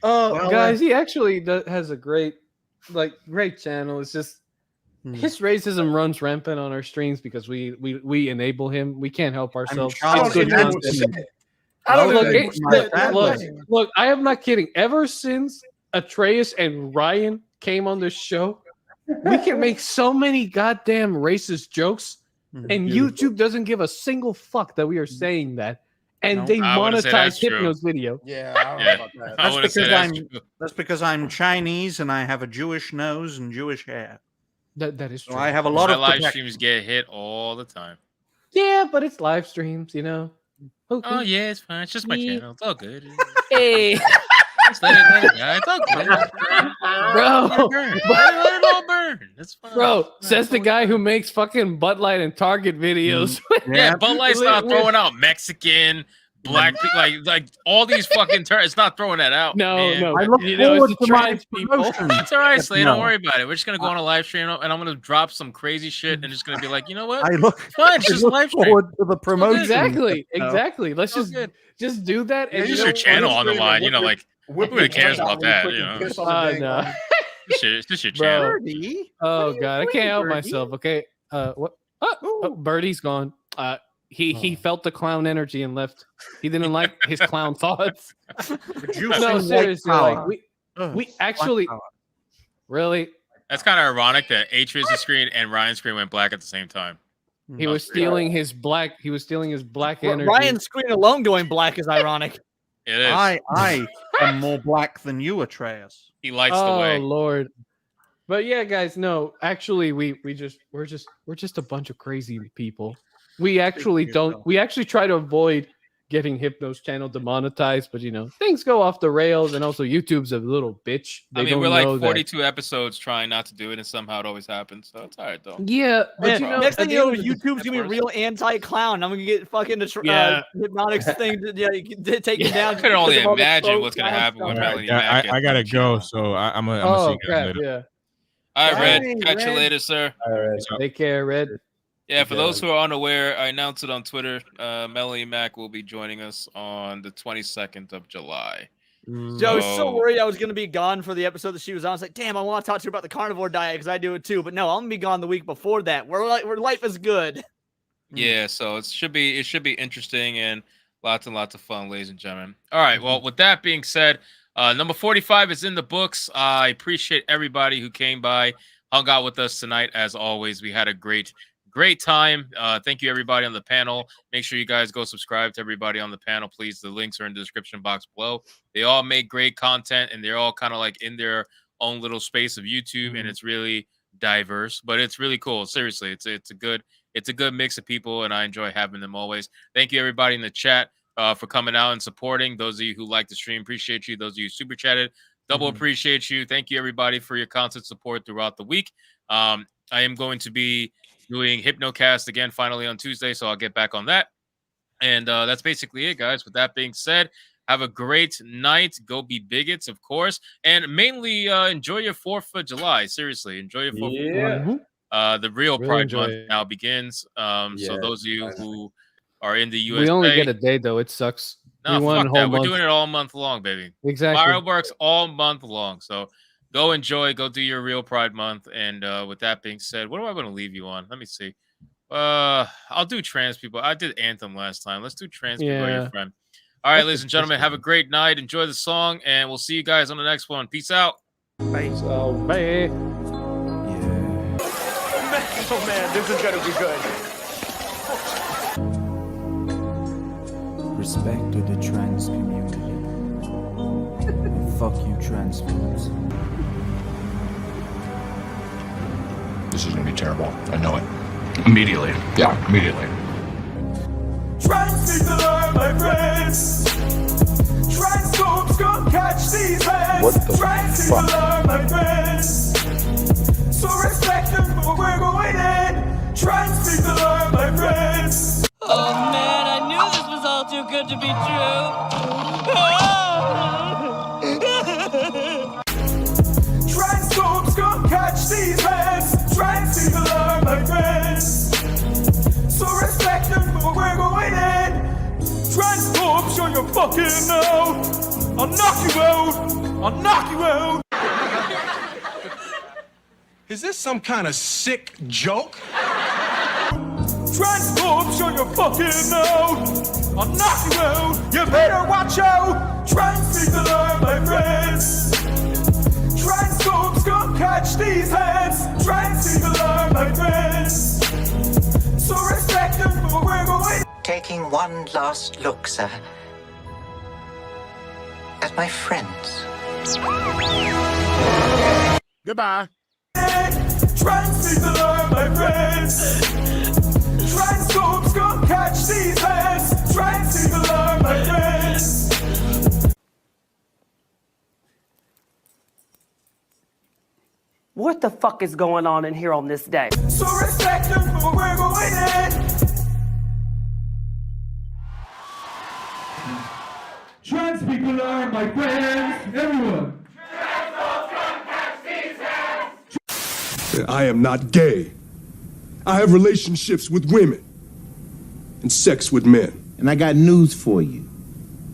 Well, Guys, he actually has a great channel. It's just his racism runs rampant on our streams because we enable him. We can't help ourselves. Look, I am not kidding. Ever since Atreus and Ryan came on the show, we can make so many goddamn racist jokes, and YouTube doesn't give a single fuck that we are saying that. And they monetize Hypno's video. Yeah, I don't know about that. That's because I'm Chinese and I have a Jewish nose and Jewish hair. That is true. So I have a lot of live streams get hit all the time. Yeah, but it's live streams, you know. Oh yeah, it's fine. It's just my channel. It's all good. Hey. Just let it go. It's all good. Bro. Let it all burn. That's fine. Bro, says the guy who makes fucking Bud Light and Target videos. Yeah, Bud Light's not throwing out Mexican, black, like all these fucking terms. It's not throwing that out. No. I look forward to my promotion. It's all right, Slay. Don't worry about it. We're just gonna go on a live stream, and I'm gonna drop some crazy shit, and just gonna be like, you know what? Fine, it's just live stream. Forward to the promotion. Exactly. Let's just do that. And just your channel on the line. You know, like who really cares about that? You know, no. It's just your channel. Oh god, I can't help myself. Okay, what? Oh, Birdie's gone. He felt the clown energy and left. He didn't like his clown thoughts. No, seriously, like we actually really. That's kind of ironic that Atreus' screen and Ryan's screen went black at the same time. He was stealing his black. He was stealing his black energy. Ryan's screen alone going black is ironic. It is. I am more black than you, Atreus. He lights the way. Oh Lord. But yeah, guys, no. Actually, we're just a bunch of crazy people. We actually don't. We actually try to avoid getting Hypno's channel demonetized, but you know things go off the rails, and also YouTube's a little bitch. We're like 42 episodes trying not to do it, and somehow it always happens. So it's all right though. Yeah, but next thing you know, YouTube's gonna be real anti-clown. I'm gonna get fucking Hypnotic's thing taken down. I can only imagine what's gonna happen when Melanie. I gotta go, so I'm gonna see you guys later. Yeah. All right, Red. Catch you later, sir. All right. Take care, Red. Yeah, for those who are unaware, I announced it on Twitter. Melanie Mac will be joining us on the 22nd of July. So I was so worried I was going to be gone for the episode that she was on. I was like, damn, I want to talk to her about the carnivore diet because I do it too. But no, I'm going to be gone the week before that. Where life is good. Yeah, so it should be interesting and lots of fun, ladies and gentlemen. All right, well, with that being said, number 45 is in the books. I appreciate everybody who came by, hung out with us tonight. As always, we had a great time. Thank you, everybody on the panel. Make sure you guys go subscribe to everybody on the panel, please. The links are in the description box below. They all make great content, and they're all kind of like in their own little space of YouTube, and it's really diverse, but it's really cool. Seriously, it's a good mix of people, and I enjoy having them always. Thank you, everybody in the chat, for coming out and supporting. Those of you who like the stream, appreciate you. Those of you who super chatted, double appreciate you. Thank you, everybody, for your constant support throughout the week. I am going to be doing Hypnocast again finally on Tuesday, so I'll get back on that. And that's basically it, guys. With that being said, have a great night. Go be bigots, of course, and mainly enjoy your 4th of July. Seriously, enjoy your 4th of July. The real Pride Month now begins. So those of you who are in the USA, we only get a day though. It sucks. No, fuck that. We're doing it all month long, baby. Exactly. Fireworks all month long. So go enjoy. Go do your real Pride Month. And with that being said, what am I going to leave you on? Let me see. I'll do Trans People. I did Anthem last time. Let's do Trans People, your friend. All right, ladies and gentlemen, have a great night. Enjoy the song, and we'll see you guys on the next one. Peace out. Bye. Yeah. Oh man, this is gonna be good. Respect to the trans community. And fuck you, transphobes. This is gonna be terrible. I know it. Immediately. Yeah, immediately. Trans people are my friends. Transphobes come catch these hands. What the Trans fuck? people are my friends. So respect them, but we're going in. Trans people are my friends. Oh man, I knew this was all too good to be true. Transphobes come catch these hands. Trans people are my friends. So respect them, but we're going in. Transphobes, show your fucking out. I'll knock you out. I'll knock you out. Is this some kind of sick joke? Transphobes, show your fucking out. I'll knock you out. You better watch out. Trans people are my friends. Transphobes, come catch these hands. Trans people are my friends. So respect them, but we're going. Taking one last look, sir, at my friends. Goodbye. Trans people are my friends. Transphobes, come catch these hands. Trans people are my friends. What the fuck is going on in here on this day? So respect them, but we're going in. Trans people are my friends. Everyone. I am not gay. I have relationships with women and sex with men. And I got news for you.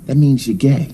That means you're gay.